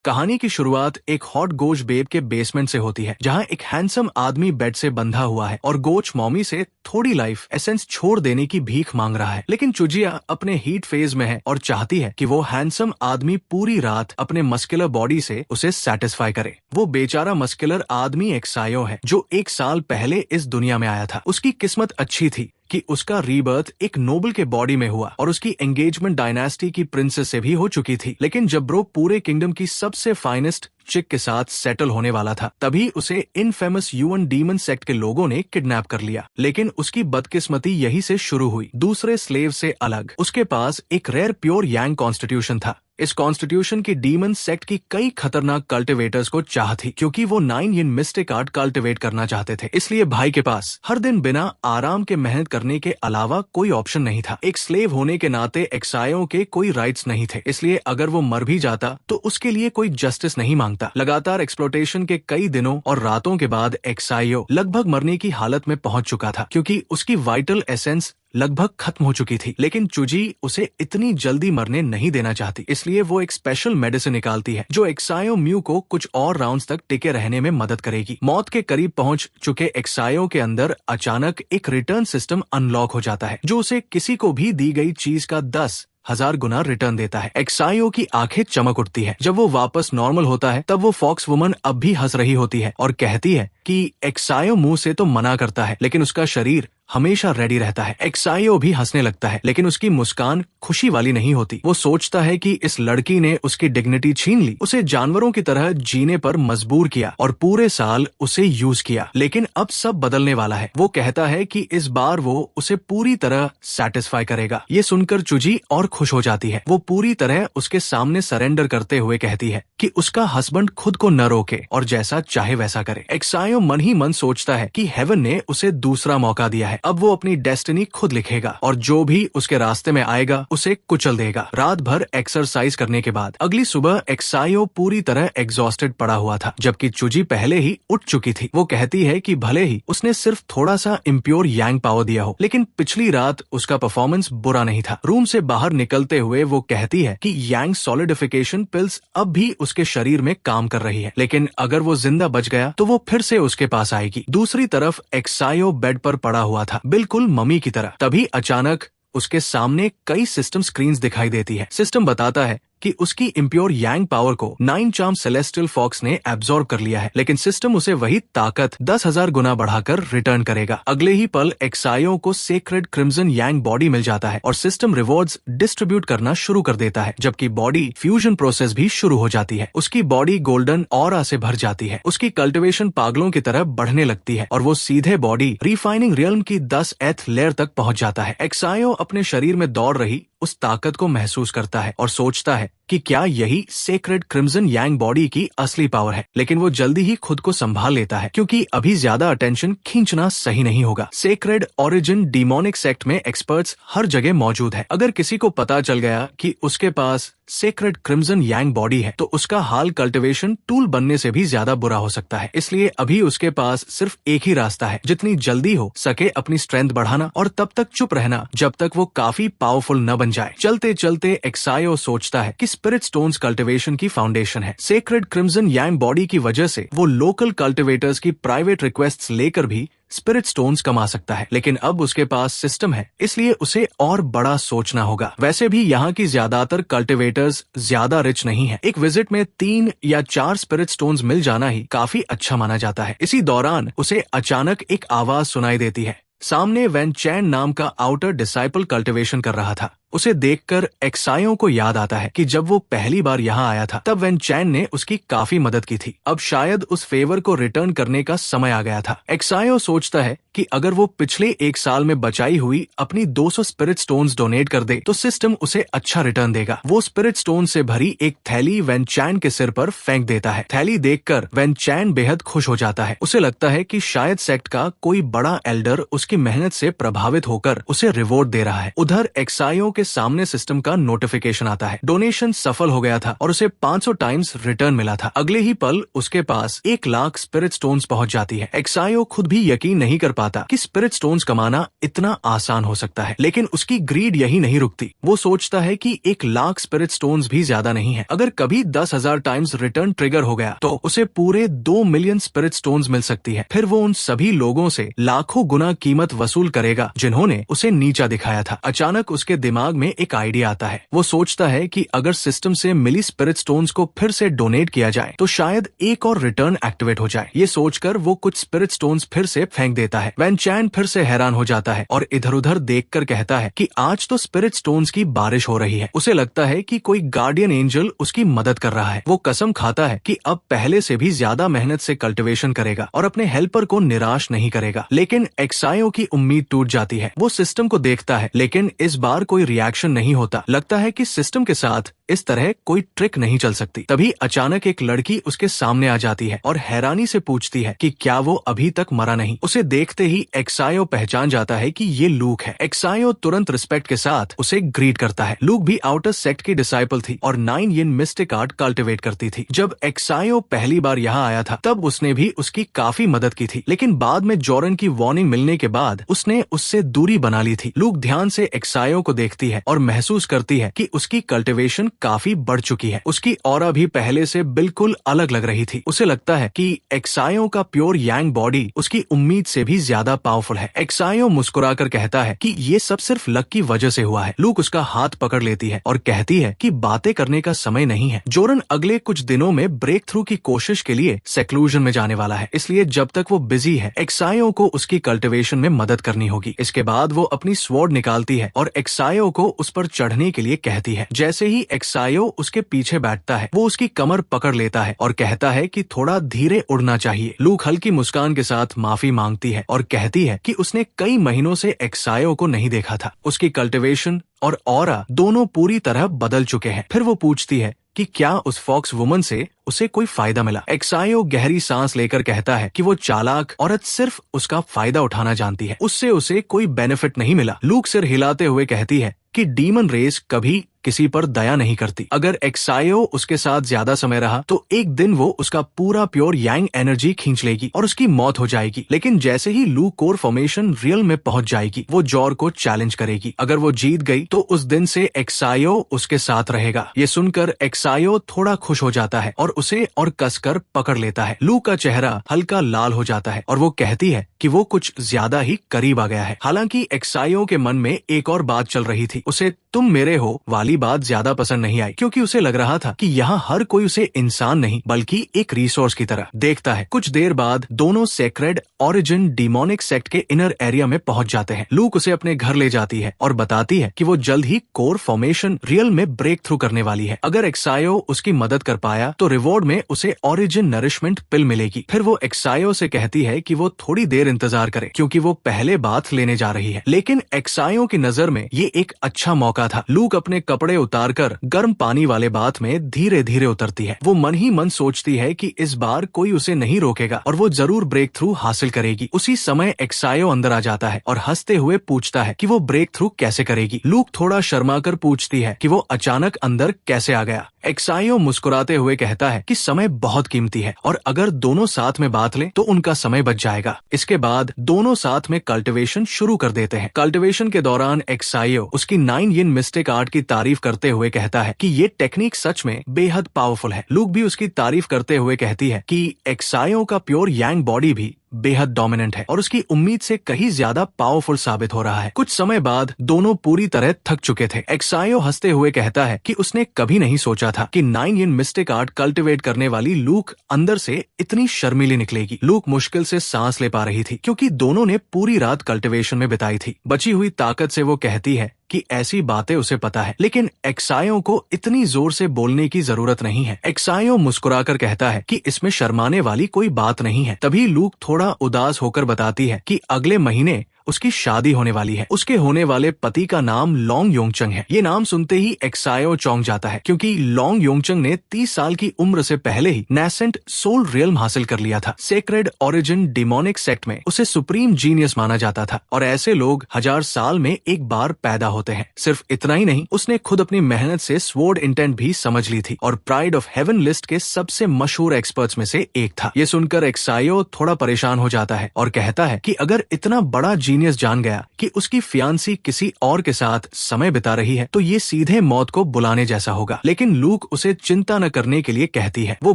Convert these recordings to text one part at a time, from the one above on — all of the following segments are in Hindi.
कहानी की शुरुआत एक हॉट गोच बेब के बेसमेंट से होती है, जहां एक हैंडसम आदमी बेड से बंधा हुआ है और गोच मॉमी से थोड़ी लाइफ एसेंस छोड़ देने की भीख मांग रहा है। लेकिन चुजिया अपने हीट फेज में है और चाहती है कि वो हैंडसम आदमी पूरी रात अपने मस्कुलर बॉडी से उसे सेटिस्फाई करे। वो बेचारा मस्कुलर आदमी एक सायो है जो 1 साल पहले इस दुनिया में आया था। उसकी किस्मत अच्छी थी कि उसका रीबर्थ एक नोबल के बॉडी में हुआ और उसकी एंगेजमेंट डायनेस्टी की प्रिंसेस से भी हो चुकी थी। लेकिन जब ब्रो पूरे किंगडम की सबसे फाइनेस्ट चिक के साथ सेटल होने वाला था, तभी उसे इनफेमस यूएन डीमन सेक्ट के लोगों ने किडनैप कर लिया। लेकिन उसकी बदकिस्मती यही से शुरू हुई। दूसरे स्लेव से अलग उसके पास एक रेयर प्योर यांग कॉन्स्टिट्यूशन था। इस कॉन्स्टिट्यूशन की डीमन सेक्ट की कई खतरनाक कल्टिवेटर्स को चाह थी, क्योंकि वो 9 यिन मिस्टिक आर्ट कल्टिवेट करना चाहते थे। इसलिए भाई के पास हर दिन बिना आराम के मेहनत करने के अलावा कोई ऑप्शन नहीं था। एक स्लेव होने के नाते एक्सायो के कोई राइट्स नहीं थे, इसलिए अगर वो मर भी जाता तो उसके लिए कोई जस्टिस नहीं मांगता। लगातार एक्सप्लोटेशन के कई दिनों और रातों के बाद एक्सायो लगभग मरने की हालत में पहुंच चुका था, क्योंकि उसकी वाइटल एसेंस लगभग खत्म हो चुकी थी। लेकिन चुजी उसे इतनी जल्दी मरने नहीं देना चाहती, इसलिए वो एक स्पेशल मेडिसिन निकालती है जो एक्सायो म्यू को कुछ और राउंड्स तक टिके रहने में मदद करेगी। मौत के करीब पहुंच चुके एक्सायो के अंदर अचानक एक रिटर्न सिस्टम अनलॉक हो जाता है, जो उसे किसी को भी दी गई चीज का 10,000 गुना रिटर्न देता है। एक्सायो की आंखें चमक उठती है। जब वो वापस नॉर्मल होता है तब वो फॉक्स वुमन अब भी हंस रही होती है और कहती है कि एक्सायो मुंह से तो मना करता है, लेकिन उसका शरीर हमेशा रेडी रहता है। एक्सायो भी हंसने लगता है, लेकिन उसकी मुस्कान खुशी वाली नहीं होती। वो सोचता है कि इस लड़की ने उसकी डिग्निटी छीन ली, उसे जानवरों की तरह जीने पर मजबूर किया और पूरे साल उसे यूज किया। लेकिन अब सब बदलने वाला है। वो कहता है कि इस बार वो उसे पूरी तरह सेटिस्फाई करेगा। ये सुनकर चुजी और खुश हो जाती है। वो पूरी तरह उसके सामने सरेंडर करते हुए कहती है कि उसका हस्बैंड खुद को न रोके और जैसा चाहे वैसा करे। एक्सायो मन ही मन सोचता है कि हेवन ने उसे दूसरा मौका दिया है। अब वो अपनी डेस्टिनी खुद लिखेगा और जो भी उसके रास्ते में आएगा उसे कुचल देगा। रात भर एक्सरसाइज करने के बाद अगली सुबह एक्सायो पूरी तरह एग्जॉस्टेड पड़ा हुआ था, जबकि चुजी पहले ही उठ चुकी थी। वो कहती है कि भले ही उसने सिर्फ थोड़ा सा इम्प्योर यांग पावर दिया हो, लेकिन पिछली रात उसका परफॉर्मेंस बुरा नहीं था। रूम से बाहर निकलते हुए वो कहती है कि यांग सॉलिडिफिकेशन पिल्स अब भी उसके शरीर में काम कर रही है, लेकिन अगर वो जिंदा बच गया तो वो फिर से उसके पास आएगी। दूसरी तरफ एक्सायो बेड पर पड़ा हुआ था, बिल्कुल मम्मी की तरह। तभी अचानक उसके सामने कई सिस्टम स्क्रीन्स दिखाई देती है। सिस्टम बताता है कि उसकी इम्प्योर यांग पावर को 9 चार्म सेलेस्टियल फॉक्स ने एब्जॉर्ब कर लिया है, लेकिन सिस्टम उसे वही ताकत 10,000 गुना बढ़ाकर रिटर्न करेगा। अगले ही पल एक्सायो को सेक्रेड क्रिम्सन यांग बॉडी मिल जाता है और सिस्टम रिवॉर्ड्स डिस्ट्रीब्यूट करना शुरू कर देता है, जबकि बॉडी फ्यूजन प्रोसेस भी शुरू हो जाती है। उसकी बॉडी गोल्डन ऑरा से भर जाती है। उसकी कल्टिवेशन पागलों की तरह बढ़ने लगती है और वो सीधे बॉडी रिफाइनिंग रियल्म की 10th लेयर तक पहुंच जाता है। एक्सायो अपने शरीर में दौड़ रही उस ताकत को महसूस करता है और सोचता है कि क्या यही सेक्रेड क्रिम्सन यांग बॉडी की असली पावर है। लेकिन वो जल्दी ही खुद को संभाल लेता है, क्योंकि अभी ज्यादा अटेंशन खींचना सही नहीं होगा। सेक्रेड ओरिजिन डीमोनिक सेक्ट में एक्सपर्ट्स हर जगह मौजूद है। अगर किसी को पता चल गया कि उसके पास सेक्रेड क्रिम्सन यांग बॉडी है तो उसका हाल कल्टिवेशन टूल बनने से भी ज्यादा बुरा हो सकता है। इसलिए अभी उसके पास सिर्फ एक ही रास्ता है, जितनी जल्दी हो सके अपनी स्ट्रेंथ बढ़ाना और तब तक चुप रहना जब तक वो काफी पावरफुल न बन जाए। चलते चलते एक्सायो सोचता है कि स्पिरिट स्टोन्स कल्टिवेशन की फाउंडेशन है। सेक्रेड क्रिम्सन यांग बॉडी की वजह से वो लोकल कल्टिवेटर्स की प्राइवेट रिक्वेस्ट्स लेकर भी स्पिरिट स्टोन्स कमा सकता है, लेकिन अब उसके पास सिस्टम है, इसलिए उसे और बड़ा सोचना होगा। वैसे भी यहाँ की ज्यादातर कल्टिवेटर्स ज्यादा रिच नहीं है। एक विजिट में 3 या 4 स्पिरिट स्टोन्स मिल जाना ही काफी अच्छा माना जाता है। इसी दौरान उसे अचानक एक आवाज सुनाई देती है। सामने वैन चैन नाम का आउटर डिसाइपल कल्टिवेशन कर रहा था। उसे देखकर एक्सायो को याद आता है कि जब वो पहली बार यहाँ आया था तब वैन चैन ने उसकी काफी मदद की थी। अब शायद उस फेवर को रिटर्न करने का समय आ गया था। एक्सायो सोचता है कि अगर वो पिछले 1 साल में बचाई हुई अपनी 200 स्पिरिट स्टोन्स डोनेट कर दे तो सिस्टम उसे अच्छा रिटर्न देगा। वो स्पिरिट स्टोन से भरी एक थैली वैन चैन के सिर पर फेंक देता है। थैली देखकर वैन चैन बेहद खुश हो जाता है। उसे लगता है कि शायद सेक्ट का कोई बड़ा एल्डर उसकी मेहनत से प्रभावित होकर उसे रिवॉर्ड दे रहा है। उधर एक्सायो के सामने सिस्टम का नोटिफिकेशन आता है। डोनेशन सफल हो गया था और उसे 500 टाइम्स रिटर्न मिला था। अगले ही पल उसके पास 1,00,000 स्पिरिट स्टोन्स पहुंच जाती है। एक्सायो खुद भी यकीन नहीं कर पाता कि स्पिरिट स्टोन्स कमाना इतना आसान हो सकता है, लेकिन उसकी ग्रीड यही नहीं रुकती। वो सोचता है कि 1,00,000 स्पिरिट स्टोन्स भी ज्यादा नहीं है। अगर कभी 10,000 टाइम्स रिटर्न ट्रिगर हो गया तो उसे पूरे 2 मिलियन स्पिरिट स्टोन्स मिल सकती है। फिर वो उन सभी लोगों से लाखों गुना कीमत वसूल करेगा जिन्होंने उसे नीचा दिखाया था। अचानक उसके दिमाग में एक आइडिया आता है। वो सोचता है कि अगर सिस्टम से मिली स्पिरिट स्टोन्स को फिर से डोनेट किया जाए तो शायद एक और रिटर्न एक्टिवेट हो जाए। ये सोचकर वो कुछ स्पिरिट स्टोन्स फिर से फेंक देता है। वैन चैन फिर से हैरान हो जाता है और इधर उधर देखकर कहता है कि आज तो स्पिरिट स्टोन्स की बारिश हो रही है। उसे लगता है कि कोई गार्डियन एंजल उसकी मदद कर रहा है। वो कसम खाता है कि अब पहले से भी ज्यादा मेहनत से कल्टिवेशन करेगा और अपने हेल्पर को निराश नहीं करेगा। लेकिन एक्सायो की उम्मीद टूट जाती है। वो सिस्टम को देखता है लेकिन इस बार कोई रिएक्शन नहीं होता। लगता है कि सिस्टम के साथ इस तरह कोई ट्रिक नहीं चल सकती। तभी अचानक एक लड़की उसके सामने आ जाती है और हैरानी से पूछती है कि क्या वो अभी तक मरा नहीं। उसे देखते ही एक्सायो पहचान जाता है कि ये लूक है। एक्सायो तुरंत रिस्पेक्ट के साथ उसे ग्रीट करता है। लूक भी आउटर सेक्ट की डिसाइपल थी और 9 यिन मिस्टिक आर्ट कल्टिवेट करती थी। जब एक्सायो पहली बार यहाँ आया था तब उसने भी उसकी काफी मदद की थी, लेकिन बाद में जॉरन की वार्निंग मिलने के बाद उसने उससे दूरी बना ली थी। लूक ध्यान से एक्सायो को देखती है और महसूस करती है कि उसकी कल्टिवेशन काफी बढ़ चुकी है। उसकी ऑरा भी पहले से बिल्कुल अलग लग रही थी। उसे लगता है कि एक्सायो का प्योर यांग बॉडी उसकी उम्मीद से भी ज्यादा पावरफुल है। एक्सायो मुस्कुराकर कहता है कि ये सब सिर्फ लक की वजह से हुआ है। लूक उसका हाथ पकड़ लेती है और कहती है कि बातें करने का समय नहीं है। जोरन अगले कुछ दिनों में ब्रेक थ्रू की कोशिश के लिए सेक्लूजन में जाने वाला है, इसलिए जब तक वो बिजी है एक्सायो को उसकी कल्टिवेशन में मदद करनी होगी। इसके बाद वो अपनी स्वॉर्ड निकालती है और एक्सायो को उस पर चढ़ने के लिए कहती है। जैसे ही एक्सायो उसके पीछे बैठता है वो उसकी कमर पकड़ लेता है और कहता है कि थोड़ा धीरे उड़ना चाहिए। लूक हल्की मुस्कान के साथ माफी मांगती है और कहती है कि उसने कई महीनों से एक्सायो को नहीं देखा था। उसकी कल्टिवेशन और ऑरा दोनों पूरी तरह बदल चुके हैं। फिर वो पूछती है कि क्या उस फॉक्स वुमन से उसे कोई फायदा मिला। एक्सायो गहरी सांस लेकर कहता है कि वो चालाक औरत सिर्फ उसका फायदा उठाना जानती है, उससे उसे कोई बेनिफिट नहीं मिला। लूक सिर हिलाते हुए कहती है कि डीमन रेस कभी किसी पर दया नहीं करती। अगर एक्सायो उसके साथ ज्यादा समय रहा तो एक दिन वो उसका पूरा प्योर यांग एनर्जी खींच लेगी और उसकी मौत हो जाएगी। लेकिन जैसे ही लू कोर फॉर्मेशन रियल में पहुंच जाएगी वो जॉर को चैलेंज करेगी। अगर वो जीत गई तो उस दिन से एक्सायो उसके साथ रहेगा। ये सुनकर एक्सायो थोड़ा खुश हो जाता है और उसे और कसकर पकड़ लेता है। लू का चेहरा हल्का लाल हो जाता है और वो कहती है कि वो कुछ ज्यादा ही करीब आ गया है। हालांकि एक्सायो के मन में एक और बात चल रही थी। उसे तुम मेरे हो वाली बात ज्यादा पसंद नहीं आई, क्योंकि उसे लग रहा था कि यहाँ हर कोई उसे इंसान नहीं बल्कि एक रिसोर्स की तरह देखता है। कुछ देर बाद दोनों सेक्रेड ओरिजिन डिमोनिक सेक्ट के इनर एरिया में पहुंच जाते हैं। लूक उसे अपने घर ले जाती है और बताती है कि वो जल्द ही कोर फॉर्मेशन रियल में ब्रेक थ्रू करने वाली है। अगर एक्सायो उसकी मदद कर पाया तो रिवॉर्ड में उसे ओरिजिन नरिशमेंट पिल मिलेगी। फिर वो एक्सायो से कहती है कि वो थोड़ी देर इंतजार करे क्योंकि वो पहले बाथ लेने जा रही है। लेकिन एक्सायो की नजर में ये एक अच्छा मौका था। लूक अपने कपड़े उतारकर गर्म पानी वाले बाथ में धीरे धीरे उतरती है। वो मन ही मन सोचती है कि इस बार कोई उसे नहीं रोकेगा और वो जरूर ब्रेक थ्रू हासिल करेगी। उसी समय एक्सायो अंदर आ जाता है और हंसते हुए पूछता है कि वो ब्रेक थ्रू कैसे करेगी। लूक थोड़ा शर्माकर पूछती है कि वो अचानक अंदर कैसे आ गया। एक्सायो मुस्कुराते हुए कहता है कि समय बहुत कीमती है और अगर दोनों साथ में बात लें तो उनका समय बच जाएगा। इसके बाद दोनों साथ में कल्टिवेशन शुरू कर देते हैं। कल्टिवेशन के दौरान एक्सायो उसकी 9 यिन मिस्टिक आर्ट की तारीफ करते हुए कहता है कि ये टेक्निक सच में बेहद पावरफुल है। लूक भी उसकी तारीफ करते हुए कहती है कि एक्सायो का प्योर यांग बॉडी भी बेहद डोमिनेंट है और उसकी उम्मीद से कहीं ज्यादा पावरफुल साबित हो रहा है। कुछ समय बाद दोनों पूरी तरह थक चुके थे। एक्सायो हंसते हुए कहता है कि उसने कभी नहीं सोचा था कि 9 यिन मिस्टिक आर्ट कल्टिवेट करने वाली लूक अंदर से इतनी शर्मीली निकलेगी। लूक मुश्किल से सांस ले पा रही थी क्योंकि दोनों ने पूरी रात कल्टिवेशन में बिताई थी। बची हुई ताकत से वो कहती है कि ऐसी बातें उसे पता है, लेकिन एक्सायो को इतनी जोर से बोलने की जरूरत नहीं है। एक्सायो मुस्कुराकर कहता है कि इसमें शर्माने वाली कोई बात नहीं है। तभी लूक थोड़ा उदास होकर बताती है कि अगले महीने उसकी शादी होने वाली है। उसके होने वाले पति का नाम लॉन्ग योंगचंग है। ये नाम सुनते ही एक्सायो चौंक जाता है, क्योंकि लॉन्ग योंगचंग ने 30 साल की उम्र से पहले ही नेसेंट सोल रियल्म हासिल कर लिया था। सेक्रेड ओरिजिन डिमोनिक सेक्ट में उसे सुप्रीम जीनियस माना जाता था, और ऐसे लोग 1000 साल में एक बार पैदा होते हैं। सिर्फ इतना ही नहीं, उसने खुद अपनी मेहनत से स्वॉर्ड इंटेंट भी समझ ली थी, और प्राइड ऑफ हेवन लिस्ट के सबसे मशहूर एक्सपर्ट्स में से एक था। ये सुनकर एक्सायो थोड़ा परेशान हो जाता है और कहता है कि अगर इतना बड़ा जीनियस जान गया कि उसकी फियांसी किसी और के साथ समय बिता रही है, तो ये सीधे मौत को बुलाने जैसा होगा। लेकिन लूक उसे चिंता न करने के लिए कहती है। वो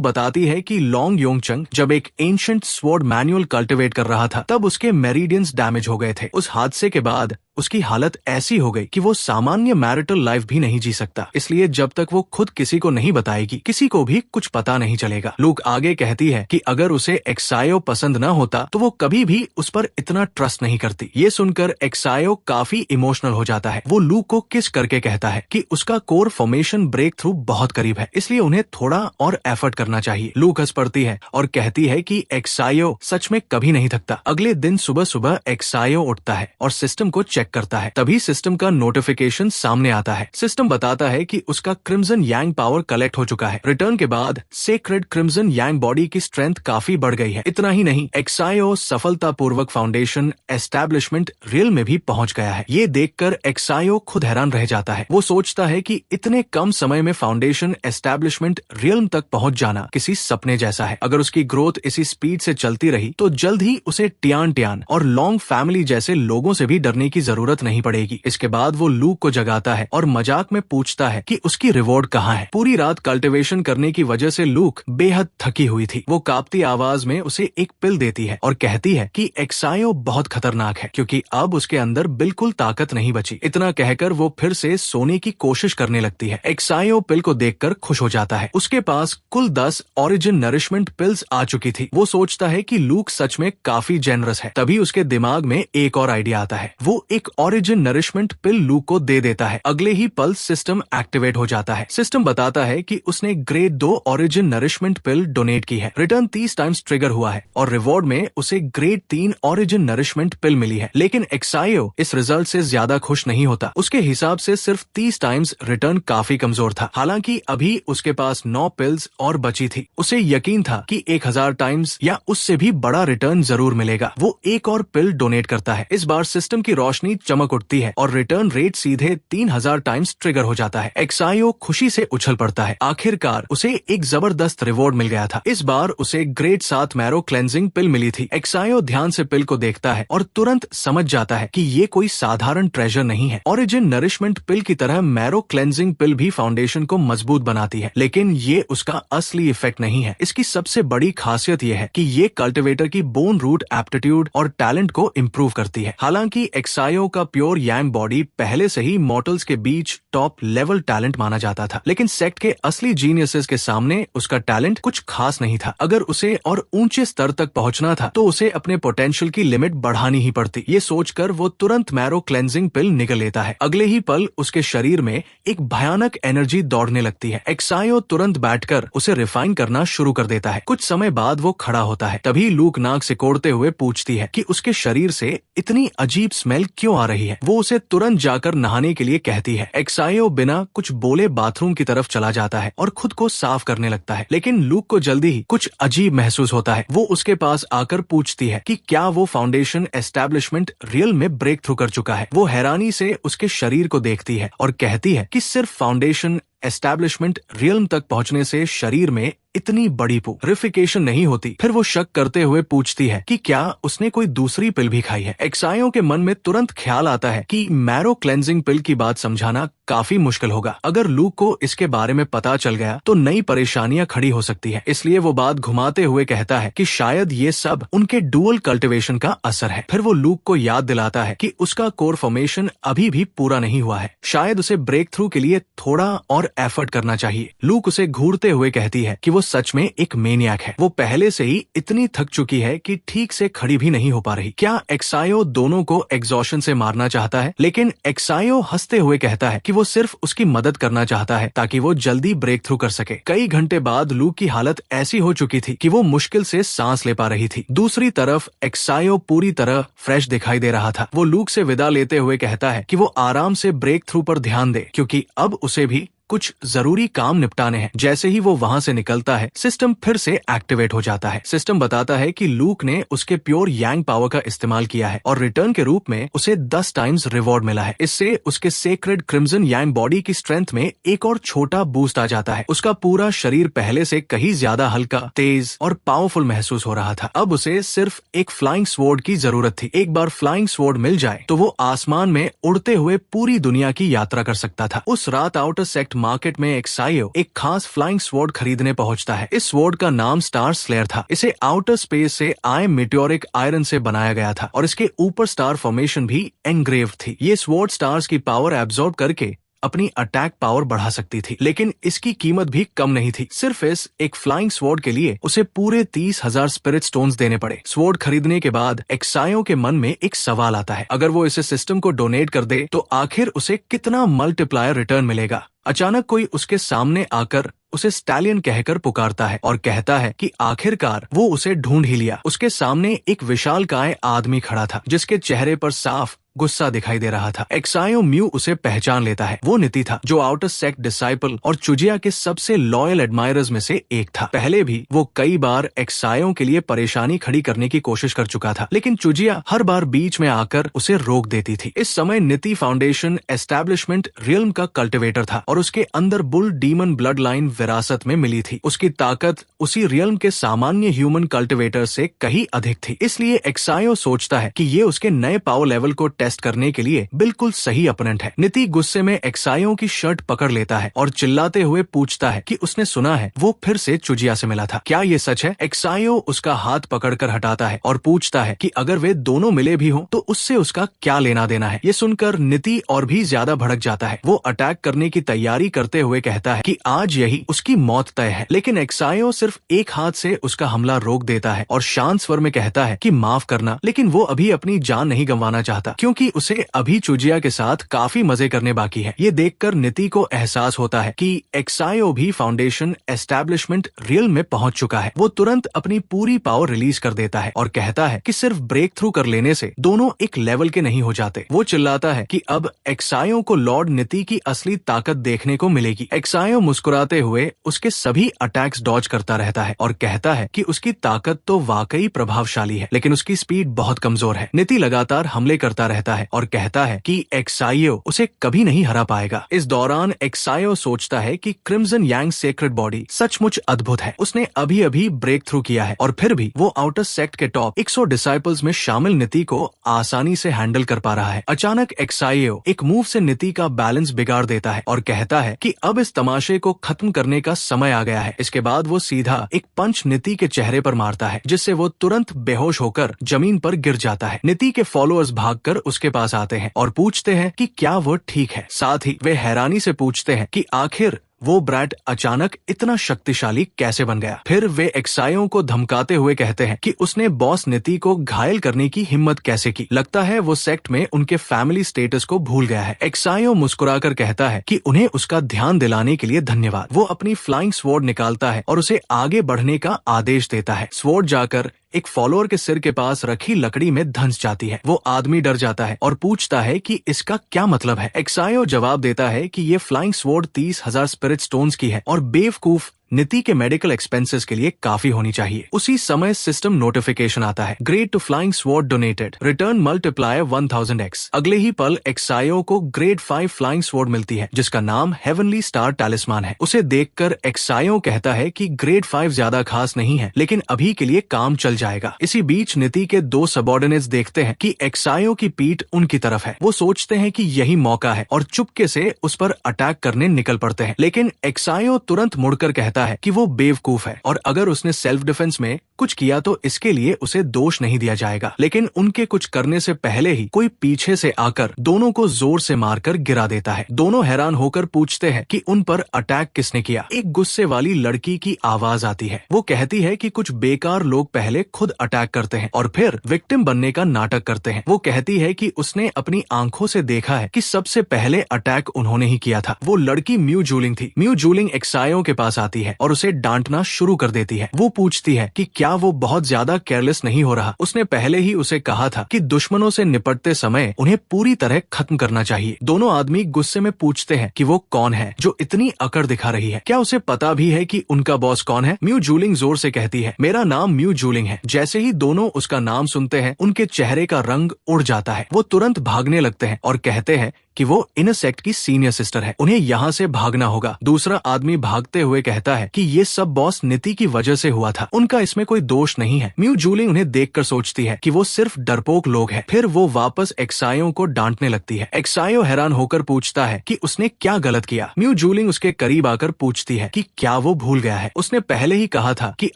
बताती है कि लॉन्ग योंगचंग जब एक एंशिएंट स्वॉर्ड मैनुअल कल्टिवेट कर रहा था, तब उसके मेरिडियंस डैमेज हो गए थे। उस हादसे के बाद उसकी हालत ऐसी हो गई कि वो सामान्य मैरिटल लाइफ भी नहीं जी सकता। इसलिए जब तक वो खुद किसी को नहीं बताएगी, किसी को भी कुछ पता नहीं चलेगा। लूक आगे कहती है कि अगर उसे एक्सायो पसंद न होता तो वो कभी भी उस पर इतना ट्रस्ट नहीं करती। ये सुनकर एक्सायो काफी इमोशनल हो जाता है। वो लूक को किस करके कहता है कि उसका कोर फॉर्मेशन ब्रेक थ्रू बहुत करीब है, इसलिए उन्हें थोड़ा और एफर्ट करना चाहिए। लूक हंस पड़ती है और कहती है कि एक्सायो सच में कभी नहीं थकता। अगले दिन सुबह सुबह एक्सायो उठता है और सिस्टम को चेक करता है। तभी सिस्टम का नोटिफिकेशन सामने आता है। सिस्टम बताता है कि उसका क्रिम्सन यांग पावर कलेक्ट हो चुका है। रिटर्न के बाद सेक्रेड क्रिम्सन यांग बॉडी की स्ट्रेंथ काफी बढ़ गई है। इतना ही नहीं, एक्सायो सफलतापूर्वक फाउंडेशन एस्टैब्लिशमेंट रियल में भी पहुंच गया है। ये देखकर एक्सायो खुद हैरान रह जाता है। वो सोचता है कि इतने कम समय में फाउंडेशन एस्टैब्लिशमेंट रियल तक पहुंच जाना किसी सपने जैसा है। अगर उसकी ग्रोथ इसी स्पीड से चलती रही तो जल्द ही उसे टियान टियान और लॉन्ग फैमिली जैसे लोगों से भी डरने की जरूरत नहीं पड़ेगी। इसके बाद वो लूक को जगाता है और मजाक में पूछता है कि उसकी रिवॉर्ड कहाँ है। पूरी रात कल्टिवेशन करने की वजह से लूक बेहद थकी हुई थी। वो कांपती आवाज में उसे एक पिल देती है और कहती है कि एक्सायो बहुत खतरनाक है, क्योंकि अब उसके अंदर बिल्कुल ताकत नहीं बची। इतना कहकर वो फिर से सोने की कोशिश करने लगती है। एक्सायो पिल को देखकर खुश हो जाता है। उसके पास कुल 10 ओरिजिन नरिशमेंट पिल्स आ चुकी थी। वो सोचता है कि लूक सच में काफी जेनरस है। तभी उसके दिमाग में एक और आइडिया आता है। वो एक ओरिजिन नरिशमेंट पिल लूक को दे देता है। अगले ही पल सिस्टम एक्टिवेट हो जाता है। सिस्टम बताता है कि उसने ग्रेड 2 ओरिजिन नरिशमेंट पिल डोनेट की है। रिटर्न 30 टाइम्स ट्रिगर हुआ है और रिवॉर्ड में उसे ग्रेड 3 ओरिजिन नरिशमेंट पिल मिली है। लेकिन एक्सायो इस रिजल्ट से ज्यादा खुश नहीं होता। उसके हिसाब से सिर्फ 30 टाइम्स रिटर्न काफी कमजोर था। हालांकि अभी उसके पास 9 पिल्स और बची थी। उसे यकीन था कि 1000 टाइम्स या उससे भी बड़ा रिटर्न जरूर मिलेगा। वो एक और पिल डोनेट करता है। इस बार सिस्टम की रोशनी चमक उठती है और रिटर्न रेट सीधे 3000 टाइम्स ट्रिगर हो जाता है। एक्सायो खुशी से उछल पड़ता है। आखिरकार उसे एक जबरदस्त रिवॉर्ड मिल गया था। इस बार उसे ग्रेड 7 मैरो क्लेंजिंग पिल मिली थी। एक्सायो ध्यान से पिल को देखता है और तुरंत समझ जाता है कि ये कोई साधारण ट्रेजर नहीं है। ओरिजिन नरिशमेंट पिल की तरह मैरो क्लेंजिंग पिल भी फाउंडेशन को मजबूत बनाती है, लेकिन ये उसका असली इफेक्ट नहीं है। इसकी सबसे बड़ी खासियत यह है कि ये कल्टिवेटर की बोन रूट एप्टीट्यूड और टैलेंट को इम्प्रूव करती है। हालांकि एक्सायो का प्योर यांग बॉडी पहले से ही मॉर्टल्स के बीच टॉप लेवल टैलेंट माना जाता था, लेकिन सेक्ट के असली जीनियसेस के सामने उसका टैलेंट कुछ खास नहीं था। अगर उसे और ऊंचे स्तर तक पहुंचना था तो उसे अपने पोटेंशियल की लिमिट बढ़ानी ही पड़ती। ये सोचकर वो तुरंत मैरो क्लेंजिंग पिल निकल लेता है। अगले ही पल उसके शरीर में एक भयानक एनर्जी दौड़ने लगती है। एक्सायो तुरंत बैठकर उसे रिफाइन करना शुरू कर देता है। कुछ समय बाद वो खड़ा होता है। तभी लूक नाक सिकोड़ते हुए पूछती है कि उसके शरीर से इतनी अजीब स्मेल क्यों आ रही है। वो उसे तुरंत जाकर नहाने के लिए कहती है। एक्सायो बिना कुछ बोले बाथरूम की तरफ चला जाता है और खुद को साफ करने लगता है, लेकिन लूक को जल्दी ही कुछ अजीब महसूस होता है। वो उसके पास आकर पूछती है कि क्या वो फाउंडेशन एस्टैब्लिशमेंट रियल में ब्रेक थ्रू कर चुका है। वो हैरानी से उसके शरीर को देखती है और कहती है कि सिर्फ फाउंडेशन एस्टैब्लिशमेंट रियल्म तक पहुंचने से शरीर में इतनी बड़ी प्यूरिफिकेशन नहीं होती। फिर वो शक करते हुए पूछती है कि क्या उसने कोई दूसरी पिल भी खाई है। एक्सायो के मन में तुरंत ख्याल आता है कि मैरो क्लेंजिंग पिल की बात समझाना काफी मुश्किल होगा। अगर लूक को इसके बारे में पता चल गया तो नई परेशानियां खड़ी हो सकती है। इसलिए वो बात घुमाते हुए कहता है कि शायद ये सब उनके डुअल कल्टिवेशन का असर है। फिर वो लूक को याद दिलाता है कि उसका कोर फॉर्मेशन अभी भी पूरा नहीं हुआ है। शायद उसे ब्रेक थ्रू के लिए थोड़ा और एफर्ट करना चाहिए। लूक उसे घूरते हुए कहती है कि वो सच में एक मेनियक है। वो पहले से ही इतनी थक चुकी है कि ठीक से खड़ी भी नहीं हो पा रही। क्या एक्सायो दोनों को एग्जॉशन से मारना चाहता है? लेकिन एक्सायो हंसते हुए कहता है कि वो वो सिर्फ उसकी मदद करना चाहता है ताकि वो जल्दी ब्रेक थ्रू कर सके। कई घंटे बाद लूक की हालत ऐसी हो चुकी थी कि वो मुश्किल से सांस ले पा रही थी। दूसरी तरफ एक्सायो पूरी तरह फ्रेश दिखाई दे रहा था। वो लूक से विदा लेते हुए कहता है कि वो आराम से ब्रेक थ्रू पर ध्यान दे क्योंकि अब उसे भी कुछ जरूरी काम निपटाने हैं। जैसे ही वो वहां से निकलता है, सिस्टम फिर से एक्टिवेट हो जाता है। सिस्टम बताता है कि लूक ने उसके प्योर यांग पावर का इस्तेमाल किया है और रिटर्न के रूप में उसे 10 टाइम्स रिवॉर्ड मिला है। इससे उसके सेक्रेड क्रिम्सन यांग बॉडी की स्ट्रेंथ में एक और छोटा बूस्ट आ जाता है। उसका पूरा शरीर पहले से कहीं ज्यादा हल्का, तेज और पावरफुल महसूस हो रहा था। अब उसे सिर्फ एक फ्लाइंग स्वॉर्ड की जरूरत थी। एक बार फ्लाइंग स्वॉर्ड मिल जाए तो वो आसमान में उड़ते हुए पूरी दुनिया की यात्रा कर सकता था। उस रात आउटर सेक्ट मार्केट में एक्सायो एक खास फ्लाइंग स्वॉर्ड खरीदने पहुंचता है। इस स्वॉर्ड का नाम स्टार स्लेयर था। इसे आउटर स्पेस से आए मेटेओरिक आयरन से बनाया गया था और इसके ऊपर स्टार फॉर्मेशन भी एनग्रेव थी। ये स्वॉर्ड स्टार्स की पावर एब्जॉर्ब करके अपनी अटैक पावर बढ़ा सकती थी, लेकिन इसकी कीमत भी कम नहीं थी। सिर्फ इस एक फ्लाइंग स्वॉर्ड के लिए उसे पूरे 30,000 स्पिरिट स्टोन्स देने पड़े। स्वॉर्ड खरीदने के बाद एक्सायो के मन में एक सवाल आता है, अगर वो इसे सिस्टम को डोनेट कर दे तो आखिर उसे कितना मल्टीप्लायर रिटर्न मिलेगा। अचानक कोई उसके सामने आकर उसे स्टैलियन कहकर पुकारता है और कहता है कि आखिरकार वो उसे ढूंढ ही लिया। उसके सामने एक विशालकाय आदमी खड़ा था जिसके चेहरे पर साफ गुस्सा दिखाई दे रहा था। एक्सायो म्यू उसे पहचान लेता है। वो नीति था जो आउटर सेक्ट डिसाइपल और चुजिया के सबसे लॉयल एडमायरर्स में से एक था। पहले भी वो कई बार एक्सायो के लिए परेशानी खड़ी करने की कोशिश कर चुका था, लेकिन चुजिया हर बार बीच में आकर उसे रोक देती थी। इस समय नीति फाउंडेशन एस्टैब्लिशमेंट रियल्म का कल्टिवेटर था और उसके अंदर बुल डीमन ब्लड लाइन विरासत में मिली थी। उसकी ताकत उसी रियल्म के सामान्य ह्यूमन कल्टिवेटर से कहीं अधिक थी। इसलिए एक्सायो सोचता है कि ये उसके नए पावर लेवल को टेस्ट करने के लिए बिल्कुल सही अपोनेंट है। नीति गुस्से में एक्सायो की शर्ट पकड़ लेता है और चिल्लाते हुए पूछता है कि उसने सुना है वो फिर से चुजिया से मिला था, क्या ये सच है? एक्सायो उसका हाथ पकड़कर हटाता है और पूछता है कि अगर वे दोनों मिले भी हों तो उससे उसका क्या लेना देना है। ये सुनकर नीति और भी ज्यादा भड़क जाता है। वो अटैक करने की तैयारी करते हुए कहता है कि आज यही उसकी मौत तय है, लेकिन एक्सायो सिर्फ एक हाथ से उसका हमला रोक देता है और शांत स्वर में कहता है कि माफ करना, लेकिन वो अभी अपनी जान नहीं गंवाना चाहता क्योंकि उसे अभी चुजिया के साथ काफी मजे करने बाकी है। ये देखकर नीति को एहसास होता है कि एक्सायो भी फाउंडेशन एस्टैब्लिशमेंट रियल में पहुंच चुका है। वो तुरंत अपनी पूरी पावर रिलीज कर देता है और कहता है कि सिर्फ ब्रेक थ्रू कर लेने से दोनों एक लेवल के नहीं हो जाते। वो चिल्लाता है कि अब एक्सायो को लॉर्ड नीति की असली ताकत देखने को मिलेगी। एक्सायो मुस्कुराते हुए उसके सभी अटैक्स डॉज करता रहता है और कहता है कि उसकी ताकत तो वाकई प्रभावशाली है, लेकिन उसकी स्पीड बहुत कमजोर है। नीति लगातार हमले करता रहता है और कहता है कि एक्सायो उसे कभी नहीं हरा पाएगा। इस दौरान एक्सायो सोचता है कि क्रिम्सन यांग सेक्रेड बॉडी सचमुच अद्भुत है। उसने अभी अभी ब्रेक थ्रू किया है और फिर भी वो आउटर सेक्ट के टॉप 100 डिसाइपल्स में शामिल नीति को आसानी से हैंडल कर पा रहा है। अचानक एक्सायो एक मूव से नीति का बैलेंस बिगाड़ देता है और कहता है कि अब इस तमाशे को खत्म करने का समय आ गया है। इसके बाद वो सीधा एक पंच नीति के चेहरे पर मारता है जिससे वो तुरंत बेहोश होकर जमीन पर गिर जाता है। नीति के फॉलोअर्स भागकर उसके पास आते हैं और पूछते हैं कि क्या वो ठीक है। साथ ही वे हैरानी से पूछते हैं कि आखिर वो ब्रैट अचानक इतना शक्तिशाली कैसे बन गया। फिर वे एक्सायो को धमकाते हुए कहते हैं कि उसने बॉस नीति को घायल करने की हिम्मत कैसे की। लगता है वो सेक्ट में उनके फैमिली स्टेटस को भूल गया है। एक्सायो मुस्कुराकर कहता है कि उन्हें उसका ध्यान दिलाने के लिए धन्यवाद। वो अपनी फ्लाइंग स्वॉर्ड निकालता है और उसे आगे बढ़ने का आदेश देता है। स्वॉर्ड जाकर एक फॉलोअर के सिर के पास रखी लकड़ी में धंस जाती है। वो आदमी डर जाता है और पूछता है कि इसका क्या मतलब है। एक्सायो जवाब देता है कि ये फ्लाइंग स्वॉर्ड 30,000 स्पिरिट स्टोन्स की है और बेवकूफ नीति के मेडिकल एक्सपेंसेस के लिए काफी होनी चाहिए। उसी समय सिस्टम नोटिफिकेशन आता है, grade two flying sword donated, return multiplier 1000x। अगले ही पल एक्सायो को ग्रेड 5 फ्लाइंग स्वॉर्ड मिलती है जिसका नाम हेवनली स्टार टैलिस्मान है। उसे देखकर एक्सायो कहता है कि ग्रेड 5 ज्यादा खास नहीं है, लेकिन अभी के लिए काम चल जाएगा। इसी बीच नीति के 2 सबऑर्डिनेट्स देखते हैं कि एक्सायो की पीठ उनकी तरफ है। वो सोचते हैं कि यही मौका है और चुपके से उस पर अटैक करने निकल पड़ते हैं, लेकिन एक्सायो तुरंत मुड़कर कहता है कि वो बेवकूफ है और अगर उसने सेल्फ डिफेंस में कुछ किया तो इसके लिए उसे दोष नहीं दिया जाएगा, लेकिन उनके कुछ करने से पहले ही कोई पीछे से आकर दोनों को जोर से मारकर गिरा देता है। दोनों हैरान होकर पूछते हैं कि उन पर अटैक किसने किया। एक गुस्से वाली लड़की की आवाज आती है। वो कहती है कि कुछ बेकार लोग पहले खुद अटैक करते हैं और फिर विक्टिम बनने का नाटक करते हैं। वो कहती है कि उसने अपनी आंखों से देखा है कि सबसे पहले अटैक उन्होंने ही किया था। वो लड़की म्यू जूलिंग थी। म्यू जूलिंग एक्सायो के पास आती है और उसे डांटना शुरू कर देती है। वो पूछती है कि क्या वो बहुत ज्यादा केयरलेस नहीं हो रहा। उसने पहले ही उसे कहा था कि दुश्मनों से निपटते समय उन्हें पूरी तरह खत्म करना चाहिए। दोनों आदमी गुस्से में पूछते हैं कि वो कौन है जो इतनी अकड़ दिखा रही है, क्या उसे पता भी है कि उनका बॉस कौन है। म्यू जूलिंग जोर से कहती है, मेरा नाम म्यू जूलिंग है। जैसे ही दोनों उसका नाम सुनते हैं उनके चेहरे का रंग उड़ जाता है। वो तुरंत भागने लगते हैं और कहते हैं कि वो इनर सेक्ट की सीनियर सिस्टर है, उन्हें यहाँ से भागना होगा। दूसरा आदमी भागते हुए कहता है कि ये सब बॉस नीति की वजह से हुआ था, उनका इसमें कोई दोष नहीं है। म्यू जूलिंग उन्हें देखकर सोचती है कि वो सिर्फ डरपोक लोग हैं। फिर वो वापस एक्सायो को डांटने लगती है। एक्सायो हैरान होकर पूछता है कि उसने क्या गलत किया। म्यू जूलिंग उसके करीब आकर पूछती है कि क्या वो भूल गया है। उसने पहले ही कहा था कि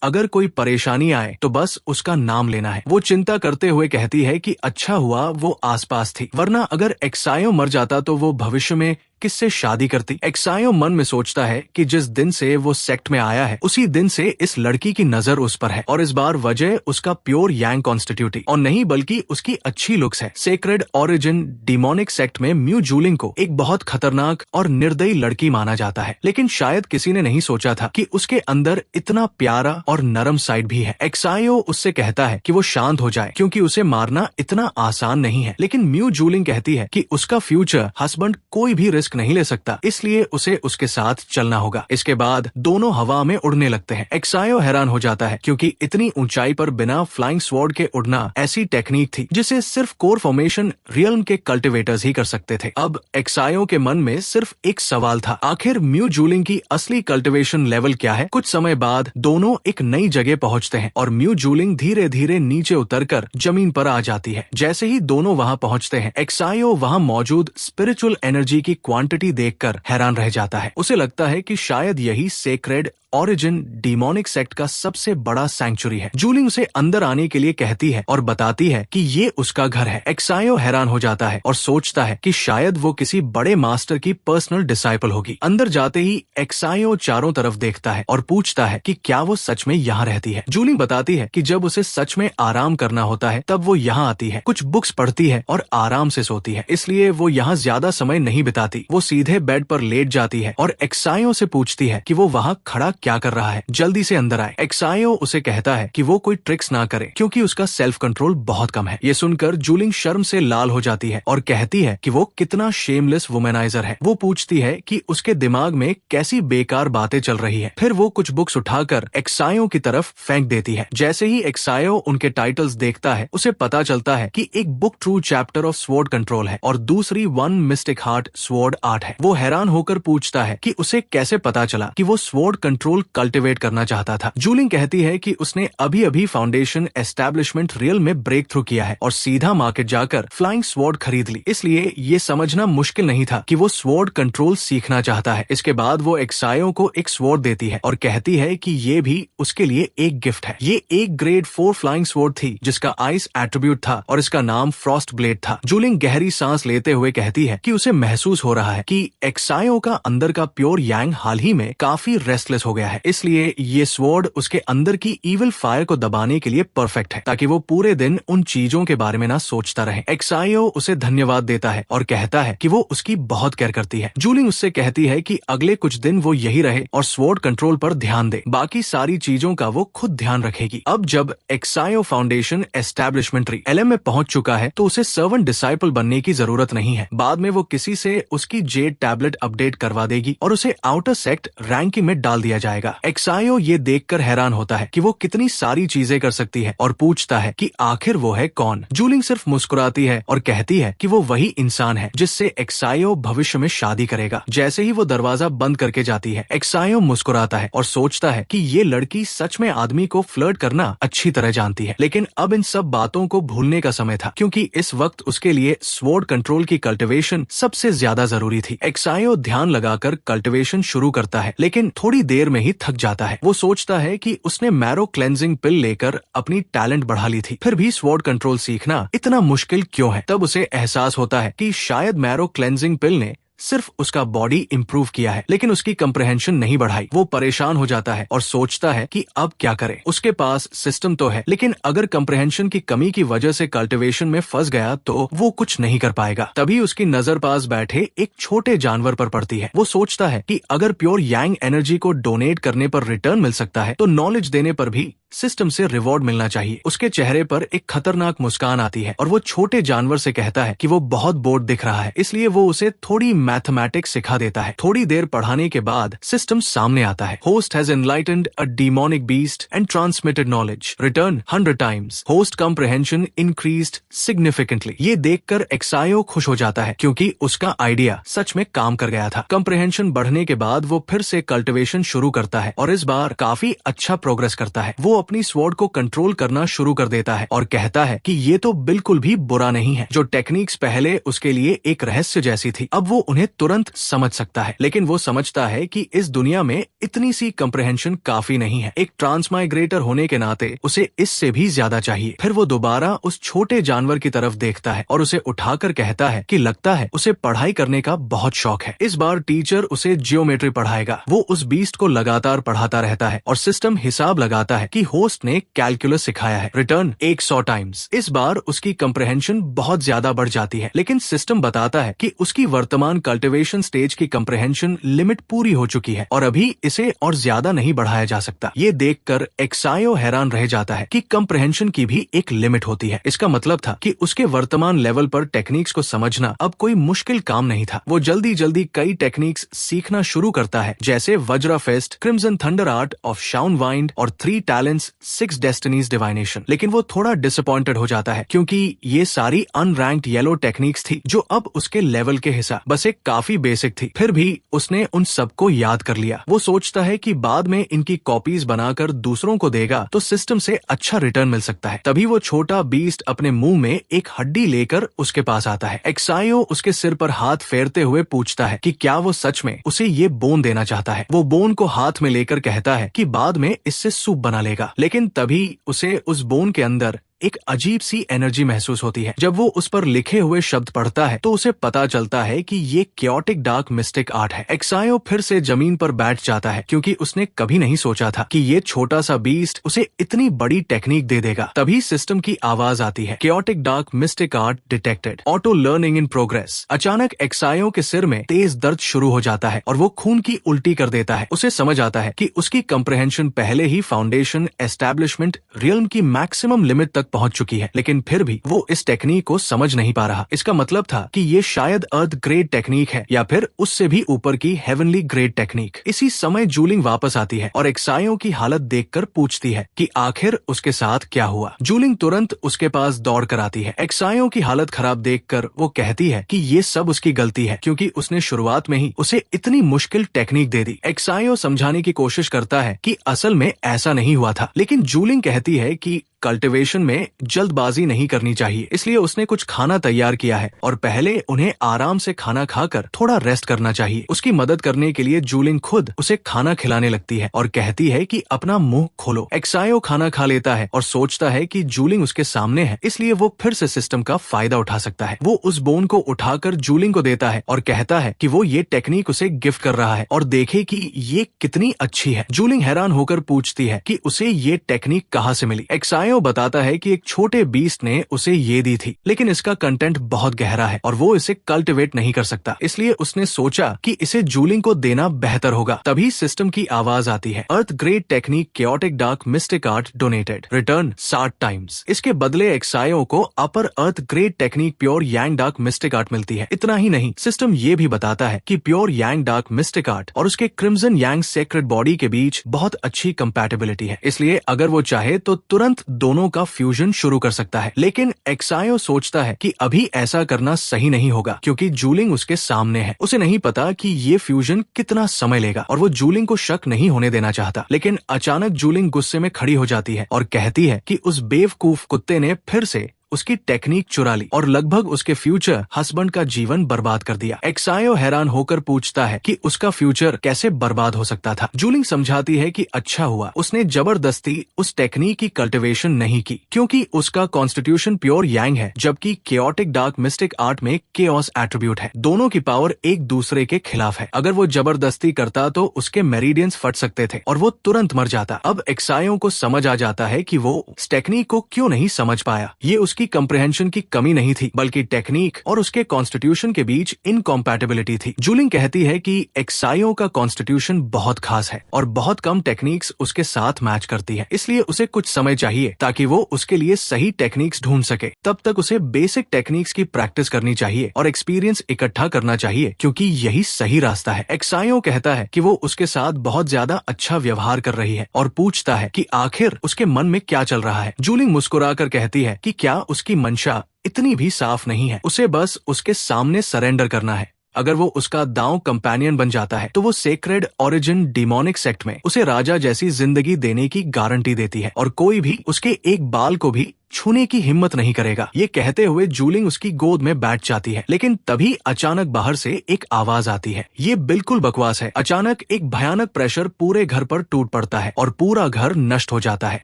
अगर कोई परेशानी आए तो बस उसका नाम लेना है। वो चिंता करते हुए कहती है कि अच्छा हुआ वो आसपास थी, वरना अगर एक्सायो मर जाता तो वो भविष्य में किससे शादी करती। एक्सायो मन में सोचता है कि जिस दिन से वो सेक्ट में आया है उसी दिन से इस लड़की की नजर उस पर है और इस बार वजह उसका प्योर यांग कॉन्स्टिट्यूटी और नहीं बल्कि उसकी अच्छी लुक्स है। सेक्रेड ओरिजिन डिमोनिक सेक्ट में म्यू जूलिंग को एक बहुत खतरनाक और निर्दयी लड़की माना जाता है, लेकिन शायद किसी ने नहीं सोचा था कि उसके अंदर इतना प्यारा और नरम साइड भी है। एक्सायो उससे कहता है कि वो शांत हो जाए क्योंकि उसे मारना इतना आसान नहीं है, लेकिन म्यू जूलिंग कहती है कि उसका फ्यूचर हस्बैंड कोई भी रिस्क नहीं ले सकता, इसलिए उसे उसके साथ चलना होगा। इसके बाद दोनों हवा में उड़ने लगते हैं। एक्सायो हैरान हो जाता है क्योंकि इतनी ऊंचाई पर बिना फ्लाइंग स्वॉर्ड के उड़ना ऐसी टेक्निक थी जिसे सिर्फ कोर फॉर्मेशन रियल्म के कल्टिवेटर्स ही कर सकते थे। अब एक्सायो के मन में सिर्फ एक सवाल था, आखिर म्यू जूलिंग की असली कल्टिवेशन लेवल क्या है। कुछ समय बाद दोनों एक नई जगह पहुंचते हैं और म्यू जूलिंग धीरे धीरे नीचे उतरकर जमीन पर आ जाती है। जैसे ही दोनों वहां पहुंचते हैं एक्सायो वहां मौजूद स्पिरिचुअल एनर्जी की क्वांटिटी देखकर हैरान रह जाता है। उसे लगता है कि शायद यही सेक्रेड ओरिजिन डिमोनिक सेक्ट का सबसे बड़ा सैंक्चुरी है। जूलिंग उसे अंदर आने के लिए कहती है और बताती है कि ये उसका घर है। एक्सायो हैरान हो जाता है और सोचता है कि शायद वो किसी बड़े मास्टर की पर्सनल डिसाइपल होगी। अंदर जाते ही एक्सायो चारों तरफ देखता है और पूछता है कि क्या वो सच में यहाँ रहती है। जूलिंग बताती है कि जब उसे सच में आराम करना होता है तब वो यहाँ आती है, कुछ बुक्स पढ़ती है और आराम से सोती है, इसलिए वो यहाँ ज्यादा समय नहीं बिताती। वो सीधे बेड पर लेट जाती है और एक्सायो से पूछती है कि वो वहाँ खड़ा क्या कर रहा है, जल्दी से अंदर आए। एक्सायो उसे कहता है कि वो कोई ट्रिक्स ना करे क्योंकि उसका सेल्फ कंट्रोल बहुत कम है। ये सुनकर जूलिंग शर्म से लाल हो जाती है और कहती है कि वो कितना शेमलेस वुमेनाइजर है। वो पूछती है कि उसके दिमाग में कैसी बेकार बातें चल रही है। फिर वो कुछ बुक्स उठाकर एक्सायो की तरफ फेंक देती है। जैसे ही एक्सायो उनके टाइटल्स देखता है उसे पता चलता है कि एक book true chapter of sword control है और दूसरी one mistake heart sword art है। वो हैरान होकर पूछता है कि उसे कैसे पता चला कि वो स्वॉर्ड कंट्रोल कल्टिवेट करना चाहता था। जूलिंग कहती है कि उसने अभी अभी फाउंडेशन एस्टैब्लिशमेंट रियल में ब्रेक थ्रू किया है और सीधा मार्केट जाकर फ्लाइंग स्वॉर्ड खरीद ली, इसलिए ये समझना मुश्किल नहीं था कि वो स्वॉर्ड कंट्रोल सीखना चाहता है। इसके बाद वो एक्सायो को एक स्वॉर्ड देती है और कहती है कि ये भी उसके लिए एक गिफ्ट है। ये एक ग्रेड 4 फ्लाइंग स्वॉर्ड थी जिसका आइस एट्रीब्यूट था और इसका नाम फ्रॉस्ट ब्लेड था। जूलिंग गहरी सांस लेते हुए कहती है कि उसे महसूस हो रहा है कि एक्सायो का अंदर का प्योर यांग हाल ही में काफी रेस्टलेस हो गया है, इसलिए ये स्वॉर्ड उसके अंदर की इविल फायर को दबाने के लिए परफेक्ट है ताकि वो पूरे दिन उन चीजों के बारे में ना सोचता रहे। एक्सायो उसे धन्यवाद देता है और कहता है कि वो उसकी बहुत केयर करती है। जूलिंग उससे कहती है कि अगले कुछ दिन वो यही रहे और स्वॉर्ड कंट्रोल पर ध्यान दे, बाकी सारी चीजों का वो खुद ध्यान रखेगी। अब जब एक्सायो फाउंडेशन एस्टैब्लिशमेंट एलएम में पहुंच चुका है तो उसे सर्वेंट डिसाइपल बनने की जरूरत नहीं है। बाद में वो किसी से उसकी जेड टैबलेट अपडेट करवा देगी और उसे आउटर सेक्ट रैंकिंग में डाल दिया जाएगा। एक्सायो ये देखकर हैरान होता है कि वो कितनी सारी चीजें कर सकती है और पूछता है कि आखिर वो है कौन। जूलिंग सिर्फ मुस्कुराती है और कहती है कि वो वही इंसान है जिससे एक्सायो भविष्य में शादी करेगा। जैसे ही वो दरवाजा बंद करके जाती है एक्सायो मुस्कुराता है और सोचता है कि ये लड़की सच में आदमी को फ्लर्ट करना अच्छी तरह जानती है, लेकिन अब इन सब बातों को भूलने का समय था क्योंकि इस वक्त उसके लिए स्वॉर्ड कंट्रोल की कल्टिवेशन सबसे ज्यादा जरूरी जरूरी थी। एक्सायो ध्यान लगाकर कल्टिवेशन शुरू करता है, लेकिन थोड़ी देर में ही थक जाता है। वो सोचता है कि उसने मैरो क्लेंजिंग पिल लेकर अपनी टैलेंट बढ़ा ली थी, फिर भी स्वॉर्ड कंट्रोल सीखना इतना मुश्किल क्यों है। तब उसे एहसास होता है कि शायद मैरो क्लेंजिंग पिल ने सिर्फ उसका बॉडी इंप्रूव किया है, लेकिन उसकी कंप्रहेंशन नहीं बढ़ाई। वो परेशान हो जाता है और सोचता है कि अब क्या करे। उसके पास सिस्टम तो है, लेकिन अगर कंप्रहेंशन की कमी की वजह से कल्टिवेशन में फंस गया तो वो कुछ नहीं कर पाएगा। तभी उसकी नजर पास बैठे एक छोटे जानवर पर पड़ती है। वो सोचता है कि अगर प्योर यांग एनर्जी को डोनेट करने पर रिटर्न मिल सकता है तो नॉलेज देने पर भी सिस्टम से रिवॉर्ड मिलना चाहिए। उसके चेहरे पर एक खतरनाक मुस्कान आती है और वो छोटे जानवर से कहता है कि वो बहुत बोर्ड दिख रहा है, इसलिए वो उसे थोड़ी मैथमेटिक्स सिखा देता है। थोड़ी देर पढ़ाने के बाद सिस्टम सामने आता है। Host has enlightened a demonic beast and transmitted knowledge. Return 100 times. Host comprehension increased significantly. ये देखकर एक्सायो खुश हो जाता है क्योंकि उसका आइडिया सच में काम कर गया था। कॉम्प्रिहेंशन बढ़ने के बाद वो फिर से कल्टिवेशन शुरू करता है और इस बार काफी अच्छा प्रोग्रेस करता है। वो अपनी स्वॉर्ड को कंट्रोल करना शुरू कर देता है और कहता है कि ये तो बिल्कुल भी बुरा नहीं है। जो टेक्निक्स पहले उसके लिए एक रहस्य जैसी थी, अब वो उन्हें तुरंत समझ सकता है। लेकिन वो समझता है कि इस दुनिया में इतनी सी कंप्रहेंशन काफी नहीं है। एक ट्रांसमाइग्रेटर होने के नाते उसे इससे भी ज्यादा चाहिए। फिर वो दोबारा उस छोटे जानवर की तरफ देखता है और उसे उठाकर कहता है कि लगता है उसे पढ़ाई करने का बहुत शौक है। इस बार टीचर उसे जियोमेट्री पढ़ाएगा। वो उस बीस्ट को लगातार पढ़ाता रहता है और सिस्टम हिसाब लगाता है कि होस्ट ने कैलकुलस सिखाया है। Return 100 times. इस बार उसकी कंप्रहेंशन बहुत ज्यादा बढ़ जाती है, लेकिन सिस्टम बताता है कि उसकी वर्तमान कल्टिवेशन स्टेज की कंप्रहेंशन लिमिट पूरी हो चुकी है और अभी इसे और ज्यादा नहीं बढ़ाया जा सकता। ये देखकर एक्सायो हैरान रह जाता है कि कंप्रहेंशन की भी एक लिमिट होती है। इसका मतलब था कि उसके वर्तमान लेवल पर टेक्निक्स को समझना अब कोई मुश्किल काम नहीं था। वो जल्दी जल्दी कई टेक्निक्स सीखना शुरू करता है, जैसे Vajra fest, crimson thunder art of shown wind और 3 टैलेंट्स 6 डेस्टिनीज डिवाइनेशन। लेकिन वो थोड़ा डिसअपॉइंटेड हो जाता है क्योंकि ये सारी अनरैंक्ड येलो टेक्निक्स थी जो अब उसके लेवल के हिसाब बस एक काफी बेसिक थी। फिर भी उसने उन सबको याद कर लिया। वो सोचता है कि बाद में इनकी कॉपीज बनाकर दूसरों को देगा तो सिस्टम से अच्छा रिटर्न मिल सकता है। तभी वो छोटा बीस्ट अपने मुंह में एक हड्डी लेकर उसके पास आता है। एक्सायो उसके सिर पर हाथ फेरते हुए पूछता है कि क्या वो सच में उसे ये बोन देना चाहता है। वो बोन को हाथ में लेकर कहता है कि बाद में इससे सूप बना लेगा, लेकिन तभी उसे उस बोन के अंदर एक अजीब सी एनर्जी महसूस होती है। जब वो उस पर लिखे हुए शब्द पढ़ता है तो उसे पता चलता है कि ये क्योटिक डार्क मिस्टिक आर्ट है। एक्सायो फिर से जमीन पर बैठ जाता है क्योंकि उसने कभी नहीं सोचा था कि ये छोटा सा बीस्ट उसे इतनी बड़ी टेक्निक दे देगा। तभी सिस्टम की आवाज आती है, chaotic dark mystic art detected, auto learning in progress. अचानक एक्सायो के सिर में तेज दर्द शुरू हो जाता है और वो खून की उल्टी कर देता है। उसे समझ आता है कि उसकी कंप्रहेंशन पहले ही फाउंडेशन एस्टैब्लिशमेंट रियल्म की मैक्सिमम लिमिट तक पहुंच चुकी है, लेकिन फिर भी वो इस टेक्निक को समझ नहीं पा रहा। इसका मतलब था कि ये शायद अर्थ ग्रेड टेक्निक है या फिर उससे भी ऊपर की हेवनली ग्रेड टेक्निक। इसी समय जूलिंग वापस आती है और एक्सायो की हालत देखकर पूछती है कि आखिर उसके साथ क्या हुआ। जूलिंग तुरंत उसके पास दौड़ कर आती है। एक्सायो की हालत खराब देखकर वो कहती है कि ये सब उसकी गलती है क्योंकि उसने शुरुआत में ही उसे इतनी मुश्किल टेक्निक दे दी। एक्सायो समझाने की कोशिश करता है कि असल में ऐसा नहीं हुआ था, लेकिन जूलिंग कहती है कि कल्टिवेशन में जल्दबाजी नहीं करनी चाहिए, इसलिए उसने कुछ खाना तैयार किया है और पहले उन्हें आराम से खाना खाकर थोड़ा रेस्ट करना चाहिए। उसकी मदद करने के लिए जूलिंग खुद उसे खाना खिलाने लगती है और कहती है कि अपना मुंह खोलो। एक्सायो खाना खा लेता है और सोचता है कि जूलिंग उसके सामने है, इसलिए वो फिर से सिस्टम का फायदा उठा सकता है। वो उस बोन को उठाकर जूलिंग को देता है और कहता है कि वो ये टेक्निक उसे गिफ्ट कर रहा है और देखे कि ये कितनी अच्छी है। जूलिंग हैरान होकर पूछती है कि उसे ये टेक्निक कहाँ से मिली। एक्सायो बताता है कि एक छोटे बीस्ट ने उसे ये दी थी, लेकिन इसका कंटेंट बहुत गहरा है और वो इसे कल्टिवेट नहीं कर सकता, इसलिए उसने सोचा कि इसे जूलिंग को देना बेहतर होगा। तभी सिस्टम की आवाज आती है, earth grade technique chaotic dark mystic art donated, return 60 times. इसके बदले एक्सायो को upper earth grade technique pure yang dark mystic art मिलती है। इतना ही नहीं, सिस्टम ये भी बताता है कि pure yang dark mystic art और उसके क्रिम्सन यांग सेक्रेड बॉडी के बीच बहुत अच्छी कंपैटिबिलिटी है, इसलिए अगर वो चाहे तो तुरंत दोनों का फ्यूजन शुरू कर सकता है। लेकिन एक्सायो सोचता है कि अभी ऐसा करना सही नहीं होगा क्योंकि जूलिंग उसके सामने है। उसे नहीं पता कि ये फ्यूजन कितना समय लेगा और वो जूलिंग को शक नहीं होने देना चाहता। लेकिन अचानक जूलिंग गुस्से में खड़ी हो जाती है और कहती है कि उस बेवकूफ कुत्ते ने फिर से उसकी टेक्निक चुरा ली और लगभग उसके फ्यूचर हस्बैंड का जीवन बर्बाद कर दिया। एक्सायो हैरान होकर पूछता है कि उसका फ्यूचर कैसे बर्बाद हो सकता था। जूलिंग समझाती है कि अच्छा हुआ उसने जबरदस्ती उस टेक्निक की कल्टीवेशन नहीं की, क्योंकि उसका कॉन्स्टिट्यूशन प्योर यांग है, जबकि केओटिक डार्क मिस्टिक आर्ट में केओस एट्रीब्यूट है। दोनों की पावर एक दूसरे के खिलाफ है। अगर वो जबरदस्ती करता तो उसके मेरिडियंस फट सकते थे और वो तुरंत मर जाता। अब एक्सायो को समझ आ जाता है कि वो इस टेक्निक को क्यों नहीं समझ पाया। ये उसकी कंप्रहेंशन की कमी नहीं थी, बल्कि टेक्निक और उसके कॉन्स्टिट्यूशन के बीच इनकॉम्पैटिबिलिटी थी। जूलिंग कहती है कि एक्सायो का कॉन्स्टिट्यूशन बहुत खास है और बहुत कम टेक्निक्स उसके साथ मैच करती है, इसलिए उसे कुछ समय चाहिए ताकि वो उसके लिए सही टेक्निक्स ढूंढ सके। तब तक उसे बेसिक टेक्निक्स की प्रैक्टिस करनी चाहिए और एक्सपीरियंस इकट्ठा करना चाहिए, क्योंकि यही सही रास्ता है। एक्सायो कहता है कि वो उसके साथ बहुत ज्यादा अच्छा व्यवहार कर रही है और पूछता है कि आखिर उसके मन में क्या चल रहा है। जूलिंग मुस्कुराकर कहती है कि क्या उसकी मंशा इतनी भी साफ नहीं है, उसे बस उसके सामने सरेंडर करना है। अगर वो उसका दांव कंपेनियन बन जाता है तो वो सेक्रेड ओरिजिन डिमोनिक सेक्ट में उसे राजा जैसी जिंदगी देने की गारंटी देती है और कोई भी उसके एक बाल को भी छूने की हिम्मत नहीं करेगा। ये कहते हुए जूलिंग उसकी गोद में बैठ जाती है, लेकिन तभी अचानक बाहर से एक आवाज आती है। ये बिल्कुल बकवास है। अचानक एक भयानक प्रेशर पूरे घर पर टूट पड़ता है और पूरा घर नष्ट हो जाता है।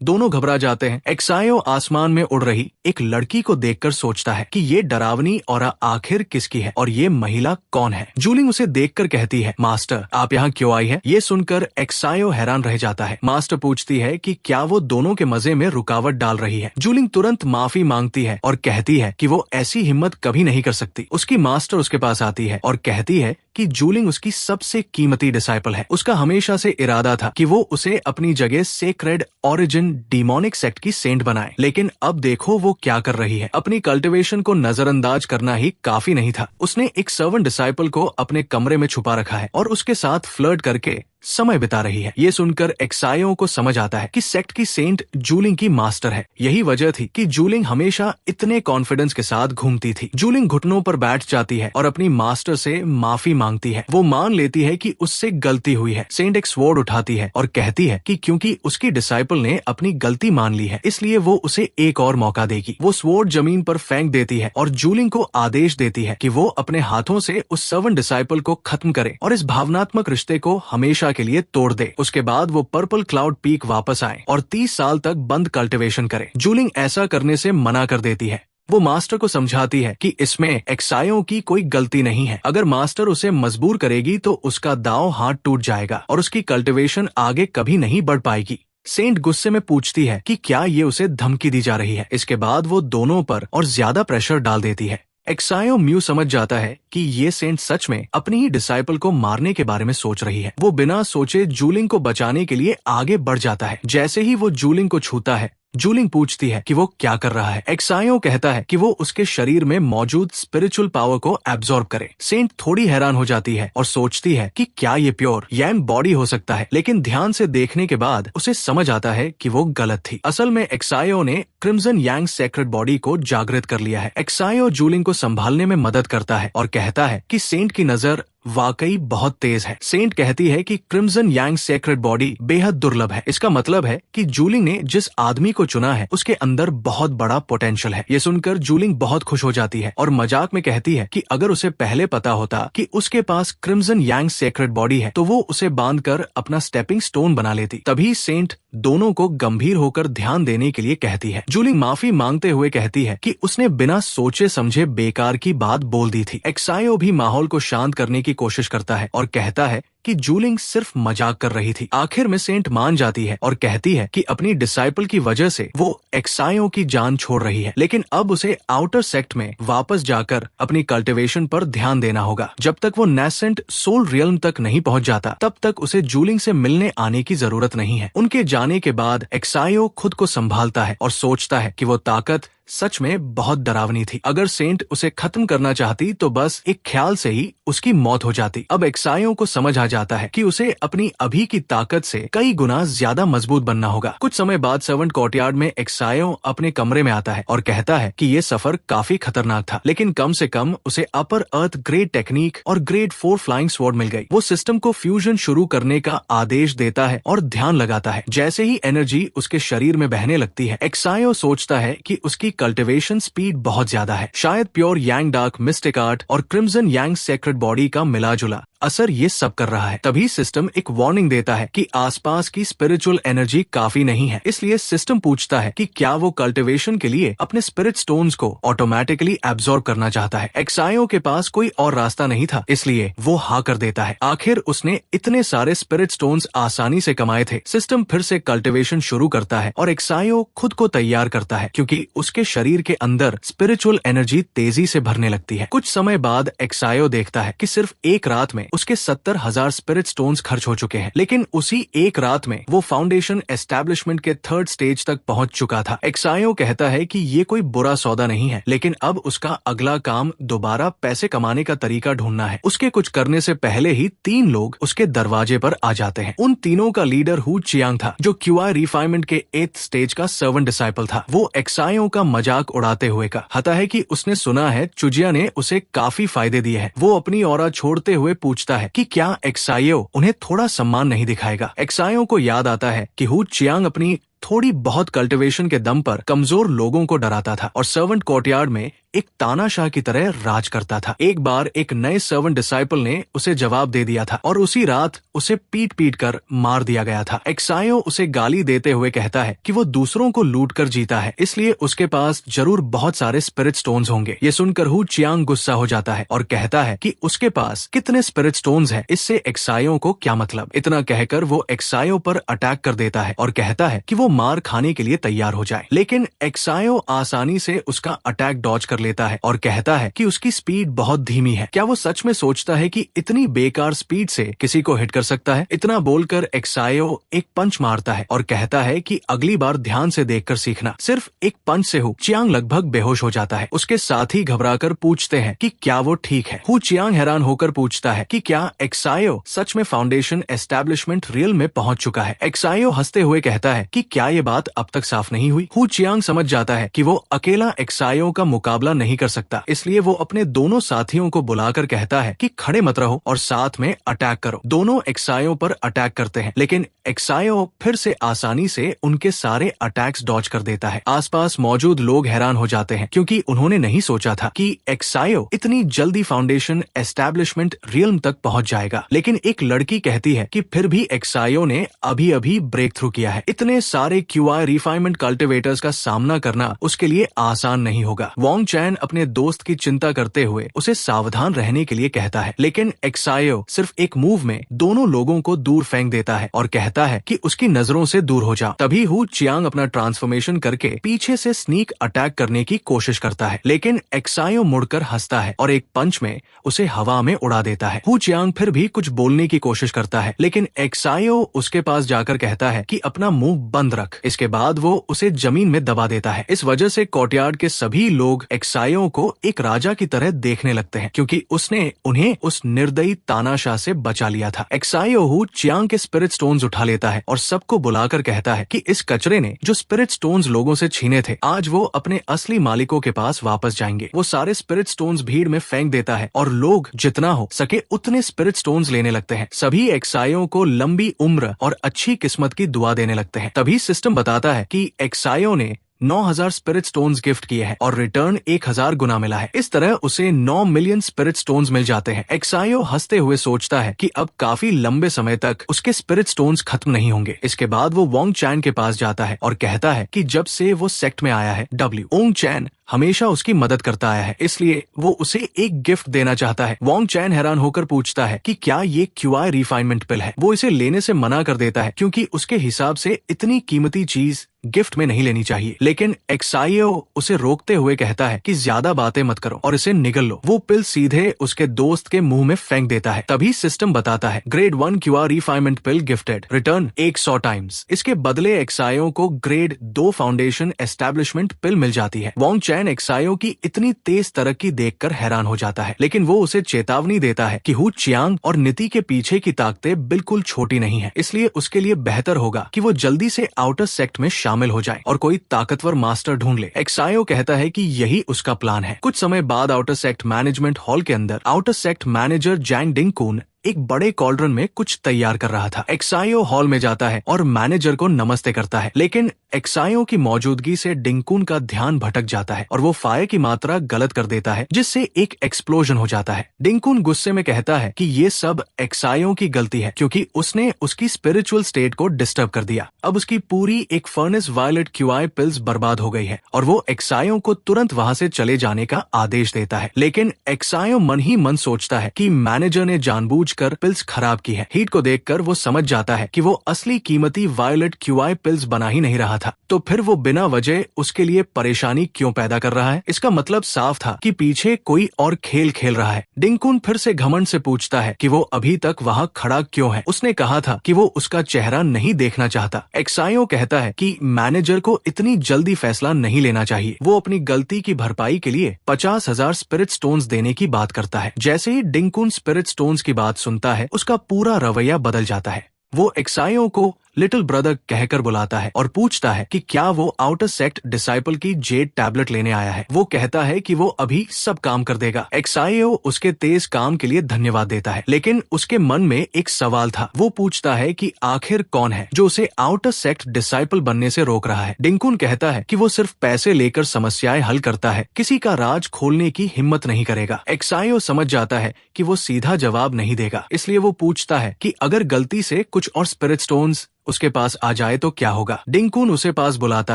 दोनों घबरा जाते हैं। एक्सायो आसमान में उड़ रही एक लड़की को देखकर सोचता है कि ये डरावनी और आखिर किसकी है और ये महिला कौन है। जूलिंग उसे देखकर कहती है, मास्टर आप यहाँ क्यों आई है? ये सुनकर एक्सायो हैरान रह जाता है। मास्टर पूछती है कि क्या वो दोनों के मजे में रुकावट डाल रही है। जूलिंग तुरंत माफी मांगती है और कहती है कि वो ऐसी हिम्मत कभी नहीं कर सकती। उसकी मास्टर उसके पास आती है और कहती है कि जूलिंग उसकी सबसे कीमती डिसाइपल है। उसका हमेशा से इरादा था कि वो उसे अपनी जगह सेक्रेड ओरिजिन डिमोनिक सेक्ट की सेंट बनाए, लेकिन अब देखो वो क्या कर रही है। अपनी कल्टीवेशन को नजरअंदाज करना ही काफी नहीं था। उसने एक सर्वेंट डिसाइपल को अपने कमरे में छुपा रखा है और उसके साथ फ्लर्ट करके समय बिता रही है। ये सुनकर एक्सायो को समझ आता है कि सेक्ट की सेंट जूलिंग की मास्टर है। यही वजह थी कि जूलिंग हमेशा इतने कॉन्फिडेंस के साथ घूमती थी। जूलिंग घुटनों पर बैठ जाती है और अपनी मास्टर से माफी मांगती है। वो मान लेती है कि उससे गलती हुई है। सेंट एक स्वॉर्ड उठाती है और कहती है कि क्योंकि उसकी डिसाइपल ने अपनी गलती मान ली है, इसलिए वो उसे एक और मौका देगी। वो स्वॉर्ड जमीन पर फेंक देती है और जूलिंग को आदेश देती है कि वो अपने हाथों से उस सर्वेंट डिसाइपल को खत्म करे और इस भावनात्मक रिश्ते को हमेशा के लिए तोड़ दे। उसके बाद वो पर्पल क्लाउड पीक वापस आए और 30 साल तक बंद कल्टीवेशन करे। जूलिंग ऐसा करने से मना कर देती है। वो मास्टर को समझाती है कि इसमें एक्सायो की कोई गलती नहीं है। अगर मास्टर उसे मजबूर करेगी तो उसका दांव हाथ टूट जाएगा और उसकी कल्टीवेशन आगे कभी नहीं बढ़ पाएगी। सेंट गुस्से में पूछती है कि क्या ये उसे धमकी दी जा रही है। इसके बाद वो दोनों पर और ज्यादा प्रेशर डाल देती है। एक्सायो म्यू समझ जाता है कि ये सेंट सच में अपनी ही डिसाइपल को मारने के बारे में सोच रही है। वो बिना सोचे जूलिंग को बचाने के लिए आगे बढ़ जाता है। जैसे ही वो जूलिंग को छूता है, जूलिंग पूछती है कि वो क्या कर रहा है। एक्सायो कहता है कि वो उसके शरीर में मौजूद स्पिरिचुअल पावर को एब्जॉर्ब करे। सेंट थोड़ी हैरान हो जाती है और सोचती है कि क्या ये प्योर यांग बॉडी हो सकता है, लेकिन ध्यान से देखने के बाद उसे समझ आता है कि वो गलत थी। असल में एक्सायो ने क्रिम्सन यांग सेक्रेट बॉडी को जागृत कर लिया है। एक्सायो जूलिंग को संभालने में मदद करता है और कहता है कि सेंट की नजर वाकई बहुत तेज है। सेंट कहती है कि क्रिम्सन यांग सेक्रेट बॉडी बेहद दुर्लभ है। इसका मतलब है कि जूलिंग ने जिस आदमी को चुना है उसके अंदर बहुत बड़ा पोटेंशियल है। ये सुनकर जूलिंग बहुत खुश हो जाती है और मजाक में कहती है कि अगर उसे पहले पता होता कि उसके पास क्रिम्सन यांग सेक्रेट बॉडी है तो वो उसे बांधकर अपना स्टेपिंग स्टोन बना लेती। तभी सेंट दोनों को गंभीर होकर ध्यान देने के लिए कहती है। जूलिंग माफी मांगते हुए कहती है कि उसने बिना सोचे समझे बेकार की बात बोल दी थी। एक्सायो भी माहौल को शांत करने की कोशिश करता है और कहता है कि जूलिंग सिर्फ मजाक कर रही थी। आखिर में सेंट मान जाती है और कहती है कि अपनी डिसाइपल की वजह से वो एक्सायो की जान छोड़ रही है, लेकिन अब उसे आउटर सेक्ट में वापस जाकर अपनी कल्टीवेशन पर ध्यान देना होगा। जब तक वो नेसेंट सोल रियल्म तक नहीं पहुंच जाता तब तक उसे जूलिंग से मिलने आने की जरूरत नहीं है। उनके जाने के बाद एक्सायो खुद को संभालता है और सोचता है कि वो ताकत सच में बहुत डरावनी थी। अगर सेंट उसे खत्म करना चाहती तो बस एक ख्याल से ही उसकी मौत हो जाती। अब एक्सायो को समझ आ जाता है कि उसे अपनी अभी की ताकत से कई गुना ज्यादा मजबूत बनना होगा। कुछ समय बाद सर्वेंट कोर्टयार्ड में एक्सायो अपने कमरे में आता है और कहता है कि ये सफर काफी खतरनाक था, लेकिन कम से कम उसे अपर अर्थ ग्रेड टेक्निक और ग्रेड 4 फ्लाइंग स्वॉर्ड मिल गई। वो सिस्टम को फ्यूजन शुरू करने का आदेश देता है और ध्यान लगाता है। जैसे ही एनर्जी उसके शरीर में बहने लगती है, एक्सायो सोचता है कि उसकी कल्टिवेशन स्पीड बहुत ज्यादा है। शायद pure yang dark mystic art और क्रिम्सन यांग सेक्रेट बॉडी का मिला जुला असर ये सब कर रहा है। तभी सिस्टम एक वार्निंग देता है कि आसपास की स्पिरिचुअल एनर्जी काफी नहीं है। इसलिए सिस्टम पूछता है कि क्या वो कल्टिवेशन के लिए अपने स्पिरिट स्टोन्स को ऑटोमेटिकली एब्जॉर्ब करना चाहता है। एक्सायो के पास कोई और रास्ता नहीं था, इसलिए वो हाँ कर देता है। आखिर उसने इतने सारे स्पिरिट स्टोन्स आसानी से कमाए थे। सिस्टम फिर से कल्टिवेशन शुरू करता है और एक्सायो खुद को तैयार करता है, क्योंकि उसके शरीर के अंदर स्पिरिचुअल एनर्जी तेजी से भरने लगती है। कुछ समय बाद एक्सायो देखता है कि सिर्फ एक रात में उसके 70,000 स्पिरिट स्टोन्स खर्च हो चुके हैं, लेकिन उसी एक रात में वो फाउंडेशन एस्टेब्लिशमेंट के 3rd स्टेज तक पहुंच चुका था। एक्सायो कहता है कि ये कोई बुरा सौदा नहीं है, लेकिन अब उसका अगला काम दोबारा पैसे कमाने का तरीका ढूंढना है। उसके कुछ करने से पहले ही 3 लोग उसके दरवाजे पर आ जाते हैं। उन तीनों का लीडर हु चियांग था, जो क्यूआई रिफाइनमेंट के 8th स्टेज का सर्वेंट डिसाइपल था। वो एक्सायो का मजाक उड़ाते हुए कहता है कि उसने सुना है चुजिया ने उसे काफी फायदे दिए हैं। वो अपनी ऑरा छोड़ते हुए पूछता है कि क्या एक्सायो उन्हें थोड़ा सम्मान नहीं दिखाएगा। एक्सायो को याद आता है कि हु चियांग अपनी थोड़ी बहुत कल्टिवेशन के दम पर कमजोर लोगों को डराता था और सर्वेंट कोर्टयार्ड में एक तानाशाह की तरह राज करता था। एक बार एक नए सर्वेंट डिसाइपल ने उसे जवाब दे दिया था और उसी रात उसे पीट पीट कर मार दिया गया था। एक्सायो उसे गाली देते हुए कहता है कि वो दूसरों को लूट कर जीता है, इसलिए उसके पास जरूर बहुत सारे स्पिरिट स्टोन्स होंगे। ये सुनकर हु चियांग गुस्सा हो जाता है और कहता है कि उसके पास कितने स्पिरिट स्टोन्स हैं, इससे एक्सायो को क्या मतलब। इतना कहकर वो एक्सायो पर अटैक कर देता है और कहता है कि वो मार खाने के लिए तैयार हो जाए, लेकिन एक्सायो आसानी से उसका अटैक डॉज कर लेता है और कहता है कि उसकी स्पीड बहुत धीमी है। क्या वो सच में सोचता है कि इतनी बेकार स्पीड से किसी को हिट कर सकता है? इतना बोलकर एक्सायो एक पंच मारता है और कहता है कि अगली बार ध्यान से देखकर सीखना। सिर्फ एक पंच से हु चियांग लगभग बेहोश हो जाता है। उसके साथी घबराकर पूछते हैं कि क्या वो ठीक है। हु चियांग हैरान होकर पूछता है कि क्या एक्सायो सच में फाउंडेशन एस्टेब्लिशमेंट रियल में पहुंच चुका है। एक्सायो हंसते हुए कहता है कि क्या ये बात अब तक साफ नहीं हुई। हु चियांग समझ जाता है कि वो अकेला एक्सायो का मुकाबला नहीं कर सकता, इसलिए वो अपने दोनों साथियों को बुलाकर कहता है कि खड़े मत रहो और साथ में अटैक करो। दोनों एक्सायो पर अटैक करते हैं, लेकिन एक्सायो फिर से आसानी से उनके सारे अटैक्स डॉज कर देता है। आसपास मौजूद लोग हैरान हो जाते हैं, क्योंकि उन्होंने नहीं सोचा था कि एक्सायो इतनी जल्दी फाउंडेशन एस्टेब्लिशमेंट रियल्म तक पहुंच जाएगा। लेकिन एक लड़की कहती है कि फिर भी एक्सायो ने अभी अभी ब्रेक थ्रू किया है। इतने सारे क्यूआई रिफाइनमेंट कल्टिवेटर्स का सामना करना उसके लिए आसान नहीं होगा। वोंग चैन अपने दोस्त की चिंता करते हुए उसे सावधान रहने के लिए कहता है, लेकिन एक्सायो सिर्फ एक मूव में दोनों लोगों को दूर फेंक देता है और कहता है कि उसकी नजरों से दूर हो जा। तभी हु चियांग अपना ट्रांसफॉर्मेशन करके पीछे से स्नीक अटैक करने की कोशिश करता है, लेकिन एक्सायो मुड़कर हंसता है और एक पंच में उसे हवा में उड़ा देता है। हु चियांग फिर भी कुछ बोलने की कोशिश करता है, लेकिन एक्सायो उसके पास जाकर कहता है कि अपना मुंह बंद रख। इसके बाद वो उसे जमीन में दबा देता है। इस वजह से कोर्टयार्ड के सभी लोग एक्सायो को एक राजा की तरह देखने लगते हैं, क्योंकि उसने उन्हें उस निर्दयी तानाशाह से बचा लिया था। एक्सायो हु चियांग के स्पिरिट स्टोन्स उठा लेता है और सबको बुलाकर कहता है कि इस कचरे ने जो स्पिरिट स्टोन्स लोगों से छीने थे, आज वो अपने असली मालिकों के पास वापस जाएंगे। वो सारे स्पिरिट स्टोन्स भीड़ में फेंक देता है और लोग जितना हो सके उतने स्पिरिट स्टोन्स लेने लगते हैं। सभी एक्सायो को लंबी उम्र और अच्छी किस्मत की दुआ देने लगते हैं। तभी सिस्टम बताता है कि एक्सायो ने 9,000 स्पिरिट स्टोन्स गिफ्ट किए हैं और रिटर्न 1,000 गुना मिला है। इस तरह उसे 9 मिलियन स्पिरिट स्टोन्स मिल जाते हैं। एक्सायो हंसते हुए सोचता है कि अब काफी लंबे समय तक उसके स्पिरिट स्टोन्स खत्म नहीं होंगे। इसके बाद वो वोंग चैन के पास जाता है और कहता है कि जब से वो सेक्ट में आया है, वोंग चैन हमेशा उसकी मदद करता आया है, इसलिए वो उसे एक गिफ्ट देना चाहता है। वोंग चैन हैरान होकर पूछता है कि क्या ये क्यूआई रिफाइनमेंट पिल है। वो इसे लेने से मना कर देता है, क्योंकि उसके हिसाब से इतनी कीमती चीज गिफ्ट में नहीं लेनी चाहिए। लेकिन एक्सायो उसे रोकते हुए कहता है कि ज्यादा बातें मत करो और इसे निगल लो। वो पिल सीधे उसके दोस्त के मुंह में फेंक देता है। तभी सिस्टम बताता है ग्रेड 1 क्यूआर रिफाइनमेंट पिल गिफ्टेड, रिटर्न 100 टाइम्स। इसके बदले एक्सायो को ग्रेड 2 फाउंडेशन एस्टेब्लिशमेंट पिल मिल जाती है। वोंग चैन चैन एक्सायो की इतनी तेज तरक्की देखकर हैरान हो जाता है, लेकिन वो उसे चेतावनी देता है कि हु चियांग और नीति के पीछे की ताकतें बिल्कुल छोटी नहीं है, इसलिए उसके लिए बेहतर होगा कि वो जल्दी से आउटर सेक्ट में शामिल हो जाए और कोई ताकतवर मास्टर ढूंढ ले। एक्सायो कहता है कि यही उसका प्लान है। कुछ समय बाद आउटर सेक्ट मैनेजमेंट हॉल के अंदर आउटर सेक्ट मैनेजर जैंग डिंगकुन एक बड़े कॉल्ड्रन में कुछ तैयार कर रहा था। एक्सायो हॉल में जाता है और मैनेजर को नमस्ते करता है, लेकिन एक्सायो की मौजूदगी से डिंगकुन का ध्यान भटक जाता है और वो फायर की मात्रा गलत कर देता है, जिससे एक एक्सप्लोजन हो जाता है। डिंगकुन गुस्से में कहता है कि ये सब एक्सायो की गलती है, क्योंकि उसने उसकी स्पिरिचुअल स्टेट को डिस्टर्ब कर दिया। अब उसकी पूरी एक फर्नेस वायलेट क्यूआई पिल्स बर्बाद हो गई है और वो एक्सायो को तुरंत वहां से चले जाने का आदेश देता है। लेकिन एक्सायो मन ही मन सोचता है कि मैनेजर ने जानबूझ कर पिल्स खराब की है। हीट को देखकर वो समझ जाता है कि वो असली कीमती वायलेट क्यूआई पिल्स बना ही नहीं रहा था, तो फिर वो बिना वजह उसके लिए परेशानी क्यों पैदा कर रहा है। इसका मतलब साफ था कि पीछे कोई और खेल खेल रहा है। डिंगकुन फिर से घमंड से पूछता है कि वो अभी तक वहाँ खड़ा क्यों है। उसने कहा था कि वो उसका चेहरा नहीं देखना चाहता। एक्सायो कहता है कि मैनेजर को इतनी जल्दी फैसला नहीं लेना चाहिए। वो अपनी गलती की भरपाई के लिए 50,000 स्पिरिट स्टोन्स देने की बात करता है। जैसे ही डिंगकुन स्पिरिट स्टोन्स की बात सुनता है, उसका पूरा रवैया बदल जाता है। वो एक्सायो को लिटिल ब्रदर कहकर बुलाता है और पूछता है कि क्या वो आउटर सेक्ट डिसाइपल की जेड टैबलेट लेने आया है। वो कहता है कि वो अभी सब काम कर देगा। एक्सायो उसके तेज काम के लिए धन्यवाद देता है, लेकिन उसके मन में एक सवाल था। वो पूछता है कि आखिर कौन है जो उसे आउटर सेक्ट डिसाइपल बनने से रोक रहा है। डिंगकुन कहता है कि वो सिर्फ पैसे लेकर समस्याएं हल करता है, किसी का राज खोलने की हिम्मत नहीं करेगा। एक्सायो समझ जाता है कि वो सीधा जवाब नहीं देगा, इसलिए वो पूछता है कि अगर गलती से कुछ और स्पिरिट स्टोन्स उसके पास आ जाए तो क्या होगा। डिंगकुन उसे पास बुलाता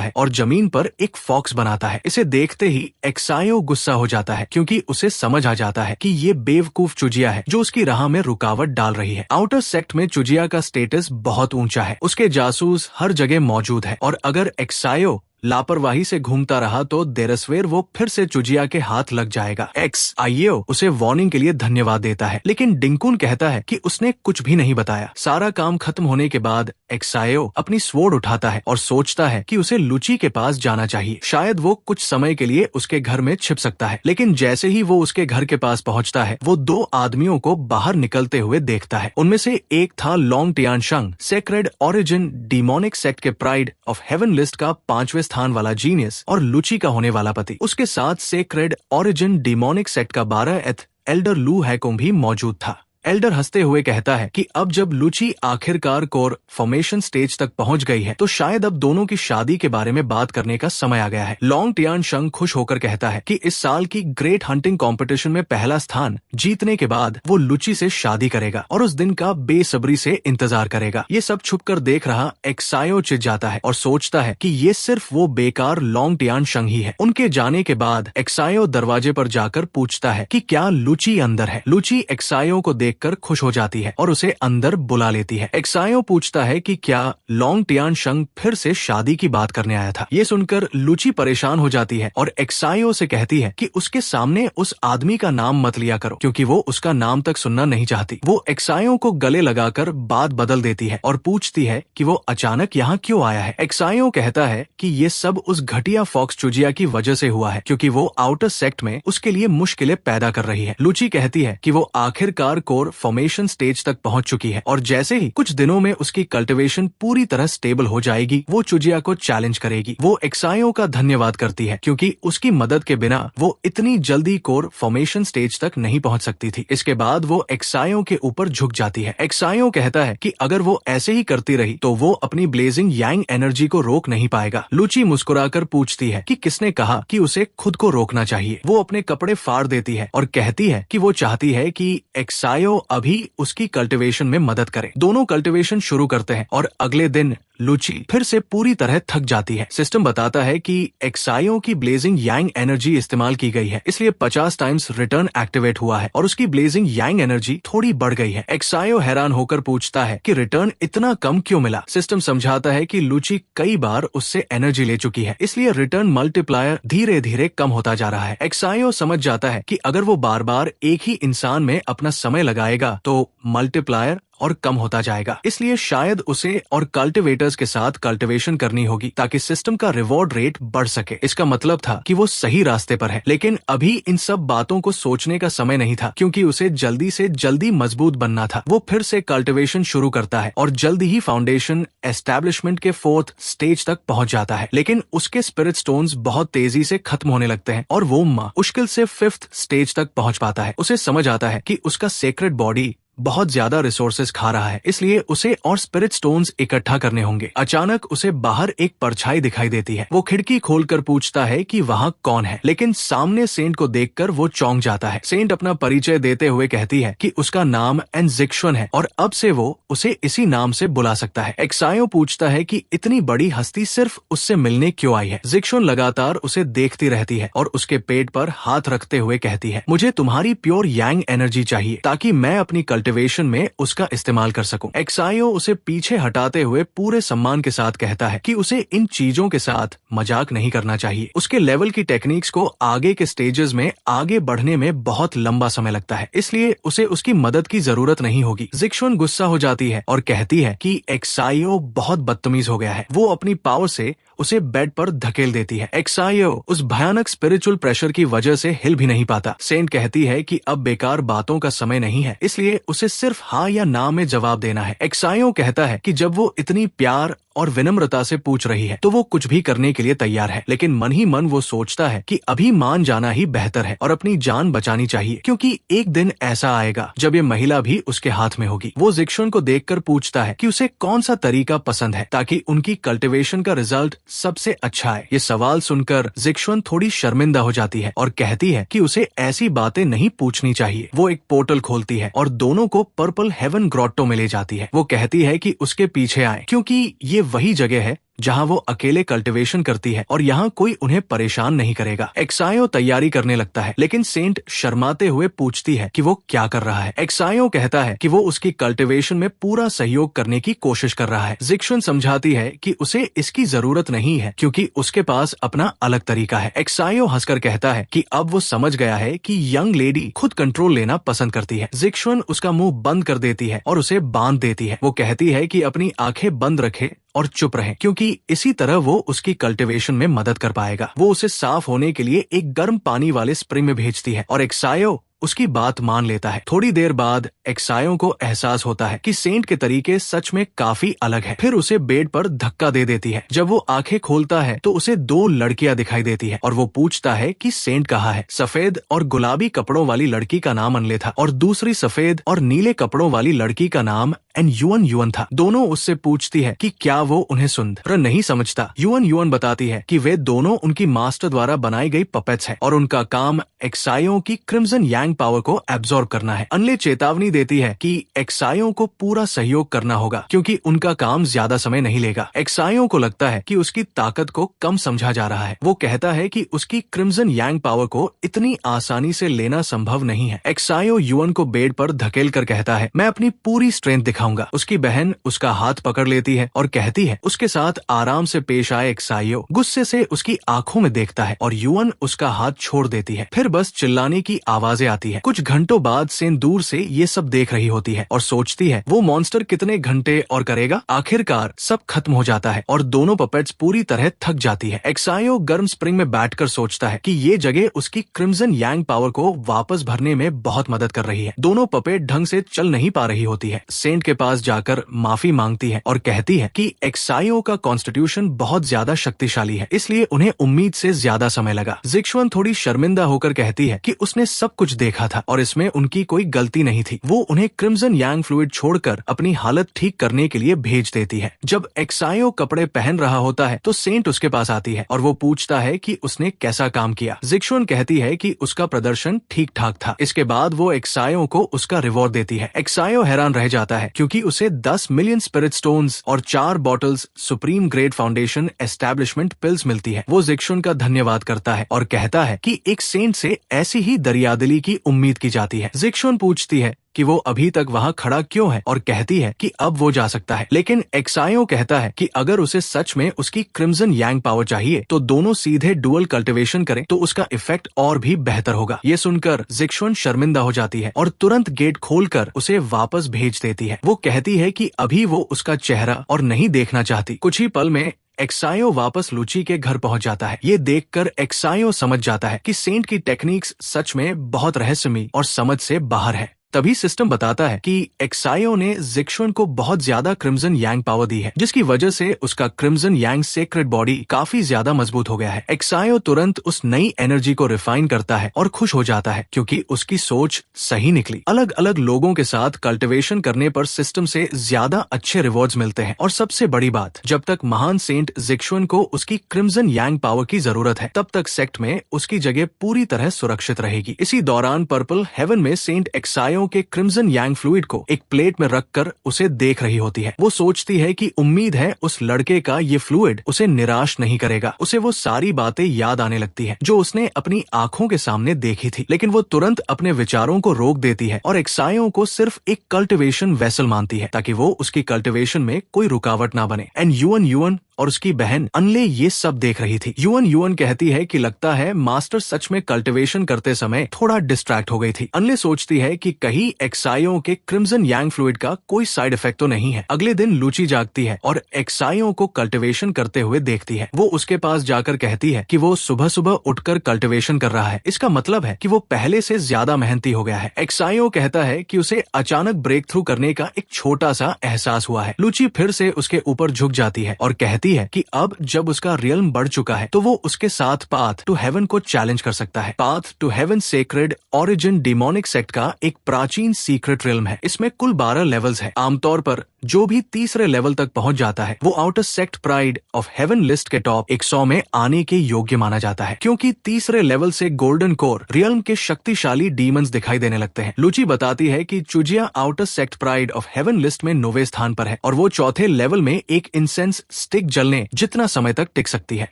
है और जमीन पर एक फॉक्स बनाता है। इसे देखते ही एक्सायो गुस्सा हो जाता है, क्योंकि उसे समझ आ जाता है कि ये बेवकूफ चुजिया है जो उसकी राह में रुकावट डाल रही है। आउटर सेक्ट में चुजिया का स्टेटस बहुत ऊंचा है। उसके जासूस हर जगह मौजूद है और अगर एक्सायो लापरवाही से घूमता रहा तो देरसवेर वो फिर से चुजिया के हाथ लग जाएगा। एक्सायो उसे वार्निंग के लिए धन्यवाद देता है, लेकिन डिंगकुन कहता है कि उसने कुछ भी नहीं बताया। सारा काम खत्म होने के बाद एक्सायो अपनी स्वॉर्ड उठाता है और सोचता है कि उसे लुची के पास जाना चाहिए। शायद वो कुछ समय के लिए उसके घर में छिप सकता है, लेकिन जैसे ही वो उसके घर के पास पहुंचता है, वो दो आदमियों को बाहर निकलते हुए देखता है। उनमें से एक था long टियानशंग, sacred origin demonic sect के प्राइड ऑफ हेवन लिस्ट का 5वें स्थान वाला जीनियस और लुची का होने वाला पति। उसके साथ सेक्रेड ओरिजिन डीमोनिक सेक्ट का 12th एल्डर लू हैकोंग भी मौजूद था। एल्डर हंसते हुए कहता है कि अब जब लुची आखिरकार कोर फॉर्मेशन स्टेज तक पहुंच गई है, तो शायद अब दोनों की शादी के बारे में बात करने का समय आ गया है। लॉन्ग टियानशंग खुश होकर कहता है कि इस साल की ग्रेट हंटिंग कंपटीशन में पहला स्थान जीतने के बाद वो लुची से शादी करेगा और उस दिन का बेसब्री से इंतजार करेगा। ये सब छुपकर देख रहा एक्सायो चिढ़ जाता है और सोचता है कि ये सिर्फ वो बेकार लॉन्ग टियानशंग ही है। उनके जाने के बाद एक्सायो दरवाजे पर जाकर पूछता है कि क्या लुची अंदर है। लुची एक्सायो को देखकर खुश हो जाती है और उसे अंदर बुला लेती है। एक्सायो पूछता है कि क्या लॉन्ग टियानशंग फिर से शादी की बात करने आया था। ये सुनकर लुची परेशान हो जाती है और एक्सायो से कहती है कि उसके सामने उस आदमी का नाम मत लिया करो, क्योंकि वो उसका नाम तक सुनना नहीं चाहती। वो एक्सायो को गले लगाकर बात बदल देती है और पूछती है कि वो अचानक यहाँ क्यों आया है। एक्सायो कहता है कि ये सब उस घटिया फॉक्स चुजिया की वजह से हुआ है, क्योंकि वो आउटर सेक्ट में उसके लिए मुश्किलें पैदा कर रही है। लुची कहती है कि वो आखिरकार कोर फॉर्मेशन स्टेज तक पहुंच चुकी है और जैसे ही कुछ दिनों में उसकी कल्टीवेशन पूरी तरह स्टेबल हो जाएगी, वो चुजिया को चैलेंज करेगी। वो एक्सायो का धन्यवाद करती है, क्योंकि उसकी मदद के बिना वो इतनी जल्दी कोर फॉर्मेशन स्टेज तक नहीं पहुंच सकती थी। इसके बाद वो एक्सायो के ऊपर झुक जाती है। एक्सायो कहता है कि अगर वो ऐसे ही करती रही तो वो अपनी ब्लेजिंग यांग एनर्जी को रोक नहीं पाएगा। लुची मुस्कुराकर पूछती है कि किसने कहा कि उसे खुद को रोकना चाहिए। वो अपने कपड़े फाड़ देती है और कहती है कि वो चाहती है कि एक्सायो अभी उसकी कल्टीवेशन में मदद करे। दोनों कल्टीवेशन शुरू करते हैं और अगले दिन लुची फिर से पूरी तरह थक जाती है। सिस्टम बताता है कि एक्सायो की ब्लेजिंग यांग एनर्जी इस्तेमाल की गई है, इसलिए 50 टाइम्स रिटर्न एक्टिवेट हुआ है और उसकी ब्लेजिंग यांग एनर्जी थोड़ी बढ़ गई है। एक्सायो हैरान होकर पूछता है कि रिटर्न इतना कम क्यों मिला। सिस्टम समझाता है कि लुची कई बार उससे एनर्जी ले चुकी है, इसलिए रिटर्न मल्टीप्लायर धीरे धीरे कम होता जा रहा है। एक्सायो समझ जाता है कि अगर वो बार बार एक ही इंसान में अपना समय लगाएगा तो मल्टीप्लायर और कम होता जाएगा। इसलिए शायद उसे और कल्टिवेटर्स के साथ कल्टिवेशन करनी होगी ताकि सिस्टम का रिवॉर्ड रेट बढ़ सके। इसका मतलब था कि वो सही रास्ते पर है, लेकिन अभी इन सब बातों को सोचने का समय नहीं था, क्योंकि उसे जल्दी से जल्दी मजबूत बनना था। वो फिर से कल्टिवेशन शुरू करता है और जल्दी ही फाउंडेशन एस्टैब्लिशमेंट के 4th स्टेज तक पहुंच जाता है। लेकिन उसके स्पिरिट स्टोन्स बहुत तेजी से खत्म होने लगते हैं और वो मुश्किल से 5th स्टेज तक पहुंच पाता है। उसे समझ आता है कि उसका सेक्रेड बॉडी बहुत ज्यादा रिसोर्सेज खा रहा है, इसलिए उसे और स्पिरिट स्टोन्स इकट्ठा करने होंगे। अचानक उसे बाहर एक परछाई दिखाई देती है। वो खिड़की खोलकर पूछता है कि वहाँ कौन है, लेकिन सामने सेंट को देखकर वो चौंक जाता है। सेंट अपना परिचय देते हुए कहती है कि उसका नाम एनजिक्शन है और अब से वो उसे इसी नाम से बुला सकता है। एक्सायो पूछता है कि इतनी बड़ी हस्ती सिर्फ उससे मिलने क्यों आई है। जिक्शन लगातार उसे देखती रहती है और उसके पेट पर हाथ रखते हुए कहती है, मुझे तुम्हारी प्योर यांग एनर्जी चाहिए ताकि मैं अपनी कल्टिवेशन में उसका इस्तेमाल कर सकूं। एक्सायो उसे पीछे हटाते हुए पूरे सम्मान के साथ कहता है कि उसे इन चीजों के साथ मजाक नहीं करना चाहिए। उसके लेवल की टेक्निक्स को आगे के स्टेजेस में आगे बढ़ने में बहुत लंबा समय लगता है, इसलिए उसे उसकी मदद की जरूरत नहीं होगी। जिक्शन गुस्सा हो जाती है और कहती है कि एक्सायो बहुत बदतमीज हो गया है। वो अपनी पावर से उसे बेड पर धकेल देती है। एक्सायो उस भयानक स्पिरिचुअल प्रेशर की वजह से हिल भी नहीं पाता। सेंट कहती है कि अब बेकार बातों का समय नहीं है, इसलिए उसे सिर्फ हाँ या ना में जवाब देना है। एक्सायो कहता है कि जब वो इतनी प्यार और विनम्रता से पूछ रही है तो वो कुछ भी करने के लिए तैयार है, लेकिन मन ही मन वो सोचता है कि अभी मान जाना ही बेहतर है और अपनी जान बचानी चाहिए, क्योंकि एक दिन ऐसा आएगा जब ये महिला भी उसके हाथ में होगी। वो जिक्शन को देखकर पूछता है कि उसे कौन सा तरीका पसंद है ताकि उनकी कल्टिवेशन का रिजल्ट सबसे अच्छा आए। ये सवाल सुनकर जिक्शन थोड़ी शर्मिंदा हो जाती है और कहती है कि उसे ऐसी बातें नहीं पूछनी चाहिए। वो एक पोर्टल खोलती है और दोनों को पर्पल हेवन ग्रोटो में ले जाती है। वो कहती है कि उसके पीछे आए, क्योंकि ये वही जगह है जहाँ वो अकेले कल्टिवेशन करती है और यहाँ कोई उन्हें परेशान नहीं करेगा। एक्सायो तैयारी करने लगता है, लेकिन सेंट शर्माते हुए पूछती है कि वो क्या कर रहा है। एक्सायो कहता है कि वो उसकी कल्टिवेशन में पूरा सहयोग करने की कोशिश कर रहा है। जिक्शन समझाती है कि उसे इसकी जरूरत नहीं है, क्योंकि उसके पास अपना अलग तरीका है। एक्सायो हंसकर कहता है कि अब वो समझ गया है कि यंग लेडी खुद कंट्रोल लेना पसंद करती है। जिक्शन उसका मुंह बंद कर देती है और उसे बांध देती है। वो कहती है कि अपनी आंखें बंद रखे और चुप रहे, क्योंकि इसी तरह वो उसकी कल्टिवेशन में मदद कर पाएगा। वो उसे साफ होने के लिए एक गर्म पानी वाले स्प्रिंग में भेजती है और एक्सायो उसकी बात मान लेता है। थोड़ी देर बाद एक्सायो को एहसास होता है कि सेंट के तरीके सच में काफी अलग है। फिर उसे बेड पर धक्का दे देती है। जब वो आंखें खोलता है तो उसे 2 लड़कियां दिखाई देती है और वो पूछता है कि सेंट कहाँ है। सफेद और गुलाबी कपड़ों वाली लड़की का नाम अनले था और दूसरी सफेद और नीले कपड़ों वाली लड़की का नाम एन युअन था। दोनों उससे पूछती है कि क्या वो उन्हें सुंदर नहीं समझता। युअन बताती है कि वे दोनों उनकी मास्टर द्वारा बनाई गई पपेट्स हैं और उनका काम एक्सायो की क्रिम्सन यांग पावर को एब्जॉर्ब करना है। अनले चेतावनी देती है कि एक्सायो को पूरा सहयोग करना होगा, क्योंकि उनका काम ज्यादा समय नहीं लेगा। एक्सायो को लगता है कि उसकी ताकत को कम समझा जा रहा है। वो कहता है कि उसकी क्रिम्सन यांग पावर को इतनी आसानी से लेना संभव नहीं है। एक्सायो युअन को बेड पर धकेल कर कहता है, मैं अपनी पूरी स्ट्रेंथ दिखाऊंगा। उसकी बहन उसका हाथ पकड़ लेती है और कहती है उसके साथ आराम से पेश आए। एक्सायो गुस्से से उसकी आंखों में देखता है और युअन उसका हाथ छोड़ देती है। फिर बस चिल्लाने की आवाजें आती है। कुछ घंटों बाद सेन दूर से ये सब देख रही होती है और सोचती है वो मॉन्स्टर कितने घंटे और करेगा। आखिरकार सब खत्म हो जाता है और दोनों पपेट्स पूरी तरह थक जाती है। एक्सायो गर्म स्प्रिंग में बैठकर सोचता है कि ये जगह उसकी क्रिम्सन यांग पावर को वापस भरने में बहुत मदद कर रही है। दोनों पपेट ढंग से चल नहीं पा रही होती है। सेंट के पास जाकर माफी मांगती है और कहती है कि एक्सायो का कॉन्स्टिट्यूशन बहुत ज्यादा शक्तिशाली है, इसलिए उन्हें उम्मीद से ज्यादा समय लगा। जिक्शन थोड़ी शर्मिंदा होकर कहती है कि उसने सब कुछ देखा था और इसमें उनकी कोई गलती नहीं थी। वो उन्हें क्रिम्सन यांग फ्लूइड छोड़कर अपनी हालत ठीक करने के लिए भेज देती है। जब एक्सायो कपड़े पहन रहा होता है तो सेंट उसके पास आती है और वो पूछता है कि उसने कैसा काम किया। जिक्शन कहती है कि उसका प्रदर्शन ठीक ठाक था। इसके बाद वो एक्सायो को उसका रिवॉर्ड देती है। एक्सायो हैरान रह जाता है क्योंकि उसे 10 मिलियन स्पिरिट स्टोन्स और 4 bottles supreme grade foundation establishment pills मिलती है। वो जिक्शन का धन्यवाद करता है और कहता है कि एक सेंट से ऐसी ही दरियादिली की उम्मीद की जाती है। जिक्शन पूछती है कि वो अभी तक वहाँ खड़ा क्यों है और कहती है कि अब वो जा सकता है। लेकिन एक्सायो कहता है कि अगर उसे सच में उसकी क्रिम्सन यांग पावर चाहिए तो दोनों सीधे डुअल कल्टिवेशन करें तो उसका इफेक्ट और भी बेहतर होगा। ये सुनकर जिक्शुन शर्मिंदा हो जाती है और तुरंत गेट खोलकर उसे वापस भेज देती है। वो कहती है कि अभी वो उसका चेहरा और नहीं देखना चाहती। कुछ ही पल में एक्सायो वापस लूची के घर पहुंच जाता है। ये देखकर एक्सायो समझ जाता है कि सेंट की टेक्निक्स सच में बहुत रहस्यमयी और समझ से बाहर है। तभी सिस्टम बताता है कि एक्सायो ने जिक्शुन को बहुत ज्यादा क्रिम्सन यांग पावर दी है, जिसकी वजह से उसका क्रिम्सन यांग सेक्रेड बॉडी काफी ज्यादा मजबूत हो गया है। एक्सायो तुरंत उस नई एनर्जी को रिफाइन करता है और खुश हो जाता है क्योंकि उसकी सोच सही निकली। अलग अलग लोगों के साथ कल्टिवेशन करने पर सिस्टम से ज्यादा अच्छे रिवॉर्ड्स मिलते हैं और सबसे बड़ी बात, जब तक महान सेंट जिक्शुन को उसकी क्रिम्सन यांग पावर की जरूरत है तब तक सेक्ट में उसकी जगह पूरी तरह सुरक्षित रहेगी। इसी दौरान पर्पल हेवन में सेंट एक्सायो के क्रिम्सन यांग फ्लूइड को एक प्लेट में रखकर उसे देख रही होती है। वो सोचती है कि उम्मीद है उस लड़के का ये फ्लूइड उसे निराश नहीं करेगा। उसे वो सारी बातें याद आने लगती है जो उसने अपनी आंखों के सामने देखी थी, लेकिन वो तुरंत अपने विचारों को रोक देती है और एक्सायो को सिर्फ एक कल्टिवेशन वेसल मानती है ताकि वो उसकी कल्टिवेशन में कोई रुकावट ना बने। एंड युअन और उसकी बहन अनले ये सब देख रही थी। युअन कहती है कि लगता है मास्टर सच में कल्टिवेशन करते समय थोड़ा डिस्ट्रैक्ट हो गई थी। अनले सोचती है कि कहीं एक्सायो के क्रिम्सन यांग फ्लूइड का कोई साइड इफेक्ट तो नहीं है। अगले दिन लूची जागती है और एक्सायो को कल्टिवेशन करते हुए देखती है। वो उसके पास जाकर कहती है कि वो सुबह सुबह उठकर कल्टिवेशन कर रहा है, इसका मतलब है कि वो पहले से ज्यादा मेहनती हो गया है। एक्सायो कहता है कि उसे अचानक ब्रेक थ्रू करने का एक छोटा सा एहसास हुआ है। लूची फिर से उसके ऊपर झुक जाती है और कहती है कि अब जब उसका रियल्म बढ़ चुका है तो वो उसके साथ पाथ टू हेवन को चैलेंज कर सकता है। Path to heaven sacred origin demonic sect का एक प्राचीन सीक्रेट रियल्म है। इसमें कुल 12 लेवल्स है। आमतौर पर जो भी तीसरे लेवल तक पहुंच जाता है वो outer sect pride of heaven list के टॉप 100 में आने के योग्य माना जाता है, क्योंकि तीसरे लेवल से गोल्डन कोर रियल्म के शक्तिशाली डीमंस दिखाई देने लगते हैं। लूची बताती है कि चुजिया outer sect pride of heaven list में 9वें स्थान पर है और वो चौथे लेवल में एक इंसेंस स्टिक जलने जितना समय तक टिक सकती है।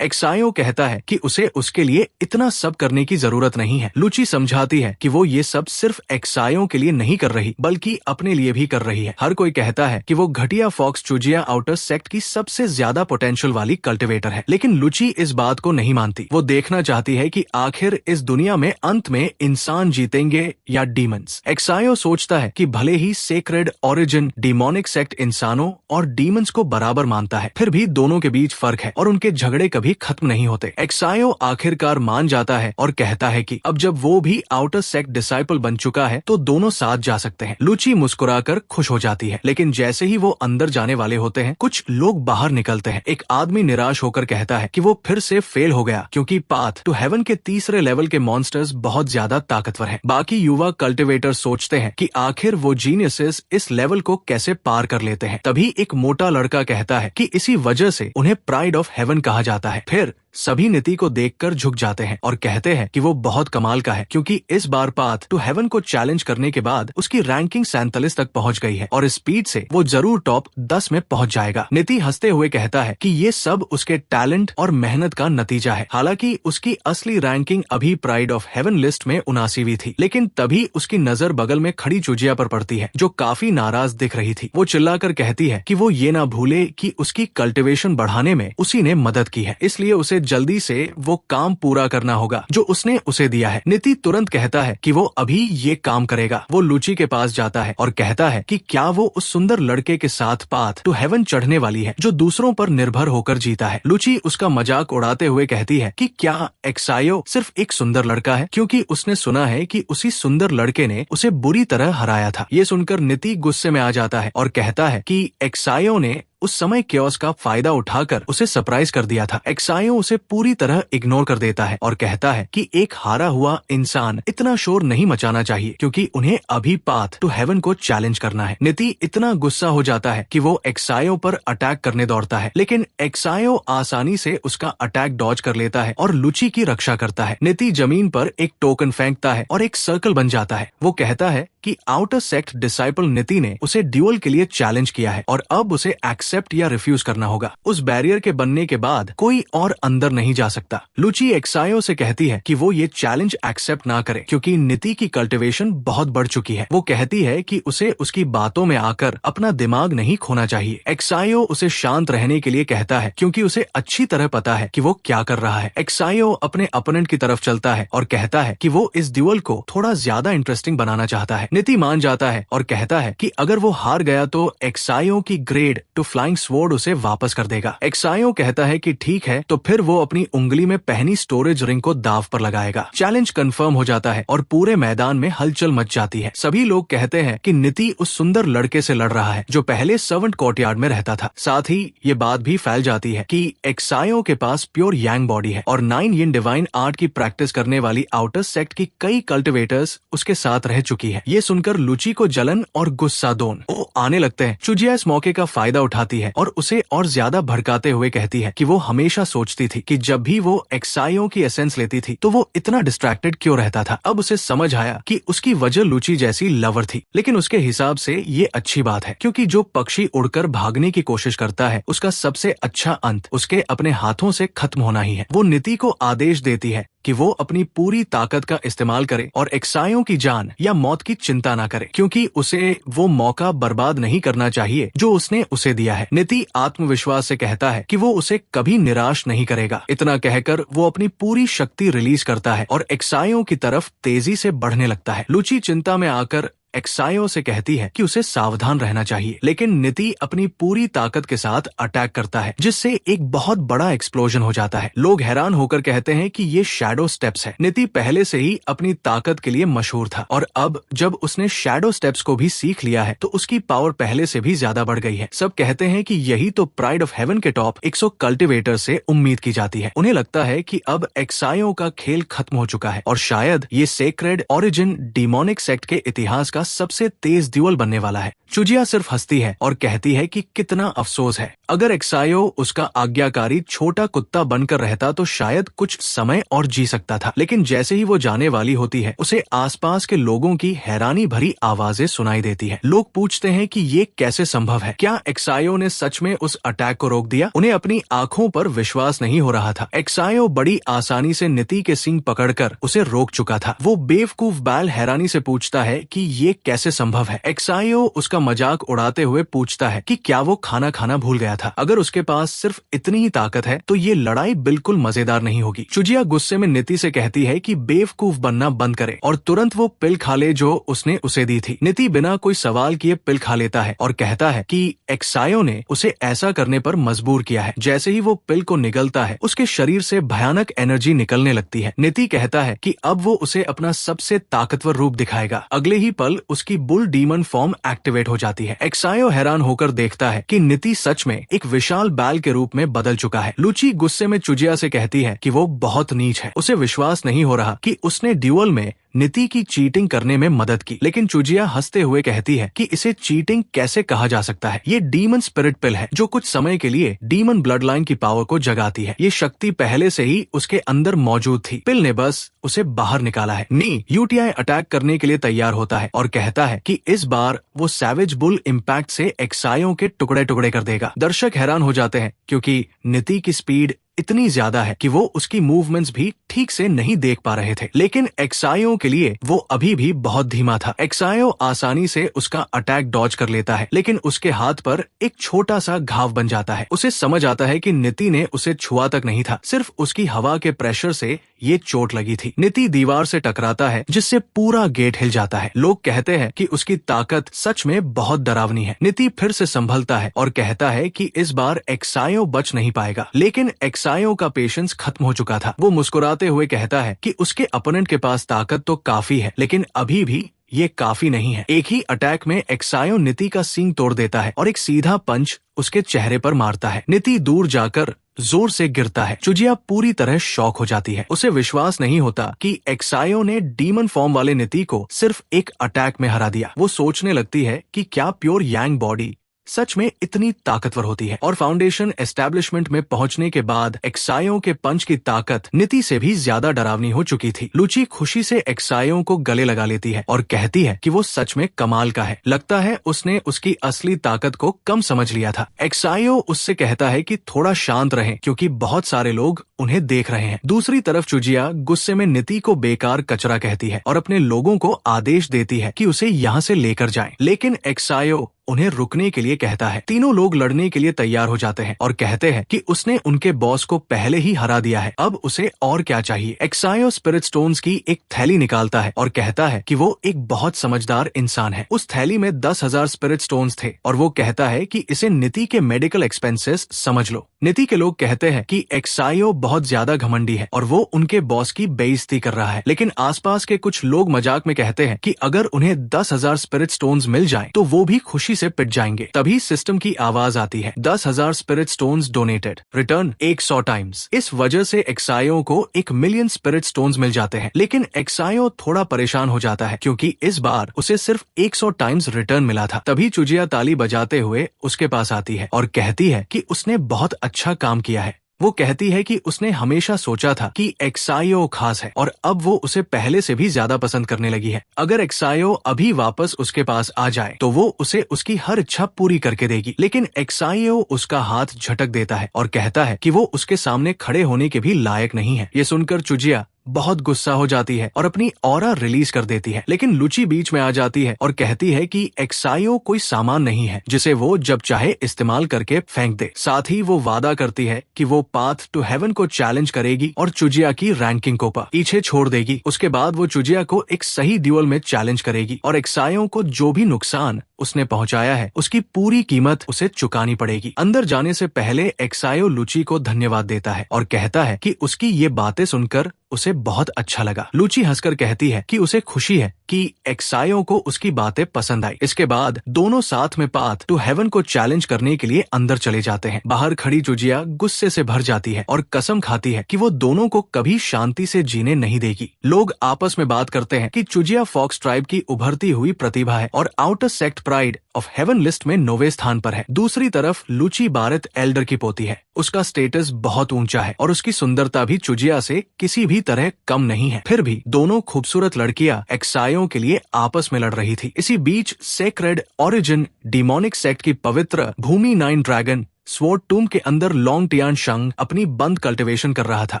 एक्सायो कहता है कि उसे उसके लिए इतना सब करने की जरूरत नहीं है। लूची समझाती है कि वो ये सब सिर्फ एक्सायो के लिए नहीं कर रही बल्कि अपने लिए भी कर रही है। हर कोई कहता है कि वो घटिया फॉक्स चुजिया आउटर सेक्ट की सबसे ज्यादा पोटेंशियल वाली कल्टिवेटर है, लेकिन लूची इस बात को नहीं मानती। वो देखना चाहती है कि आखिर इस दुनिया में अंत में इंसान जीतेंगे या डीमंस। एक्सायो सोचता है कि भले ही सेक्रेड ओरिजिन डिमोनिक सेक्ट इंसानों और डीमंस को बराबर मानता है, फिर भी दोनों के बीच फर्क है और उनके झगड़े कभी खत्म नहीं होते। एक्सायो आखिरकार मान जाता है और कहता है कि अब जब वो भी आउटर सेक्ट डिसाइपल बन चुका है तो दोनों साथ जा सकते हैं। लूची मुस्कुराकर खुश हो जाती है, लेकिन जैसे ही वो अंदर जाने वाले होते हैं कुछ लोग बाहर निकलते हैं। एक आदमी निराश होकर कहता है कि वो फिर से फेल हो गया क्योंकि पाथ टू हेवन के तीसरे लेवल के मॉन्स्टर्स बहुत ज्यादा ताकतवर हैं। बाकी युवा कल्टिवेटर सोचते हैं कि आखिर वो जीनियसेस इस लेवल को कैसे पार कर लेते हैं। तभी एक मोटा लड़का कहता है कि इसी वजह से उन्हें प्राइड ऑफ हेवन कहा जाता है। फिर सभी नीति को देखकर झुक जाते हैं और कहते हैं कि वो बहुत कमाल का है क्योंकि इस बार पाथ टू हेवन को चैलेंज करने के बाद उसकी रैंकिंग 47 तक पहुंच गई है और स्पीड से वो जरूर टॉप 10 में पहुंच जाएगा। नीति हंसते हुए कहता है कि ये सब उसके टैलेंट और मेहनत का नतीजा है। हालांकि उसकी असली रैंकिंग अभी प्राइड ऑफ हेवन लिस्ट में 79वीं थी, लेकिन तभी उसकी नजर बगल में खड़ी चुजिया पर पड़ती है जो काफी नाराज दिख रही थी। वो चिल्लाकर कहती है कि वो ये ना भूले कि उसकी कल्टिवेशन बढ़ाने में उसी ने मदद की है, इसलिए उसे जल्दी से वो काम पूरा करना होगा जो उसने उसे दिया है। नीति तुरंत कहता है कि वो अभी ये काम करेगा। वो लूची के पास जाता है और कहता है कि क्या वो उस सुंदर लड़के के साथ पाथ टू हेवन चढ़ने वाली है जो दूसरों पर निर्भर होकर जीता है। लूची उसका मजाक उड़ाते हुए कहती है कि क्या एक्सायो सिर्फ एक सुंदर लड़का है, क्योंकि उसने सुना है कि उसी सुंदर लड़के ने उसे बुरी तरह हराया था। ये सुनकर नीति गुस्से में आ जाता है और कहता है कि एक्सायो ने उस समय क्योस का फायदा उठाकर उसे सरप्राइज कर दिया था। एक्सायो उसे पूरी तरह इग्नोर कर देता है और कहता है कि एक हारा हुआ इंसान इतना शोर नहीं मचाना चाहिए क्योंकि उन्हें अभी पाथ टू हेवन को चैलेंज करना है। नीति इतना गुस्सा हो जाता है कि वो एक्सायो पर अटैक करने दौड़ता है, लेकिन एक्सायो आसानी से उसका अटैक डॉज कर लेता है और लूची की रक्षा करता है। नीति जमीन पर एक टोकन फेंकता है और एक सर्कल बन जाता है। वो कहता है कि आउटर सेक्ट डिसाइपल नीति ने उसे ड्यूअल के लिए चैलेंज किया है और अब उसे एक्सेप्ट या रिफ्यूज करना होगा। उस बैरियर के बनने के बाद कोई और अंदर नहीं जा सकता। लुची एक्सायो से कहती है कि वो ये चैलेंज एक्सेप्ट ना करे क्योंकि नीति की कल्टीवेशन बहुत बढ़ चुकी है। वो कहती है कि उसे उसकी बातों में आकर अपना दिमाग नहीं खोना चाहिए। एक्सायो उसे शांत रहने के लिए कहता है क्योंकि उसे अच्छी तरह पता है कि वो क्या कर रहा है। एक्सायो अपने अपोनेंट की तरफ चलता है और कहता है कि वो इस ड्यूअल को थोड़ा ज्यादा इंटरेस्टिंग बनाना चाहता है। नीति मान जाता है और कहता है कि अगर वो हार गया तो एक्सायो की ग्रेड टू फ्लाइंग स्वॉर्ड उसे वापस कर देगा। एक्सायो कहता है कि ठीक है, तो फिर वो अपनी उंगली में पहनी स्टोरेज रिंग को दाव पर लगाएगा। चैलेंज कंफर्म हो जाता है और पूरे मैदान में हलचल मच जाती है। सभी लोग कहते हैं कि नीति उस सुंदर लड़के से लड़ रहा है जो पहले सर्वेंट कोर्टयार्ड में रहता था। साथ ही ये बात भी फैल जाती है कि एक्सायो के पास प्योर यांग बॉडी है और 9 यिन डिवाइन आर्ट की प्रैक्टिस करने वाली आउटर सेक्ट की कई कल्टिवेटर्स उसके साथ रह चुकी है। ये सुनकर लुची को जलन और गुस्सा दोनों आने लगते हैं। चुजिया इस मौके का फायदा उठाती है और उसे और ज्यादा भड़काते हुए कहती है कि वो हमेशा सोचती थी कि जब भी वो एक्सायो की एसेंस लेती थी तो वो इतना डिस्ट्रैक्टेड क्यों रहता था। अब उसे समझ आया कि उसकी वजह लुची जैसी लवर थी, लेकिन उसके हिसाब से ये अच्छी बात है क्योंकि जो पक्षी उड़कर भागने की कोशिश करता है उसका सबसे अच्छा अंत उसके अपने हाथों से खत्म होना ही है। वो नीति को आदेश देती है कि वो अपनी पूरी ताकत का इस्तेमाल करे और एक्सायो की जान या मौत की चिंता ना करे क्योंकि उसे वो मौका बर्बाद नहीं करना चाहिए जो उसने उसे दिया है। नीति आत्मविश्वास से कहता है कि वो उसे कभी निराश नहीं करेगा। इतना कहकर वो अपनी पूरी शक्ति रिलीज करता है और एक्सायो की तरफ तेजी से बढ़ने लगता है। लुची चिंता में आकर एक्सायो से कहती है कि उसे सावधान रहना चाहिए, लेकिन नीति अपनी पूरी ताकत के साथ अटैक करता है जिससे एक बहुत बड़ा एक्सप्लोजन हो जाता है। लोग हैरान होकर कहते हैं कि ये शैडो स्टेप्स है। नीति पहले से ही अपनी ताकत के लिए मशहूर था और अब जब उसने शैडो स्टेप्स को भी सीख लिया है तो उसकी पावर पहले से भी ज्यादा बढ़ गई है। सब कहते हैं कि यही तो प्राइड ऑफ हेवन के टॉप 100 कल्टिवेटर से उम्मीद की जाती है। उन्हें लगता है कि अब एक्सायो का खेल खत्म हो चुका है और शायद ये सेक्रेड ओरिजिन डिमोनिक सेक्ट के इतिहास का सबसे तेज ड्यूअल बनने वाला है। चुजिया सिर्फ हंसती है और कहती है कि कितना अफसोस है। अगर एक्सायो उसका आज्ञाकारी छोटा कुत्ता बनकर रहता तो शायद कुछ समय और जी सकता था, लेकिन जैसे ही वो जाने वाली होती है उसे आसपास के लोगों की हैरानी भरी आवाजें सुनाई देती है। लोग पूछते हैं कि ये कैसे संभव है। क्या एक्सायो ने सच में उस अटैक को रोक दिया? उन्हें अपनी आंखों पर विश्वास नहीं हो रहा था। एक्सायो बड़ी आसानी से नीति के सींग पकड़कर उसे रोक चुका था। वो बेवकूफ बैल हैरानी से पूछता है कि ये कैसे संभव है। एक्सायो उसका मजाक उड़ाते हुए पूछता है कि क्या वो खाना खाना भूल गया था। अगर उसके पास सिर्फ इतनी ही ताकत है तो ये लड़ाई बिल्कुल मजेदार नहीं होगी। चुजिया गुस्से में नीति से कहती है कि बेवकूफ बनना बंद करे और तुरंत वो पिल खा ले जो उसने उसे दी थी। नीति बिना कोई सवाल किए पिल खा लेता है और कहता है कि एक्सायो ने उसे ऐसा करने पर मजबूर किया है। जैसे ही वो पिल को निगलता है उसके शरीर से भयानक एनर्जी निकलने लगती है। नीति कहता है कि अब वो उसे अपना सबसे ताकतवर रूप दिखाएगा। अगले ही पल उसकी बुल डीमन फॉर्म एक्टिवेट हो जाती है। एक्सायो हैरान होकर देखता है कि नीति सच में एक विशाल बैल के रूप में बदल चुका है। लुची गुस्से में चुजिया से कहती है कि वो बहुत नीच है। उसे विश्वास नहीं हो रहा कि उसने ड्यूअल में नीति की चीटिंग करने में मदद की, लेकिन चुजिया हंसते हुए कहती है कि इसे चीटिंग कैसे कहा जा सकता है। ये डीमन स्पिरिट पिल है जो कुछ समय के लिए डीमन ब्लड लाइन की पावर को जगाती है। ये शक्ति पहले से ही उसके अंदर मौजूद थी, पिल ने बस उसे बाहर निकाला है। नी यूटीआई अटैक करने के लिए तैयार होता है और कहता है कि इस बार वो सैवेज बुल इम्पैक्ट से एक्सायो के टुकड़े टुकड़े कर देगा। दर्शक हैरान हो जाते हैं क्योंकि नीति की स्पीड इतनी ज्यादा है कि वो उसकी मूवमेंट्स भी ठीक से नहीं देख पा रहे थे, लेकिन एक्सायो के लिए वो अभी भी बहुत धीमा था। एक्सायो आसानी से उसका अटैक डॉज कर लेता है, लेकिन उसके हाथ पर एक छोटा सा घाव बन जाता है। उसे समझ आता है कि नीति ने उसे छुआ तक नहीं था, सिर्फ उसकी हवा के प्रेशर से ये चोट लगी थी। नीति दीवार से टकराता है जिससे पूरा गेट हिल जाता है। लोग कहते हैं कि उसकी ताकत सच में बहुत डरावनी है। नीति फिर से संभलता है और कहता है कि इस बार एक्सायो बच नहीं पाएगा, लेकिन एक्सायो का पेशेंस खत्म हो चुका था। वो मुस्कुराते हुए कहता है कि उसके अपोनेंट के पास ताकत तो काफी है, लेकिन अभी भी ये काफी नहीं है। एक ही अटैक में एक्सायो नीति का सींग तोड़ देता है और एक सीधा पंच उसके चेहरे पर मारता है। नीति दूर जाकर जोर से गिरता है। चुजिया पूरी तरह शॉक हो जाती है। उसे विश्वास नहीं होता कि एक्सायो ने डीमन फॉर्म वाले नीति को सिर्फ एक अटैक में हरा दिया। वो सोचने लगती है कि क्या प्योर यांग बॉडी सच में इतनी ताकतवर होती है। और फाउंडेशन एस्टेब्लिशमेंट में पहुंचने के बाद एक्सायो के पंच की ताकत नीति से भी ज्यादा डरावनी हो चुकी थी। लूची खुशी से एक्सायो को गले लगा लेती है और कहती है कि वो सच में कमाल का है। लगता है उसने उसकी असली ताकत को कम समझ लिया था। एक्सायो उससे कहता है कि थोड़ा शांत रहें क्योंकि बहुत सारे लोग उन्हें देख रहे हैं। दूसरी तरफ चुजिया गुस्से में नीति को बेकार कचरा कहती है और अपने लोगों को आदेश देती है कि उसे यहाँ से लेकर जाएं। लेकिन एक्सायो उन्हें रुकने के लिए कहता है। तीनों लोग लड़ने के लिए तैयार हो जाते हैं और कहते हैं कि उसने उनके बॉस को पहले ही हरा दिया है, अब उसे और क्या चाहिए। एक्सायो स्पिरिट स्टोन्स की एक थैली निकालता है और कहता है कि वो एक बहुत समझदार इंसान है। उस थैली में 10,000 स्पिरिट स्टोन्स थे और वो कहता है कि इसे नीति के मेडिकल एक्सपेंसेस समझ लो। नीति के लोग कहते हैं कि एक्सायो बहुत ज्यादा घमंडी है और वो उनके बॉस की बेइज्जती कर रहा है। लेकिन आसपास के कुछ लोग मजाक में कहते हैं कि अगर उन्हें 10,000 स्पिरिट स्टोन्स मिल जाएं तो वो भी खुशी से पिट जाएंगे। तभी सिस्टम की आवाज आती है, 10,000 spirit stones donated, return 100 times. इस वजह से एक्सायो को 1,000,000 स्पिरिट स्टोन्स मिल जाते हैं। लेकिन एक्सायो थोड़ा परेशान हो जाता है क्योंकि इस बार उसे सिर्फ 100 टाइम्स रिटर्न मिला था। तभी चुजिया ताली बजाते हुए उसके पास आती है और कहती है कि उसने बहुत अच्छा काम किया है। वो कहती है कि उसने हमेशा सोचा था कि एक्सायो खास है और अब वो उसे पहले से भी ज्यादा पसंद करने लगी है। अगर एक्सायो अभी वापस उसके पास आ जाए तो वो उसे उसकी हर इच्छा पूरी करके देगी। लेकिन एक्सायो उसका हाथ झटक देता है और कहता है कि वो उसके सामने खड़े होने के भी लायक नहीं है। ये सुनकर चुजिया बहुत गुस्सा हो जाती है और अपनी ऑरा रिलीज कर देती है। लेकिन लूची बीच में आ जाती है और कहती है कि एक्सायो कोई सामान नहीं है जिसे वो जब चाहे इस्तेमाल करके फेंक दे। साथ ही वो वादा करती है कि वो पाथ टू हेवन को चैलेंज करेगी और चुजिया की रैंकिंग को पीछे छोड़ देगी। उसके बाद वो चुजिया को एक सही ड्यूल में चैलेंज करेगी और एक्सायो को जो भी नुकसान उसने पहुंचाया है उसकी पूरी कीमत उसे चुकानी पड़ेगी। अंदर जाने से पहले एक्सायो लूची को धन्यवाद देता है और कहता है कि उसकी ये बातें सुनकर उसे बहुत अच्छा लगा। लूची हंसकर कहती है कि उसे खुशी है कि एक्सायो को उसकी बातें पसंद आई। इसके बाद दोनों साथ में पाथ टू हेवन को चैलेंज करने के लिए अंदर चले जाते हैं। बाहर खड़ी चुजिया गुस्से से भर जाती है और कसम खाती है कि वो दोनों को कभी शांति से जीने नहीं देगी। लोग आपस में बात करते हैं कि चुजिया फॉक्स ट्राइब की उभरती हुई प्रतिभा है और outer sect pride of heaven list में 9वें स्थान पर है। दूसरी तरफ लूची बारत एल्डर की पोती है। उसका स्टेटस बहुत ऊंचा है और उसकी सुंदरता भी चुजिया से किसी भी तरह कम नहीं है। फिर भी दोनों खूबसूरत लड़कियां एक्सायो के लिए आपस में लड़ रही थी। इसी बीच सेक्रेड ओरिजिन डिमोनिक सेक्ट की पवित्र भूमि 9 ड्रैगन स्वॉर्ड टूम के अंदर लॉन्ग टियान शंग अपनी बंद कल्टिवेशन कर रहा था।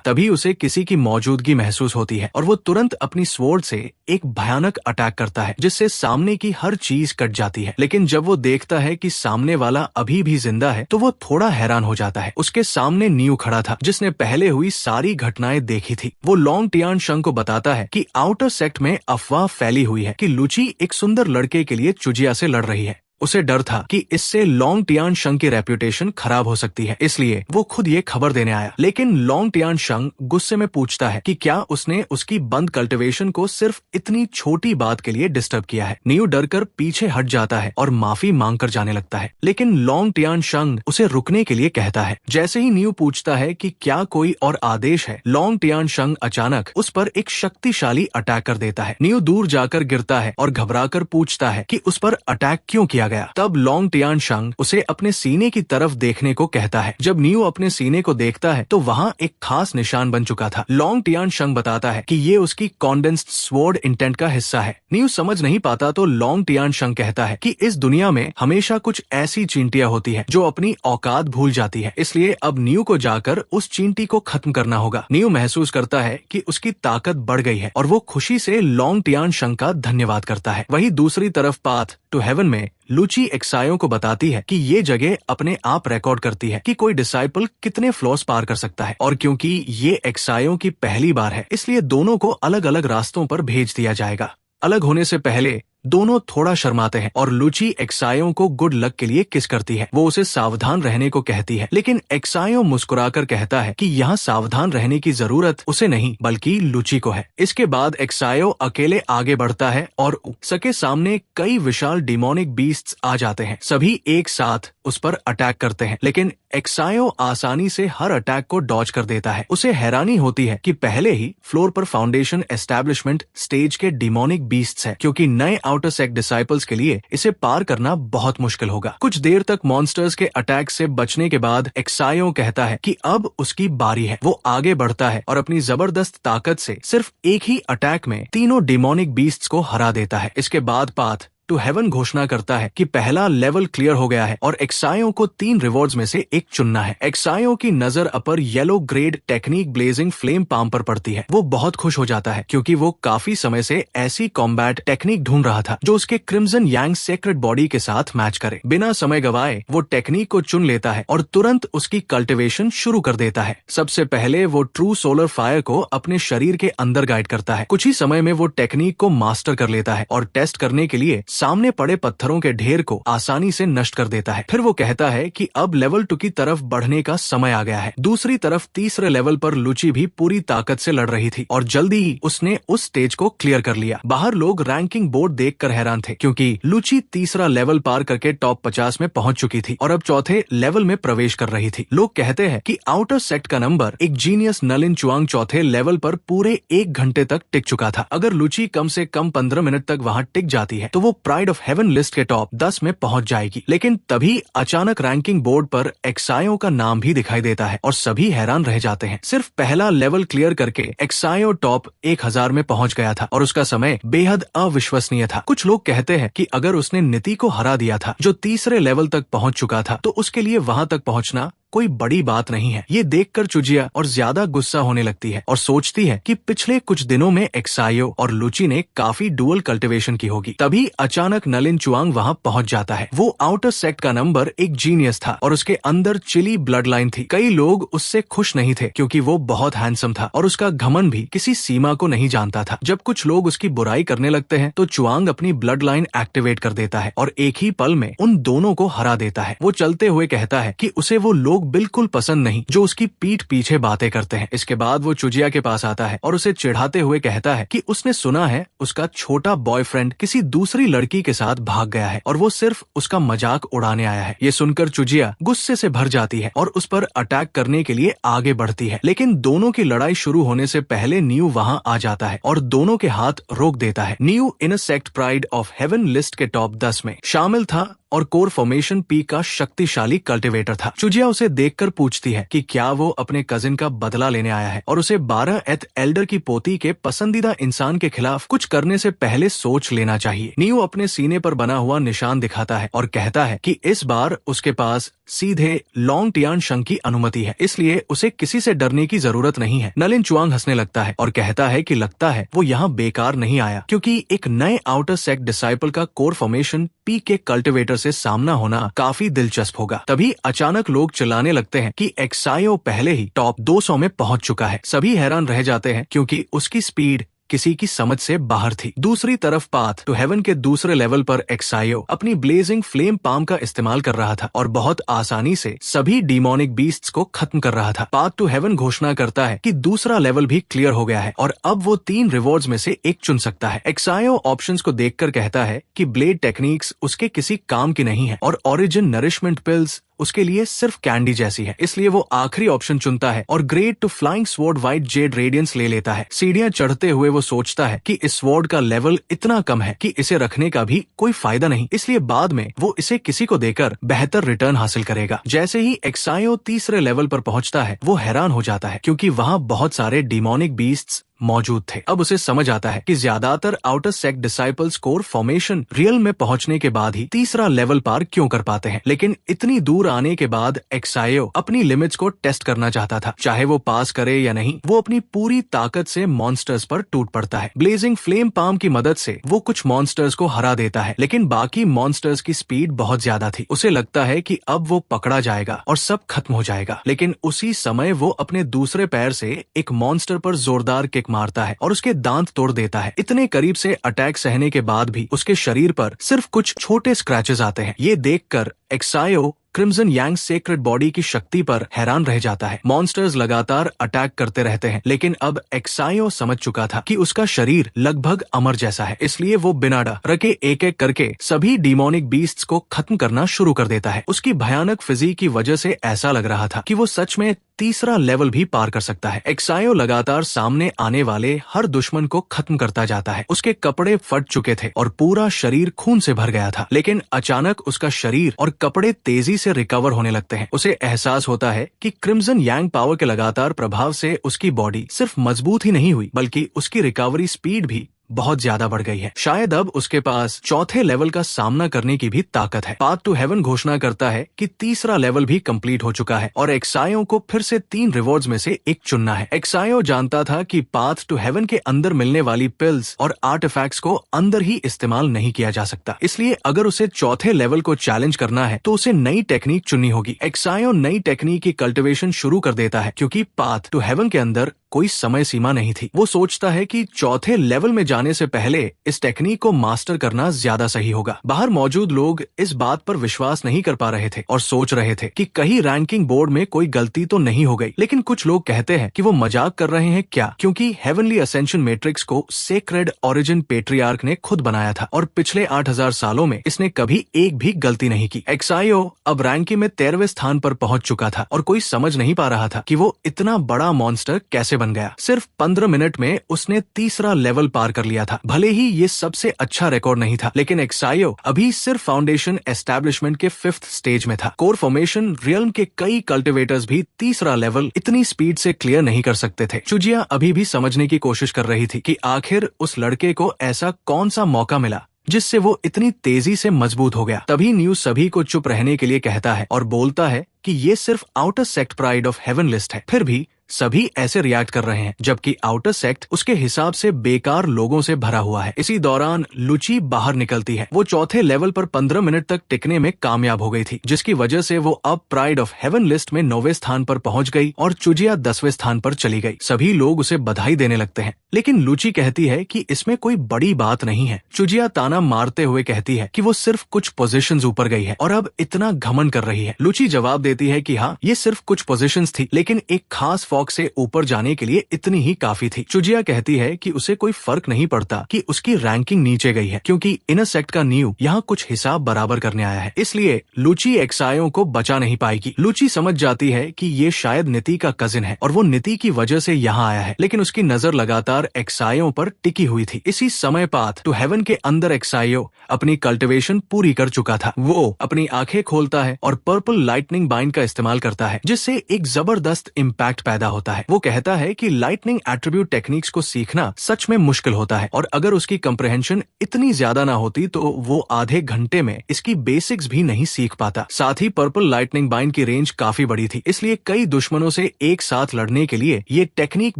तभी उसे किसी की मौजूदगी महसूस होती है और वो तुरंत अपनी स्वॉर्ड से एक भयानक अटैक करता है जिससे सामने की हर चीज कट जाती है। लेकिन जब वो देखता है कि सामने वाला अभी भी जिंदा है तो वो थोड़ा हैरान हो जाता है। उसके सामने न्यू खड़ा था जिसने पहले हुई सारी घटनाएं देखी थी। वो लॉन्ग टियान शंग को बताता है कि आउटर सेक्ट में अफवाह फैली हुई है कि लूची एक सुंदर लड़के के लिए चुजिया से लड़ रही है। उसे डर था कि इससे लॉन्ग टियान शंग की रेप्यूटेशन खराब हो सकती है, इसलिए वो खुद ये खबर देने आया। लेकिन लॉन्ग टियान शंग गुस्से में पूछता है कि क्या उसने उसकी बंद कल्टिवेशन को सिर्फ इतनी छोटी बात के लिए डिस्टर्ब किया है। न्यू डरकर पीछे हट जाता है और माफी मांग कर जाने लगता है। लेकिन लॉन्ग टियान शंग उसे रुकने के लिए कहता है। जैसे ही न्यू पूछता है कि क्या कोई और आदेश है, लॉन्ग टियान शंग अचानक उस पर एक शक्तिशाली अटैक कर देता है। न्यू दूर जाकर गिरता है और घबराकर पूछता है कि उस पर अटैक क्यों किया गया। तब लॉन्ग टियान शंग उसे अपने सीने की तरफ देखने को कहता है। जब न्यू अपने सीने को देखता है तो वहाँ एक खास निशान बन चुका था। लॉन्ग टियान शंग बताता है कि ये उसकी कॉन्डेंस्ड स्वॉर्ड इंटेंट का हिस्सा है। न्यू समझ नहीं पाता तो लॉन्ग टियान शंग कहता है कि इस दुनिया में हमेशा कुछ ऐसी चींटियां होती है जो अपनी औकात भूल जाती है, इसलिए अब न्यू को जाकर उस चींटी को खत्म करना होगा। न्यू महसूस करता है कि उसकी ताकत बढ़ गई है और वो खुशी से लॉन्ग टियान शंग का धन्यवाद करता है। वहीं दूसरी तरफ पाथ टू हेवन में लूची एक्सायो को बताती है कि ये जगह अपने आप रिकॉर्ड करती है कि कोई डिसाइपल कितने फ्लोर्स पार कर सकता है, और क्योंकि ये एक्सायो की पहली बार है इसलिए दोनों को अलग अलग रास्तों पर भेज दिया जाएगा। अलग होने से पहले दोनों थोड़ा शर्माते हैं और लूची एक्सायो को गुड लक के लिए किस करती है। वो उसे सावधान रहने को कहती है, लेकिन एक्सायो मुस्कुराकर कहता है कि यहाँ सावधान रहने की जरूरत उसे नहीं बल्कि लूची को है। इसके बाद एक्सायो अकेले आगे बढ़ता है और उसके सामने कई विशाल डिमोनिक बीस्ट्स आ जाते हैं। सभी एक साथ उस पर अटैक करते हैं, लेकिन एक्सायो आसानी से हर अटैक को डॉज कर देता है। उसे हैरानी होती है कि पहले ही फ्लोर पर फाउंडेशन एस्टेब्लिशमेंट स्टेज के डिमोनिक बीस्ट्स है, क्योंकि नए आउटर सेक्ट डिसाइपल्स के लिए इसे पार करना बहुत मुश्किल होगा। कुछ देर तक मॉन्स्टर्स के अटैक से बचने के बाद एक्सायो कहता है कि अब उसकी बारी है। वो आगे बढ़ता है और अपनी जबरदस्त ताकत से सिर्फ एक ही अटैक में तीनों डिमोनिक बीस्ट्स को हरा देता है। इसके बाद पाथ टू हेवन घोषणा करता है कि पहला लेवल क्लियर हो गया है और एक्सायो को 3 रिवॉर्ड्स में से एक चुनना है। एक्सायो की नजर upper yellow grade technique blazing flame palm पर पड़ती है। वो बहुत खुश हो जाता है क्योंकि वो काफी समय से ऐसी कॉम्बैट टेक्निक ढूंढ रहा था जो उसके क्रिम्सन यांग सेक्रेट बॉडी के साथ मैच करे। बिना समय गवाए वो टेक्निक को चुन लेता है और तुरंत उसकी कल्टिवेशन शुरू कर देता है। सबसे पहले वो ट्रू सोलर फायर को अपने शरीर के अंदर गाइड करता है। कुछ ही समय में वो टेक्निक को मास्टर कर लेता है और टेस्ट करने के लिए सामने पड़े पत्थरों के ढेर को आसानी से नष्ट कर देता है। फिर वो कहता है कि अब लेवल 2 की तरफ बढ़ने का समय आ गया है। दूसरी तरफ तीसरे लेवल पर लुची भी पूरी ताकत से लड़ रही थी और जल्दी ही उसने उस स्टेज को क्लियर कर लिया। बाहर लोग रैंकिंग बोर्ड देखकर हैरान थे क्योंकि लुची तीसरा लेवल पार करके टॉप 50 में पहुंच चुकी थी और अब चौथे लेवल में प्रवेश कर रही थी। लोग कहते हैं कि आउटर सेक्ट का नंबर एक जीनियस नलिन चुआंग चौथे लेवल पर पूरे 1 घंटे तक टिक चुका था। अगर लुची कम से कम 15 मिनट तक वहां टिक जाती है तो वो प्राइड ऑफ हेवन लिस्ट के टॉप 10 में पहुंच जाएगी। लेकिन तभी अचानक रैंकिंग बोर्ड पर एक्सायो का नाम भी दिखाई देता है और सभी हैरान रह जाते हैं। सिर्फ पहला लेवल क्लियर करके एक्सायो टॉप 1000 में पहुंच गया था और उसका समय बेहद अविश्वसनीय था। कुछ लोग कहते हैं कि अगर उसने नीति को हरा दिया था जो तीसरे लेवल तक पहुंच चुका था तो उसके लिए वहां तक पहुंचना कोई बड़ी बात नहीं है। ये देखकर चुजिया और ज्यादा गुस्सा होने लगती है और सोचती है कि पिछले कुछ दिनों में एक्सायो और लुची ने काफी डुअल कल्टीवेशन की होगी। तभी अचानक नलिन चुआंग वहां पहुंच जाता है। वो आउटर सेक्ट का नंबर एक जीनियस था और उसके अंदर चिली ब्लड लाइन थी। कई लोग उससे खुश नहीं थे क्योंकि वो बहुत हैंडसम था और उसका घमंड भी किसी सीमा को नहीं जानता था। जब कुछ लोग उसकी बुराई करने लगते हैं तो चुआंग अपनी ब्लड लाइन एक्टिवेट कर देता है और एक ही पल में उन दोनों को हरा देता है। वो चलते हुए कहता है कि उसे वो लोग बिल्कुल पसंद नहीं जो उसकी पीठ पीछे बातें करते हैं। इसके बाद वो चुजिया के पास आता है और उसे चिढ़ाते हुए कहता है कि उसने सुना है उसका छोटा बॉयफ्रेंड किसी दूसरी लड़की के साथ भाग गया है और वो सिर्फ उसका मजाक उड़ाने आया है। ये सुनकर चुजिया गुस्से से भर जाती है और उस पर अटैक करने के लिए आगे बढ़ती है। लेकिन दोनों की लड़ाई शुरू होने से पहले न्यू वहां आ जाता है और दोनों के हाथ रोक देता है। New in sect pride of heaven list के टॉप 10 में शामिल था और कोर फॉर्मेशन पी का शक्तिशाली कल्टीवेटर था। चुजिया उसे देखकर पूछती है कि क्या वो अपने कजिन का बदला लेने आया है और उसे 12th एल्डर की पोती के पसंदीदा इंसान के खिलाफ कुछ करने से पहले सोच लेना चाहिए। न्यू अपने सीने पर बना हुआ निशान दिखाता है और कहता है कि इस बार उसके पास सीधे लॉन्ग टियान शंग की अनुमति है, इसलिए उसे किसी से डरने की जरूरत नहीं है। नलिन चुआंग हंसने लगता है और कहता है कि लगता है वो यहाँ बेकार नहीं आया क्योंकि एक नए आउटर सेक्ट डिसाइपल का कोर फॉर्मेशन पी के कल्टीवेटर से सामना होना काफी दिलचस्प होगा। तभी अचानक लोग चिल्लाने लगते हैं कि एक्सायो पहले ही टॉप 200 में पहुंच चुका है। सभी हैरान रह जाते हैं क्योंकि उसकी स्पीड किसी की समझ से बाहर थी। दूसरी तरफ पाथ टू हेवन के दूसरे लेवल पर एक्सायो अपनी ब्लेजिंग फ्लेम पाम का इस्तेमाल कर रहा था और बहुत आसानी से सभी डिमोनिक बीस्ट्स को खत्म कर रहा था। पाथ टू हेवन घोषणा करता है कि दूसरा लेवल भी क्लियर हो गया है और अब वो 3 रिवॉर्ड्स में से एक चुन सकता है। एक्सायो ऑप्शंस को देखकर कहता है कि ब्लेड टेक्निक्स उसके किसी काम की नहीं है और ओरिजिन नरिशमेंट पिल्स उसके लिए सिर्फ कैंडी जैसी है, इसलिए वो आखिरी ऑप्शन चुनता है और grade two flying sword white jade radiance ले लेता है। सीढ़ियां चढ़ते हुए वो सोचता है कि इस स्वॉर्ड का लेवल इतना कम है कि इसे रखने का भी कोई फायदा नहीं, इसलिए बाद में वो इसे किसी को देकर बेहतर रिटर्न हासिल करेगा। जैसे ही एक्सायो तीसरे लेवल पर पहुंचता है वो हैरान हो जाता है क्योंकि वहां बहुत सारे डिमोनिक बीस्ट्स मौजूद थे। अब उसे समझ आता है कि ज्यादातर outer sect disciples core formation real में पहुंचने के बाद ही तीसरा लेवल पार क्यों कर पाते हैं। लेकिन इतनी दूर आने के बाद एक्सायो अपनी लिमिट्स को टेस्ट करना चाहता था। चाहे वो पास करे या नहीं, वो अपनी पूरी ताकत से मॉन्स्टर्स पर टूट पड़ता है। ब्लेजिंग फ्लेम पाम की मदद से वो कुछ मॉन्स्टर्स को हरा देता है, लेकिन बाकी मॉन्स्टर्स की स्पीड बहुत ज्यादा थी। उसे लगता है कि अब वो पकड़ा जाएगा और सब खत्म हो जाएगा। लेकिन उसी समय वो अपने दूसरे पैर से एक मॉन्स्टर पर जोरदार किक मारता है और उसके दांत तोड़ देता है। इतने करीब से अटैक सहने के बाद भी उसके शरीर पर सिर्फ कुछ छोटे स्क्रैचेस आते हैं। ये देखकर एक्सायो क्रिम्सन यांग सेक्रेड बॉडी की शक्ति पर हैरान रह जाता है। मॉन्स्टर्स लगातार अटैक करते रहते हैं, लेकिन अब एक्सायो समझ चुका था कि उसका शरीर लगभग अमर जैसा है, इसलिए वो बिना डर के एक एक करके सभी डिमोनिक बीस्ट्स को खत्म करना शुरू कर देता है। उसकी भयानक फिजिक की वजह से ऐसा लग रहा था कि वो सच में तीसरा लेवल भी पार कर सकता है। एक्सायो लगातार सामने आने वाले हर दुश्मन को खत्म करता जाता है। उसके कपड़े फट चुके थे और पूरा शरीर खून से भर गया था, लेकिन अचानक उसका शरीर और कपड़े तेजी से रिकवर होने लगते हैं। उसे एहसास होता है कि क्रिम्सन यांग पावर के लगातार प्रभाव से उसकी बॉडी सिर्फ मजबूत ही नहीं हुई, बल्कि उसकी रिकवरी स्पीड भी बहुत ज्यादा बढ़ गई है। शायद अब उसके पास चौथे लेवल का सामना करने की भी ताकत है। पाथ टू हेवन घोषणा करता है कि तीसरा लेवल भी कंप्लीट हो चुका है और एक्सायो को फिर से 3 रिवॉर्ड्स में से एक चुनना है। एक्सायो जानता था कि पाथ टू हेवन के अंदर मिलने वाली पिल्स और आर्टिफैक्ट्स को अंदर ही इस्तेमाल नहीं किया जा सकता, इसलिए अगर उसे चौथे लेवल को चैलेंज करना है तो उसे नई टेक्निक चुननी होगी। एक्सायो नई टेक्निक की कल्टिवेशन शुरू कर देता है, क्योंकि पाथ टू हेवन के अंदर कोई समय सीमा नहीं थी। वो सोचता है कि चौथे लेवल में जाने से पहले इस टेक्निक को मास्टर करना ज्यादा सही होगा। बाहर मौजूद लोग इस बात पर विश्वास नहीं कर पा रहे थे और सोच रहे थे कि कहीं रैंकिंग बोर्ड में कोई गलती तो नहीं हो गई, लेकिन कुछ लोग कहते हैं कि वो मजाक कर रहे हैं क्या, क्योंकि हेवनली असेंशन मैट्रिक्स को सेक्रेड ओरिजिन पेट्रियार्क ने खुद बनाया था और पिछले 8000 सालों में इसने कभी एक भी गलती नहीं की। एक्सायो अब रैंकिंग में 13वें स्थान पर पहुंच चुका था और कोई समझ नहीं पा रहा था कि वो इतना बड़ा मॉन्स्टर कैसे बन गया। सिर्फ 15 मिनट में उसने तीसरा लेवल पार कर लिया था। भले ही ये सबसे अच्छा रिकॉर्ड नहीं था, लेकिन एक्सायो अभी सिर्फ फाउंडेशन एस्टैब्लिशमेंट के 5th स्टेज में था। कोर फॉर्मेशन रियल्म के कई कल्टिवेटर्स भी तीसरा लेवल इतनी स्पीड से क्लियर नहीं कर सकते थे। चुजिया अभी भी समझने की कोशिश कर रही थी कि आखिर उस लड़के को ऐसा कौन सा मौका मिला जिससे वो इतनी तेजी से मजबूत हो गया। तभी न्यूज़ सभी को चुप रहने के लिए कहता है और बोलता है कि ये सिर्फ outer sect pride of heaven list है। फिर भी सभी ऐसे रिएक्ट कर रहे हैं, जबकि आउटर सेक्ट उसके हिसाब से बेकार लोगों से भरा हुआ है। इसी दौरान लुची बाहर निकलती है। वो चौथे लेवल पर 15 मिनट तक टिकने में कामयाब हो गई थी, जिसकी वजह से वो अब प्राइड ऑफ हेवन लिस्ट में 9वें स्थान पर पहुंच गई और चुजिया 10वें स्थान पर चली गई। सभी लोग उसे बधाई देने लगते हैं, लेकिन लुची कहती है कि इसमें कोई बड़ी बात नहीं है। चुजिया ताना मारते हुए कहती है कि वो सिर्फ कुछ पोजीशंस ऊपर गई है और अब इतना घमंड कर रही है। लुची जवाब देती है कि हाँ, ये सिर्फ कुछ पोजीशंस थी, लेकिन एक खास फॉक्स से ऊपर जाने के लिए इतनी ही काफी थी। चुजिया कहती है कि उसे कोई फर्क नहीं पड़ता कि उसकी रैंकिंग नीचे गई है, क्योंकि इनर सेक्ट का न्यू यहाँ कुछ हिसाब बराबर करने आया है, इसलिए लुची एक्सायो को बचा नहीं पाएगी। लुची समझ जाती है कि ये शायद नीति का कजिन है और वो नीति की वजह से यहाँ आया है, लेकिन उसकी नजर लगातार एक्सायो पर टिकी हुई थी। इसी समय पाथ टू हेवन के अंदर एक्सायो अपनी कल्टिवेशन पूरी कर चुका था। वो अपनी आंखें खोलता है और पर्पल लाइटनिंग बाइंड का इस्तेमाल करता है, जिससे एक जबरदस्त इम्पैक्ट पैदा होता है। वो कहता है कि लाइटनिंग एट्रीब्यूट टेक्निक्स को सीखना सच में मुश्किल होता है और अगर उसकी कंप्रहेंशन इतनी ज्यादा ना होती तो वो आधे घंटे में इसकी बेसिक्स भी नहीं सीख पाता। साथ ही पर्पल लाइटनिंग बाइंड की रेंज काफी बड़ी थी, इसलिए कई दुश्मनों से एक साथ लड़ने के लिए ये टेक्निक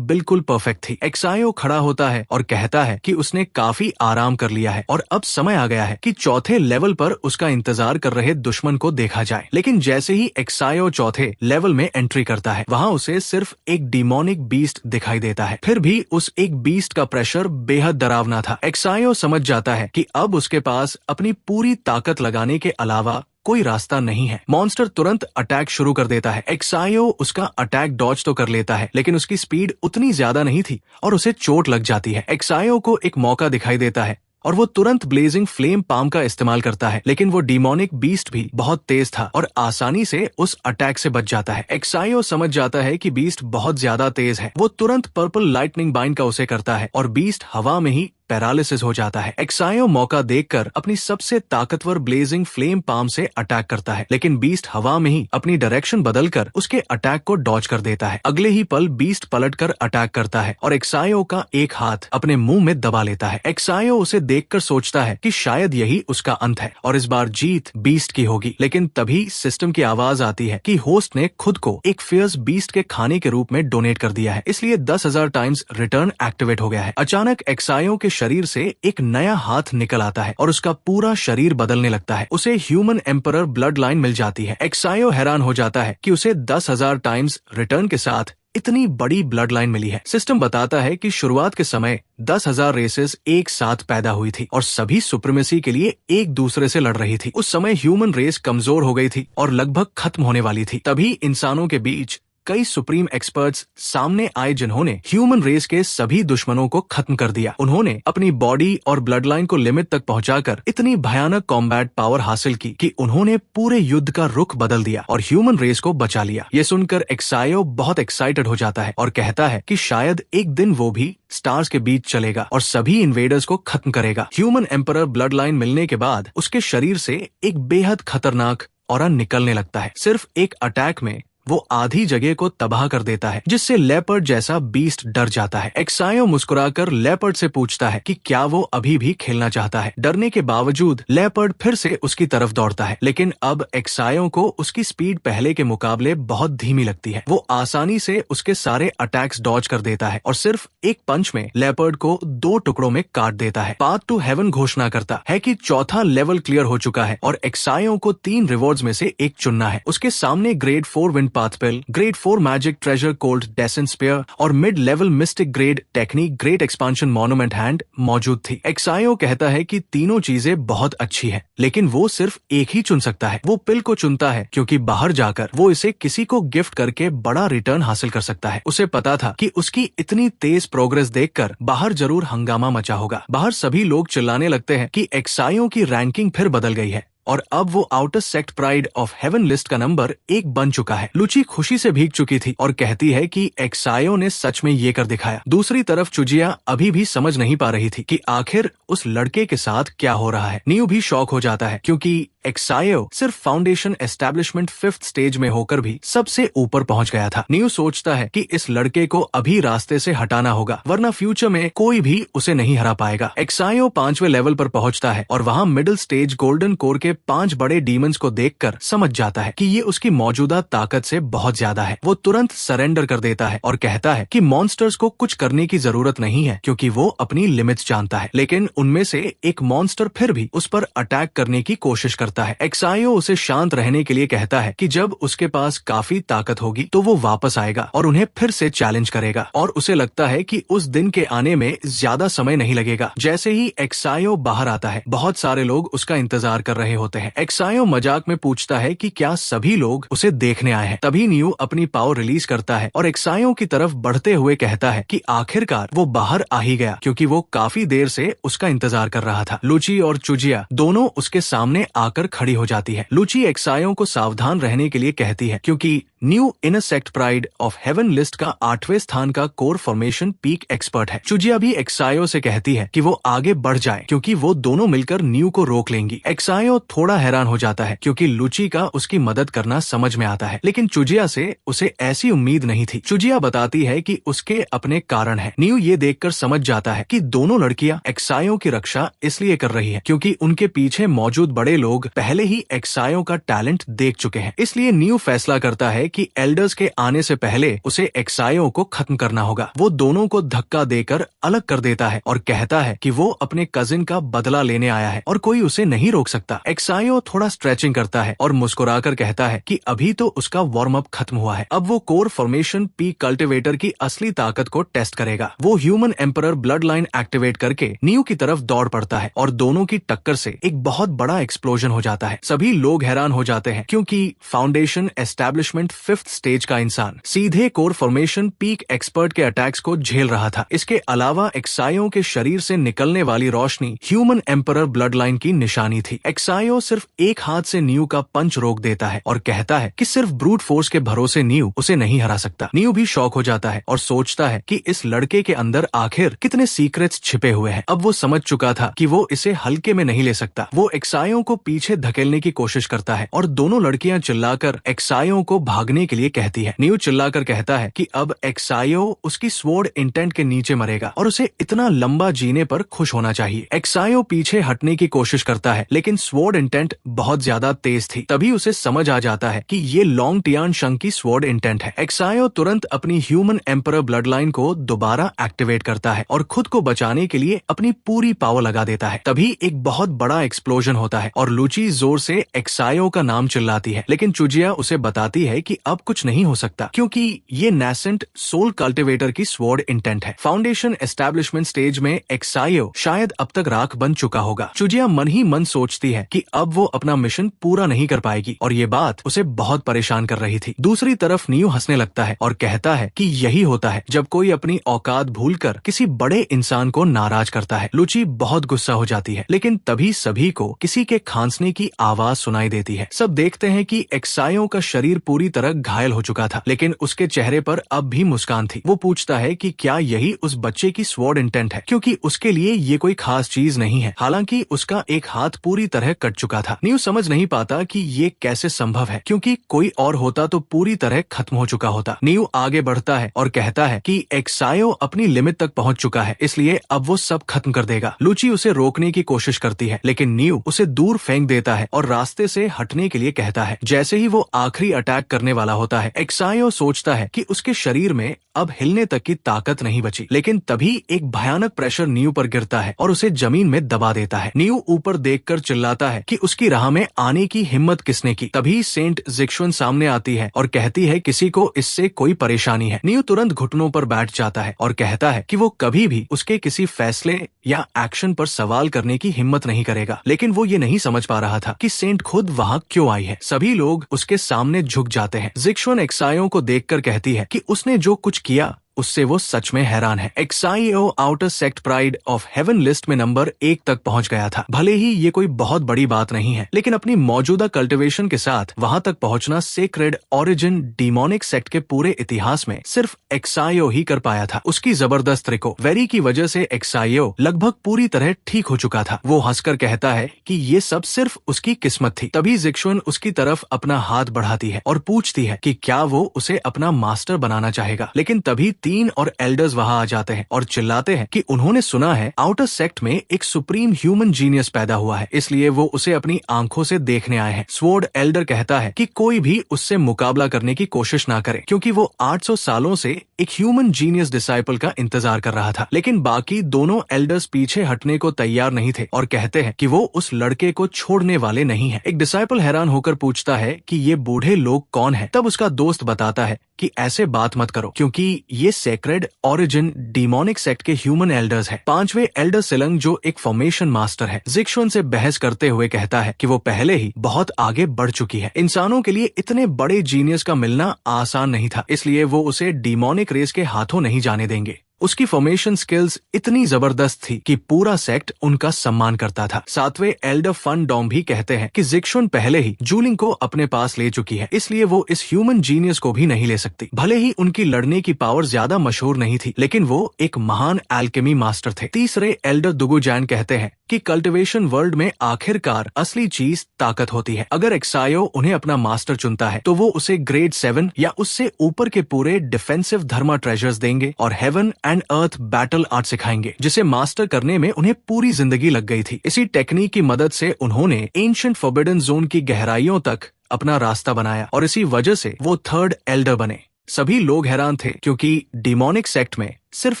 बिल्कुल परफेक्ट थी। एक्सायो खड़ा होता है और कहता है कि उसने काफी आराम कर लिया है और अब समय आ गया है कि चौथे लेवल पर उसका इंतजार कर रहे दुश्मन को देखा जाए। लेकिन जैसे ही एक्सायो चौथे लेवल में एंट्री करता है, वहाँ उसे सिर्फ एक डिमोनिक बीस्ट दिखाई देता है। फिर भी उस एक बीस्ट का प्रेशर बेहद डरावना था। एक्सायो समझ जाता है कि अब उसके पास अपनी पूरी ताकत लगाने के अलावा कोई रास्ता नहीं है। मॉन्स्टर तुरंत अटैक शुरू कर देता है। एक्सायो उसका अटैक डॉज तो कर लेता है, लेकिन उसकी स्पीड उतनी ज्यादा नहीं थी और उसे चोट लग जाती है। एक्सायो को एक मौका दिखाई देता है और वो तुरंत ब्लेजिंग फ्लेम पाम का इस्तेमाल करता है, लेकिन वो डिमोनिक बीस्ट भी बहुत तेज था और आसानी से उस अटैक से बच जाता है। एक्सायो समझ जाता है कि बीस्ट बहुत ज्यादा तेज है। वो तुरंत पर्पल लाइटनिंग बाइंड का उसे करता है और बीस्ट हवा में ही पैरालिसिस हो जाता है। एक्सायो मौका देखकर अपनी सबसे ताकतवर ब्लेजिंग फ्लेम पाम से अटैक करता है, लेकिन बीस्ट हवा में ही अपनी डायरेक्शन बदलकर उसके अटैक को डॉज कर देता है। अगले ही पल बीस्ट पलटकर अटैक करता है और एक्सायो का एक हाथ अपने मुंह में दबा लेता है। एक्सायो उसे देखकर सोचता है कि शायद यही उसका अंत है और इस बार जीत बीस्ट की होगी, लेकिन तभी सिस्टम की आवाज आती है कि होस्ट ने खुद को एक फियर्स बीस्ट के खाने के रूप में डोनेट कर दिया है, इसलिए 10,000 टाइम्स रिटर्न एक्टिवेट हो गया है। अचानक एक्सायो के शरीर से एक नया हाथ निकल आता है और उसका पूरा शरीर बदलने लगता है। उसे ह्यूमन एम्परर ब्लड लाइन मिल जाती है। एक्सायो हैरान हो जाता है कि उसे 10,000 टाइम्स रिटर्न के साथ इतनी बड़ी ब्लड लाइन मिली है। सिस्टम बताता है कि शुरुआत के समय 10,000 रेसेस एक साथ पैदा हुई थी और सभी सुप्रीमेसी के लिए एक दूसरे से लड़ रही थी। उस समय ह्यूमन रेस कमजोर हो गई थी और लगभग खत्म होने वाली थी। तभी इंसानों के बीच कई सुप्रीम एक्सपर्ट्स सामने आए जिन्होंने ह्यूमन रेस के सभी दुश्मनों को खत्म कर दिया। उन्होंने अपनी बॉडी और ब्लड लाइन को लिमिट तक पहुंचाकर इतनी भयानक कॉम्बैट पावर हासिल की कि उन्होंने पूरे युद्ध का रुख बदल दिया और ह्यूमन रेस को बचा लिया। ये सुनकर एक्सायो बहुत एक्साइटेड हो जाता है और कहता है कि शायद एक दिन वो भी स्टार्स के बीच चलेगा और सभी इन्वेडर्स को खत्म करेगा। ह्यूमन एम्परर ब्लड लाइन मिलने के बाद उसके शरीर से एक बेहद खतरनाक ऑरा निकलने लगता है। सिर्फ एक अटैक में वो आधी जगह को तबाह कर देता है, जिससे लेपर्ड जैसा बीस्ट डर जाता है। एक्सायो मुस्कुराकर लेपर्ड से पूछता है कि क्या वो अभी भी खेलना चाहता है। डरने के बावजूद लेपर्ड फिर से उसकी तरफ दौड़ता है, लेकिन अब एक्सायो को उसकी स्पीड पहले के मुकाबले बहुत धीमी लगती है। वो आसानी से उसके सारे अटैक्स डॉज कर देता है और सिर्फ एक पंच में लेपर्ड को 2 टुकड़ों में काट देता है। पाथ टू हेवन घोषणा करता है कि चौथा लेवल क्लियर हो चुका है और एक्सायो को 3 रिवॉर्ड्स में से एक चुनना है। उसके सामने grade 4 wind path pill, grade 4 magic treasure cold descent spear और mid level mystic grade technique great expansion monument hand मौजूद थी। एक्सायो कहता है कि तीनों चीजें बहुत अच्छी है, लेकिन वो सिर्फ एक ही चुन सकता है। वो पिल को चुनता है क्योंकि बाहर जाकर वो इसे किसी को गिफ्ट करके बड़ा रिटर्न हासिल कर सकता है। उसे पता था कि उसकी इतनी तेज प्रोग्रेस देखकर बाहर जरूर हंगामा मचा होगा। बाहर सभी लोग चिल्लाने लगते हैं कि एक्सायो की रैंकिंग फिर बदल गई है और अब वो outer sect pride of heaven list का नंबर 1 बन चुका है। लुची खुशी से भीग चुकी थी और कहती है कि एक्सायो ने सच में ये कर दिखाया। दूसरी तरफ चुजिया अभी भी समझ नहीं पा रही थी कि आखिर उस लड़के के साथ क्या हो रहा है। नीयू भी शॉक हो जाता है क्योंकि एक्सायो सिर्फ फाउंडेशन एस्टेब्लिशमेंट 5th स्टेज में होकर भी सबसे ऊपर पहुंच गया था। नीयू सोचता है कि इस लड़के को अभी रास्ते से हटाना होगा, वरना फ्यूचर में कोई भी उसे नहीं हरा पाएगा। एक्सायो 5वें लेवल पर पहुंचता है और वहां मिडिल स्टेज गोल्डन कोर के 5 बड़े डीमंस को देखकर समझ जाता है कि ये उसकी मौजूदा ताकत से बहुत ज्यादा है। वो तुरंत सरेंडर कर देता है और कहता है कि मॉन्स्टर्स को कुछ करने की जरूरत नहीं है क्योंकि वो अपनी लिमिट्स जानता है। लेकिन उनमें से एक मॉन्स्टर फिर भी उस पर अटैक करने की कोशिश करता है। एक्सायो उसे शांत रहने के लिए कहता है कि जब उसके पास काफी ताकत होगी तो वो वापस आएगा और उन्हें फिर से चैलेंज करेगा और उसे लगता है कि उस दिन के आने में ज्यादा समय नहीं लगेगा। जैसे ही एक्सायो बाहर आता है, बहुत सारे लोग उसका इंतजार कर रहे होते हैं। एक्सायो मजाक में पूछता है कि क्या सभी लोग उसे देखने आए हैं। तभी न्यू अपनी पावर रिलीज करता है और एक्सायो की तरफ बढ़ते हुए कहता है कि आखिरकार वो बाहर आ ही गया क्योंकि वो काफी देर से उसका इंतजार कर रहा था। लुची और चुजिया दोनों उसके सामने आकर खड़ी हो जाती है। लुची एक्सायो को सावधान रहने के लिए कहती है क्योंकि new inner sect pride of heaven list का 8वें स्थान का कोर फॉर्मेशन पीक एक्सपर्ट है। चुजिया भी एक्सायो से कहती है कि वो आगे बढ़ जाए क्योंकि वो दोनों मिलकर न्यू को रोक लेंगी। एक्सायो थोड़ा हैरान हो जाता है क्योंकि लुची का उसकी मदद करना समझ में आता है, लेकिन चुजिया से उसे ऐसी उम्मीद नहीं थी। चुजिया बताती है कि उसके अपने कारण है। न्यू ये देखकर समझ जाता है कि दोनों लड़कियां एक्सायो की रक्षा इसलिए कर रही है क्योंकि उनके पीछे मौजूद बड़े लोग पहले ही एक्सायो का टैलेंट देख चुके हैं। इसलिए न्यू फैसला करता है कि एल्डर्स के आने से पहले उसे एक्सायो को खत्म करना होगा। वो दोनों को धक्का देकर अलग कर देता है और कहता है कि वो अपने कजिन का बदला लेने आया है और कोई उसे नहीं रोक सकता। एक्सायो थोड़ा स्ट्रेचिंग करता है और मुस्कुराकर कहता है कि अभी तो उसका वार्म अप खत्म हुआ है, अब वो कोर फॉर्मेशन पीक कल्टिवेटर की असली ताकत को टेस्ट करेगा। वो human emperor blood line activate करके न्यू की तरफ दौड़ पड़ता है और दोनों की टक्कर से एक बहुत बड़ा एक्सप्लोजन हो जाता है। सभी लोग हैरान हो जाते हैं क्योंकि फाउंडेशन एस्टेब्लिशमेंट 5th स्टेज का इंसान सीधे कोर फॉर्मेशन पीक एक्सपर्ट के अटैक्स को झेल रहा था। इसके अलावा एक्सायो के शरीर से निकलने वाली रोशनी ह्यूमन एम्परर ब्लड लाइन की निशानी थी। एक्सायो सिर्फ एक हाथ से न्यू का पंच रोक देता है और कहता है कि सिर्फ ब्रूट फोर्स के भरोसे न्यू उसे नहीं हरा सकता। न्यू भी शॉक हो जाता है और सोचता है कि इस लड़के के अंदर आखिर कितने सीक्रेट्स छिपे हुए हैं। अब वो समझ चुका था कि वो इसे हल्के में नहीं ले सकता। वो एक्सायो को पीछे धकेलने की कोशिश करता है और दोनों लड़कियां चिल्लाकर एक्सायो को भागने के लिए कहती है। न्यू चिल्लाकर कहता है कि अब एक्सायो उसकी स्वॉर्ड इंटेंट के नीचे मरेगा और उसे इतना लंबा जीने पर खुश होना चाहिए। एक्सायो पीछे हटने की कोशिश करता है लेकिन स्वॉर्ड इंटेंट बहुत ज्यादा तेज थी। तभी उसे समझ आ जाता है कि ये लॉन्ग टियान शंग की स्वॉर्ड इंटेंट है। एक्सायो तुरंत अपनी ह्यूमन एम्परर ब्लड लाइन को दोबारा एक्टिवेट करता है और खुद को बचाने के लिए अपनी पूरी पावर लगा देता है। तभी एक बहुत बड़ा एक्सप्लोजन होता है और लुची जोर से एक्सायो का नाम चिल्लाती है, लेकिन चुजिया उसे बताती है कि अब कुछ नहीं हो सकता क्योंकि ये नेसेंट सोल कल्टिवेटर की स्वॉर्ड इंटेंट है। फाउंडेशन एस्टैब्लिशमेंट स्टेज में एक्सायो शायद अब तक राख बन चुका होगा। चुजिया मन ही मन सोचती है कि अब वो अपना मिशन पूरा नहीं कर पाएगी और ये बात उसे बहुत परेशान कर रही थी। दूसरी तरफ नियो हंसने लगता है और कहता है कि यही होता है जब कोई अपनी औकात भूलकर किसी बड़े इंसान को नाराज करता है। लुची बहुत गुस्सा हो जाती है, लेकिन तभी सभी को किसी के खांसने की आवाज सुनाई देती है। सब देखते हैं कि एक्सायो का शरीर पूरी तरह घायल हो चुका था, लेकिन उसके चेहरे पर अब भी मुस्कान थी। वो पूछता है कि क्या यही उस बच्चे की स्वॉर्ड इंटेंट है, क्योंकि उसके लिए ये कोई खास चीज नहीं है। हालांकि उसका एक हाथ पूरी तरह कट चुका था। न्यू समझ नहीं पाता कि ये कैसे संभव है, क्योंकि कोई और होता तो पूरी तरह खत्म हो चुका होता। न्यू आगे बढ़ता है और कहता है कि एक्सायो अपनी लिमिट तक पहुंच चुका है, इसलिए अब वो सब खत्म कर देगा। लुची उसे रोकने की कोशिश करती है, लेकिन न्यू उसे दूर फेंक देता है और रास्ते से हटने के लिए कहता है। जैसे ही वो आखिरी अटैक करने वाला होता है, एक्सायो सोचता है कि उसके शरीर में अब हिलने तक की ताकत नहीं बची, लेकिन तभी एक भयानक प्रेशर न्यू पर गिरता है और उसे जमीन में दबा देता है। न्यू ऊपर देखकर चिल्लाता है कि उसकी राह में आने की हिम्मत किसने की। तभी सेंट जिक्शन सामने आती है और कहती है किसी को इससे कोई परेशानी है। न्यू तुरंत घुटनों पर बैठ जाता है और कहता है कि वो कभी भी उसके किसी फैसले या एक्शन पर सवाल करने की हिम्मत नहीं करेगा, लेकिन वो ये नहीं समझ पा रहा था कि सेंट खुद वहाँ क्यों आई है। सभी लोग उसके सामने झुक जाते हैं। जिक्शन एक्सायो को देखकर कहती है कि उसने जो कुछ किया उससे वो सच में हैरान है। एक्सायो outer sect pride of heaven list में नंबर 1 तक पहुंच गया था। भले ही ये कोई बहुत बड़ी बात नहीं है, लेकिन अपनी मौजूदा कल्टिवेशन के साथ वहां तक पहुंचना सेक्रेड ओरिजिन डीमोनिक सेक्ट के पूरे इतिहास में सिर्फ एक्सायो ही कर पाया था। उसकी जबरदस्त रिको वेरी की वजह से एक्सायो लगभग पूरी तरह ठीक हो चुका था। वो हंसकर कहता है कि ये सब सिर्फ उसकी किस्मत थी। तभी जिक्शन उसकी तरफ अपना हाथ बढ़ाती है और पूछती है कि क्या वो उसे अपना मास्टर बनाना चाहेगा, लेकिन तभी 3 और एल्डर्स वहां आ जाते हैं और चिल्लाते हैं कि उन्होंने सुना है आउटर सेक्ट में एक सुप्रीम ह्यूमन जीनियस पैदा हुआ है, इसलिए वो उसे अपनी आंखों से देखने आए हैं। स्वॉर्ड एल्डर कहता है कि कोई भी उससे मुकाबला करने की कोशिश ना करे, क्योंकि वो 800 सालों से एक ह्यूमन जीनियस डिसाइपल का इंतजार कर रहा था। लेकिन बाकी दोनों एल्डर्स पीछे हटने को तैयार नहीं थे और कहते हैं कि वो उस लड़के को छोड़ने वाले नहीं है। एक डिसाइपल हैरान होकर पूछता है कि ये बूढ़े लोग कौन है। तब उसका दोस्त बताता है कि ऐसे बात मत करो, क्योंकि ये सेक्रेड ओरिजिन डीमोनिक सेक्ट के ह्यूमन एल्डर्स है। 5वें एल्डर सिलंग जो एक फॉर्मेशन मास्टर है, जिक्शन से बहस करते हुए कहता है कि वो पहले ही बहुत आगे बढ़ चुकी है। इंसानों के लिए इतने बड़े जीनियस का मिलना आसान नहीं था, इसलिए वो उसे डीमोनिक रेस के हाथों नहीं जाने देंगे। उसकी फॉर्मेशन स्किल्स इतनी जबरदस्त थी कि पूरा सेक्ट उनका सम्मान करता था। 7वें एल्डर फन डॉम भी कहते हैं कि जिक्शन पहले ही जूलिंग को अपने पास ले चुकी है, इसलिए वो इस ह्यूमन जीनियस को भी नहीं ले सकती। भले ही उनकी लड़ने की पावर ज्यादा मशहूर नहीं थी, लेकिन वो एक महान एल्केमी मास्टर थे। 3रे एल्डर दुगुजैन कहते हैं कि कल्टिवेशन वर्ल्ड में आखिरकार असली चीज ताकत होती है। अगर एक्सायो उन्हें अपना मास्टर चुनता है तो वो उसे ग्रेड 7 या उससे ऊपर के पूरे डिफेंसिव धर्मा ट्रेजर्स देंगे और heaven and earth battle art सिखाएंगे, जिसे मास्टर करने में उन्हें पूरी जिंदगी लग गई थी। इसी टेक्निक की मदद से उन्होंने एंशिएंट फॉरबिडन जोन की गहराइयों तक अपना रास्ता बनाया और इसी वजह से वो 3rd एल्डर बने। सभी लोग हैरान थे क्योंकि डीमोनिक सेक्ट में सिर्फ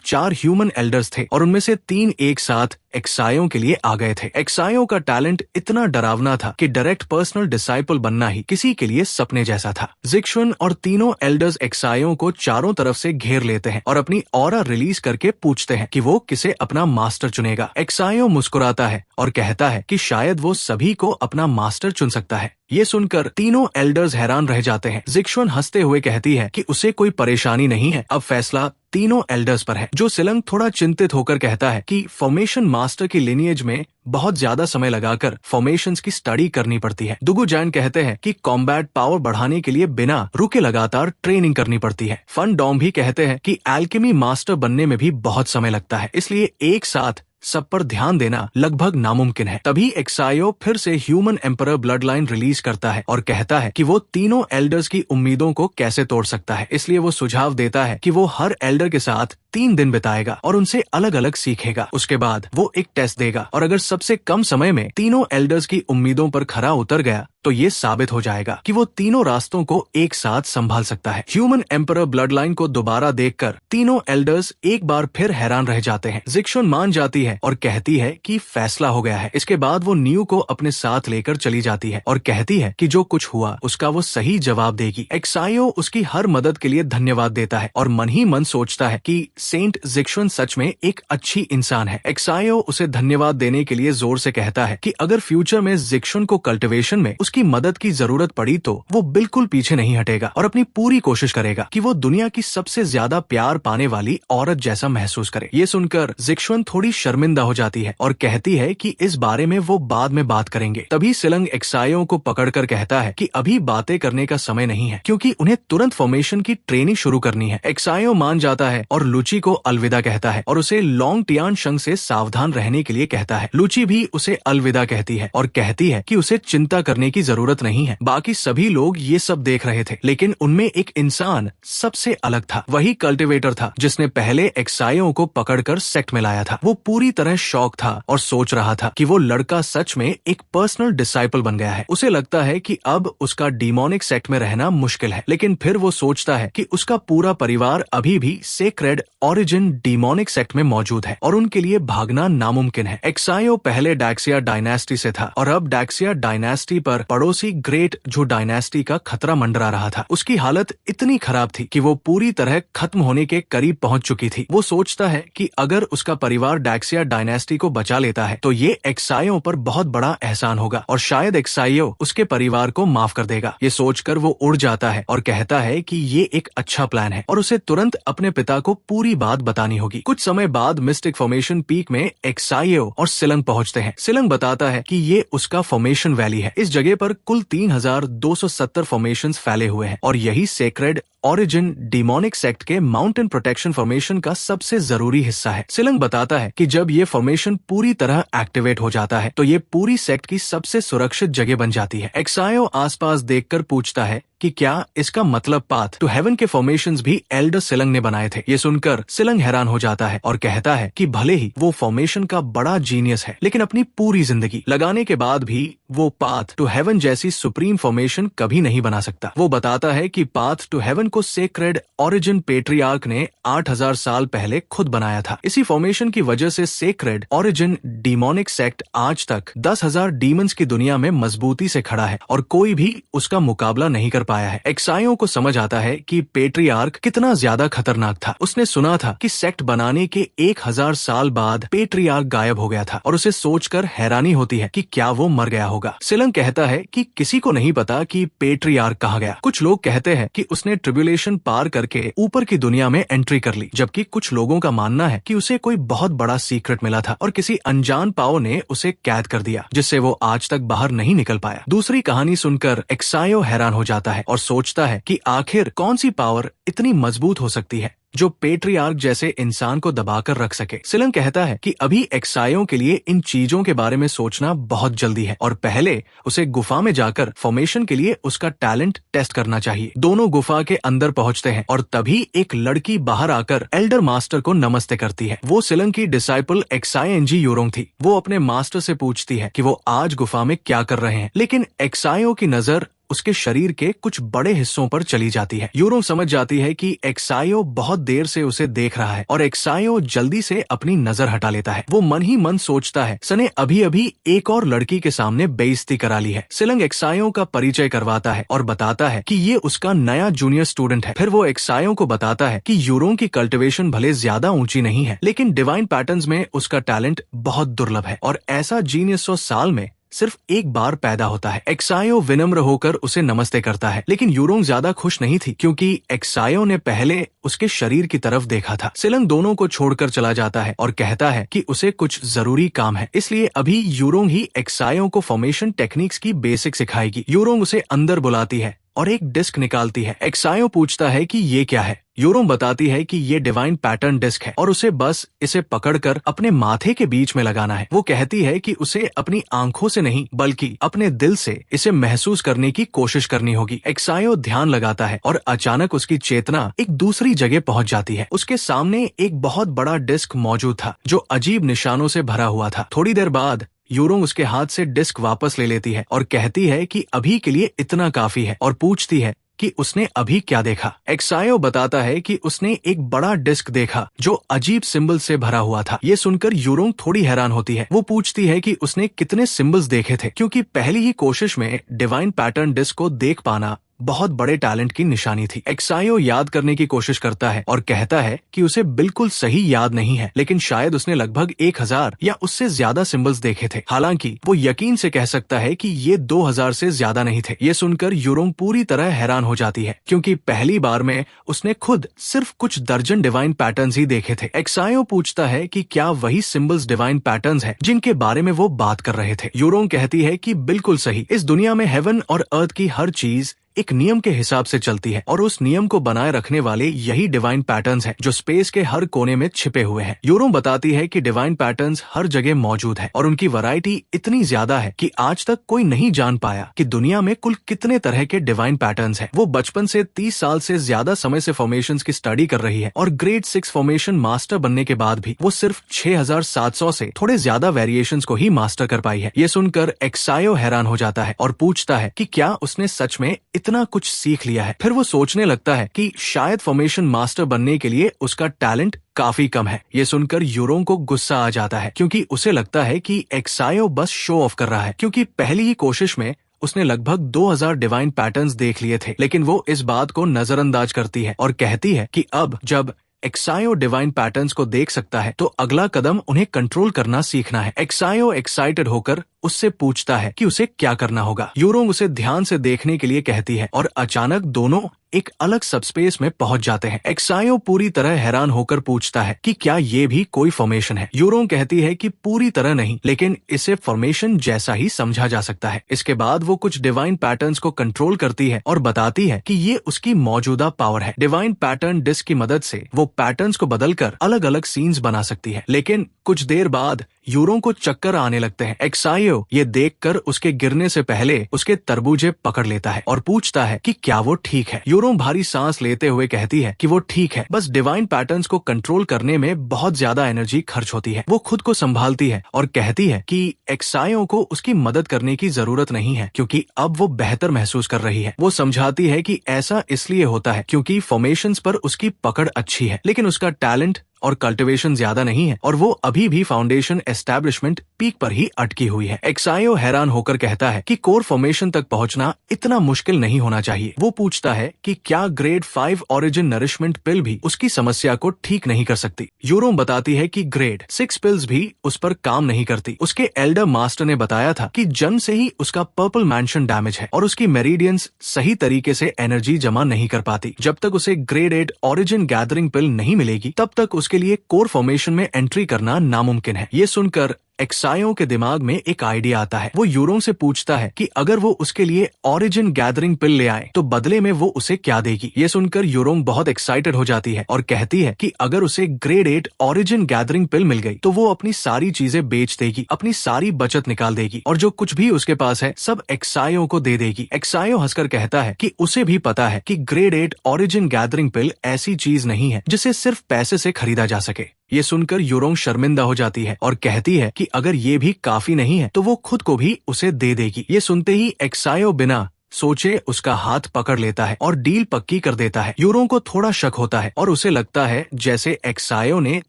4 ह्यूमन एल्डर्स थे और उनमें से 3 एक साथ एक्सायो के लिए आ गए थे। एक्सायो का टैलेंट इतना डरावना था कि डायरेक्ट पर्सनल डिसाइपल बनना ही किसी के लिए सपने जैसा था। जिक्शन और तीनों एल्डर्स एक्सायो को चारों तरफ से घेर लेते हैं और अपनी ऑरा रिलीज करके पूछते हैं कि वो किसे अपना मास्टर चुनेगा। एक्सायो मुस्कुराता है और कहता है कि शायद वो सभी को अपना मास्टर चुन सकता है। ये सुनकर तीनों एल्डर्स हैरान रह जाते हैं। जिक्शन हंसते हुए कहती है कि उसे कोई परेशानी नहीं है, अब फैसला तीनों एल्डर्स पर है। जो सिलंग थोड़ा चिंतित होकर कहता है कि फॉर्मेशन मास्टर की लिनिएज में बहुत ज्यादा समय लगाकर फॉर्मेशंस की स्टडी करनी पड़ती है। दुगुजैन कहते हैं कि कॉम्बैट पावर बढ़ाने के लिए बिना रुके लगातार ट्रेनिंग करनी पड़ती है। फन डॉम भी कहते हैं कि एल्केमी मास्टर बनने में भी बहुत समय लगता है, इसलिए एक साथ सब पर ध्यान देना लगभग नामुमकिन है। तभी एक्सायो फिर से human emperor blood line release करता है और कहता है कि वो तीनों एल्डर्स की उम्मीदों को कैसे तोड़ सकता है, इसलिए वो सुझाव देता है कि वो हर एल्डर के साथ 3 दिन बिताएगा और उनसे अलग अलग सीखेगा। उसके बाद वो एक टेस्ट देगा और अगर सबसे कम समय में तीनों एल्डर्स की उम्मीदों पर खरा उतर गया तो ये साबित हो जाएगा कि वो तीनों रास्तों को एक साथ संभाल सकता है। ह्यूमन एम्परर ब्लड लाइन को दोबारा देखकर तीनों एल्डर्स एक बार फिर हैरान रह जाते हैं। जिक्शन मान जाती है और कहती है कि फैसला हो गया है। इसके बाद वो न्यू को अपने साथ लेकर चली जाती है और कहती है कि जो कुछ हुआ उसका वो सही जवाब देगी। एक्सायो उसकी हर मदद के लिए धन्यवाद देता है और मन ही मन सोचता है कि सेंट जिक्शन सच में एक अच्छी इंसान है। एक्सायो उसे धन्यवाद देने के लिए जोर से कहता है कि अगर फ्यूचर में जिक्शन को कल्टिवेशन में उसकी मदद की जरूरत पड़ी तो वो बिल्कुल पीछे नहीं हटेगा और अपनी पूरी कोशिश करेगा कि वो दुनिया की सबसे ज्यादा प्यार पाने वाली औरत जैसा महसूस करे। ये सुनकर जिक्शन थोड़ी शर्मिंदा हो जाती है और कहती है कि इस बारे में वो बाद में बात करेंगे। तभी सिलंग एक्सायो को पकड़कर कहता है कि अभी बातें करने का समय नहीं है क्योंकि उन्हें तुरंत फॉर्मेशन की ट्रेनिंग शुरू करनी है। एक्सायो मान जाता है और लुची को अलविदा कहता है और उसे लॉन्ग टियान शंग से सावधान रहने के लिए कहता है। लुची भी उसे अलविदा कहती है और कहती है कि उसे चिंता करने की जरूरत नहीं है। बाकी सभी लोग ये सब देख रहे थे लेकिन उनमें एक इंसान सबसे अलग था। वही कल्टिवेटर था जिसने पहले एक्सायो को पकड़कर सेक्ट में लाया था। वो पूरी तरह शॉक था और सोच रहा था कि वो लड़का सच में एक पर्सनल डिसाइपल बन गया है। उसे लगता है कि अब उसका डीमोनिक सेक्ट में रहना मुश्किल है, लेकिन फिर वो सोचता है कि उसका पूरा परिवार अभी भी सेक्रेड ओरिजिन डीमोनिक सेक्ट में मौजूद है और उनके लिए भागना नामुमकिन है। एक्सायो पहले डैक्सिया डायनेस्टी से था और अब डैक्सिया डायनेस्टी पर पड़ोसी ग्रेट जो डायनेस्टी का खतरा मंडरा रहा था। उसकी हालत इतनी खराब थी कि वो पूरी तरह खत्म होने के करीब पहुंच चुकी थी। वो सोचता है कि अगर उसका परिवार डैक्सिया डायनेस्टी को बचा लेता है तो ये एक्सायो पर बहुत बड़ा एहसान होगा और शायद एक्सायो उसके परिवार को माफ कर देगा। ये सोचकर वो उड़ जाता है और कहता है कि ये एक अच्छा प्लान है और उसे तुरंत अपने पिता को पूरी बात बतानी होगी। कुछ समय बाद मिस्टिक फॉर्मेशन पीक में एक्सायो और सिलंग पहुंचते हैं। सिलंग बताता है कि ये उसका फॉर्मेशन वैली है। इस जगह पर कुल 3270 फॉर्मेशंस फैले हुए हैं और यही सेक्रेड ओरिजिन डीमोनिक सेक्ट के माउंटेन प्रोटेक्शन फॉर्मेशन का सबसे जरूरी हिस्सा है। सिलंग बताता है कि जब ये फॉर्मेशन पूरी तरह एक्टिवेट हो जाता है तो ये पूरी सेक्ट की सबसे सुरक्षित जगह बन जाती है। एक्सायो आसपास देखकर पूछता है कि क्या इसका मतलब पाथ टू हेवन के फॉर्मेशंस भी एल्डर सिलंग ने बनाए थे। ये सुनकर सिलंग हैरान हो जाता है और कहता है कि भले ही वो फॉर्मेशन का बड़ा जीनियस है लेकिन अपनी पूरी जिंदगी लगाने के बाद भी वो पाथ टू हेवन जैसी सुप्रीम फॉर्मेशन कभी नहीं बना सकता। वो बताता है कि पाथ टू हेवन को सेक्रेड ओरिजिन पेट्रियार्क ने 8000 साल पहले खुद बनाया था। इसी फॉर्मेशन की वजह से सेक्रेड ओरिजिन डीमोनिक सेक्ट आज तक 10,000 डीमंस की दुनिया में मजबूती से खड़ा है और कोई भी उसका मुकाबला नहीं कर पाया है। एक्सायो को समझ आता है कि पेट्रियार्क कितना ज्यादा खतरनाक था। उसने सुना था कि सेक्ट बनाने के 1000 साल बाद पेट्रियार्क गायब हो गया था और उसे सोचकर हैरानी होती है कि क्या वो मर गया होगा। सिलंग कहता है कि किसी को नहीं पता कि पेट्रियार्क कहाँ गया। कुछ लोग कहते हैं कि उसने ट्रिब्यूलेशन पार करके ऊपर की दुनिया में एंट्री कर ली, जबकि कुछ लोगों का मानना है कि उसे कोई बहुत बड़ा सीक्रेट मिला था और किसी अनजान पाव ने उसे कैद कर दिया जिससे वो आज तक बाहर नहीं निकल पाया। दूसरी कहानी सुनकर एक्सायो हैरान हो जाता है और सोचता है कि आखिर कौन सी पावर इतनी मजबूत हो सकती है जो पेट्रियार्क जैसे इंसान को दबाकर रख सके। सिलंग कहता है कि अभी एक्सायो के लिए इन चीजों के बारे में सोचना बहुत जल्दी है और पहले उसे गुफा में जाकर फॉर्मेशन के लिए उसका टैलेंट टेस्ट करना चाहिए। दोनों गुफा के अंदर पहुंचते हैं और तभी एक लड़की बाहर आकर एल्डर मास्टर को नमस्ते करती है। वो सिलंग की डिसाइपल एक्साएंजी यूरोंग थी। वो अपने मास्टर से पूछती है कि वो आज गुफा में क्या कर रहे हैं, लेकिन एक्सायो की नजर उसके शरीर के कुछ बड़े हिस्सों पर चली जाती है। यूरोंग समझ जाती है कि एक्सायो बहुत देर से उसे देख रहा है और एक्सायो जल्दी से अपनी नजर हटा लेता है। वो मन ही मन सोचता है सने अभी अभी एक और लड़की के सामने बेइज्जती करा ली है। सिलंग एक्सायो का परिचय करवाता है और बताता है कि ये उसका नया जूनियर स्टूडेंट है। फिर वो एक्सायो को बताता है कि यूरोंग की कल्टिवेशन भले ज्यादा ऊंची नहीं है लेकिन डिवाइन पैटर्न्स में उसका टैलेंट बहुत दुर्लभ है और ऐसा जीनियस 100 साल में सिर्फ एक बार पैदा होता है। एक्सायो विनम्र होकर उसे नमस्ते करता है लेकिन यूरोंग ज्यादा खुश नहीं थी क्योंकि एक्सायो ने पहले उसके शरीर की तरफ देखा था। सिलंग दोनों को छोड़कर चला जाता है और कहता है कि उसे कुछ जरूरी काम है, इसलिए अभी यूरोंग ही एक्सायो को फॉर्मेशन टेक्निक्स की बेसिक सिखाएगी। यूरोंग उसे अंदर बुलाती है और एक डिस्क निकालती है। एक्सायो पूछता है कि ये क्या है। यूरोंग बताती है कि ये डिवाइन पैटर्न डिस्क है और उसे बस इसे पकड़कर अपने माथे के बीच में लगाना है। वो कहती है कि उसे अपनी आंखों से नहीं बल्कि अपने दिल से इसे महसूस करने की कोशिश करनी होगी। एक्सायो ध्यान लगाता है और अचानक उसकी चेतना एक दूसरी जगह पहुंच जाती है। उसके सामने एक बहुत बड़ा डिस्क मौजूद था जो अजीब निशानों से भरा हुआ था। थोड़ी देर बाद यूरोंग उसके हाथ से डिस्क वापस ले लेती है और कहती है कि अभी के लिए इतना काफी है और पूछती है कि उसने अभी क्या देखा। एक्सायो बताता है कि उसने एक बड़ा डिस्क देखा जो अजीब सिंबल से भरा हुआ था। ये सुनकर यूरोंग थोड़ी हैरान होती है। वो पूछती है कि उसने कितने सिंबल्स देखे थे, क्योंकि पहली ही कोशिश में डिवाइन पैटर्न डिस्क को देख पाना बहुत बड़े टैलेंट की निशानी थी। एक्सायो याद करने की कोशिश करता है और कहता है कि उसे बिल्कुल सही याद नहीं है, लेकिन शायद उसने लगभग 1000 या उससे ज्यादा सिंबल्स देखे थे। हालांकि वो यकीन से कह सकता है कि ये 2000 से ज्यादा नहीं थे। ये सुनकर यूरोंग पूरी तरह हैरान हो जाती है, क्योंकि पहली बार में उसने खुद सिर्फ कुछ दर्जन डिवाइन पैटर्न्स ही देखे थे। एक्सायो पूछता है कि क्या वही सिंबल्स डिवाइन पैटर्न्स हैं जिनके बारे में वो बात कर रहे थे। यूरोंग कहती है कि बिल्कुल सही। इस दुनिया में हेवन और अर्थ की हर चीज एक नियम के हिसाब से चलती है और उस नियम को बनाए रखने वाले यही डिवाइन पैटर्न्स हैं जो स्पेस के हर कोने में छिपे हुए हैं। यूरोंग बताती है कि डिवाइन पैटर्न्स हर जगह मौजूद है और उनकी वैरायटी इतनी ज्यादा है कि आज तक कोई नहीं जान पाया कि दुनिया में कुल कितने तरह के डिवाइन पैटर्न्स हैं। वो बचपन से 30 साल से ज्यादा समय से फॉर्मेशंस की स्टडी कर रही है और ग्रेड 6 फॉर्मेशन मास्टर बनने के बाद भी वो सिर्फ 6700 से थोड़े ज्यादा वेरिएशंस को ही मास्टर कर पाई है। ये सुनकर एक्सायो हैरान हो जाता है और पूछता है कि क्या उसने सच में इतना कुछ सीख लिया है। फिर वो सोचने लगता है कि शायद फॉर्मेशन मास्टर बनने के लिए उसका टैलेंट काफी कम है। ये सुनकर यूरोंग को गुस्सा आ जाता है, क्योंकि उसे लगता है कि एक्सायो बस शो ऑफ कर रहा है, क्योंकि पहली ही कोशिश में उसने लगभग 2000 डिवाइन पैटर्न्स देख लिए थे। लेकिन वो इस बात को नजरअंदाज करती है और कहती है कि अब जब एक्सायो डिवाइन पैटर्न्स को देख सकता है तो अगला कदम उन्हें कंट्रोल करना सीखना है। एक्सायो एक्साइटेड होकर उससे पूछता है कि उसे क्या करना होगा। यूरोंग उसे ध्यान से देखने के लिए कहती है और अचानक दोनों एक अलग सबस्पेस में पहुंच जाते हैं। एक्सायो पूरी तरह हैरान होकर पूछता है कि क्या ये भी कोई फॉर्मेशन है। यूरोंग कहती है कि पूरी तरह नहीं, लेकिन इसे फॉर्मेशन जैसा ही समझा जा सकता है। इसके बाद वो कुछ डिवाइन पैटर्न्स को कंट्रोल करती है और बताती है कि ये उसकी मौजूदा पावर है। डिवाइन पैटर्न डिस्क की मदद से वो पैटर्न्स को बदलकर अलग अलग सीन्स बना सकती है। लेकिन कुछ देर बाद यूरोंग को चक्कर आने लगते हैं। एक्सायो ये देखकर उसके गिरने से पहले उसके तरबूजे पकड़ लेता है और पूछता है कि क्या वो ठीक है। यूरोंग भारी सांस लेते हुए कहती है कि वो ठीक है, बस डिवाइन पैटर्न्स को कंट्रोल करने में बहुत ज्यादा एनर्जी खर्च होती है। वो खुद को संभालती है और कहती है कि एक्सायो को उसकी मदद करने की जरूरत नहीं है, क्योंकि अब वो बेहतर महसूस कर रही है। वो समझाती है कि ऐसा इसलिए होता है क्योंकि फॉर्मेशंस पर उसकी पकड़ अच्छी है, लेकिन उसका टैलेंट और कल्टीवेशन ज्यादा नहीं है और वो अभी भी फाउंडेशन एस्टैब्लिशमेंट पीक पर ही अटकी हुई है। एक्सायो हैरान होकर कहता है कि कोर फॉर्मेशन तक पहुंचना इतना मुश्किल नहीं होना चाहिए। वो पूछता है कि क्या ग्रेड 5 ओरिजिन नरिशमेंट पिल भी उसकी समस्या को ठीक नहीं कर सकती। यूरोंग बताती है कि ग्रेड 6 पिल्स भी उस पर काम नहीं करती। उसके एल्डर मास्टर ने बताया था कि जन्म से ही उसका पर्पल मैंशन डैमेज है और उसकी मेरिडियंस सही तरीके से एनर्जी जमा नहीं कर पाती। जब तक उसे ग्रेड 8 ओरिजिन गैदरिंग पिल नहीं मिलेगी तब तक उसके लिए कोर फॉर्मेशन में एंट्री करना नामुमकिन है। ये सुनकर एक्सायो के दिमाग में एक आइडिया आता है। वो यूरोंग से पूछता है कि अगर वो उसके लिए ओरिजिन गैदरिंग पिल ले आए तो बदले में वो उसे क्या देगी। ये सुनकर यूरोंग बहुत एक्साइटेड हो जाती है और कहती है कि अगर उसे ग्रेड 8 ओरिजिन गैदरिंग पिल मिल गई तो वो अपनी सारी चीजें बेच देगी, अपनी सारी बचत निकाल देगी और जो कुछ भी उसके पास है सब एक्सायो को दे देगी। एक्सायो हंसकर कहता है कि उसे भी पता है कि ग्रेड 8 ओरिजिन गैदरिंग पिल ऐसी चीज नहीं है जिसे सिर्फ पैसे से खरीदा जा सके। ये सुनकर यूरोंग शर्मिंदा हो जाती है और कहती है कि अगर ये भी काफी नहीं है तो वो खुद को भी उसे दे देगी। ये सुनते ही एक्सायो बिना सोचे उसका हाथ पकड़ लेता है और डील पक्की कर देता है। यूरोंग को थोड़ा शक होता है और उसे लगता है जैसे एक्सायो ने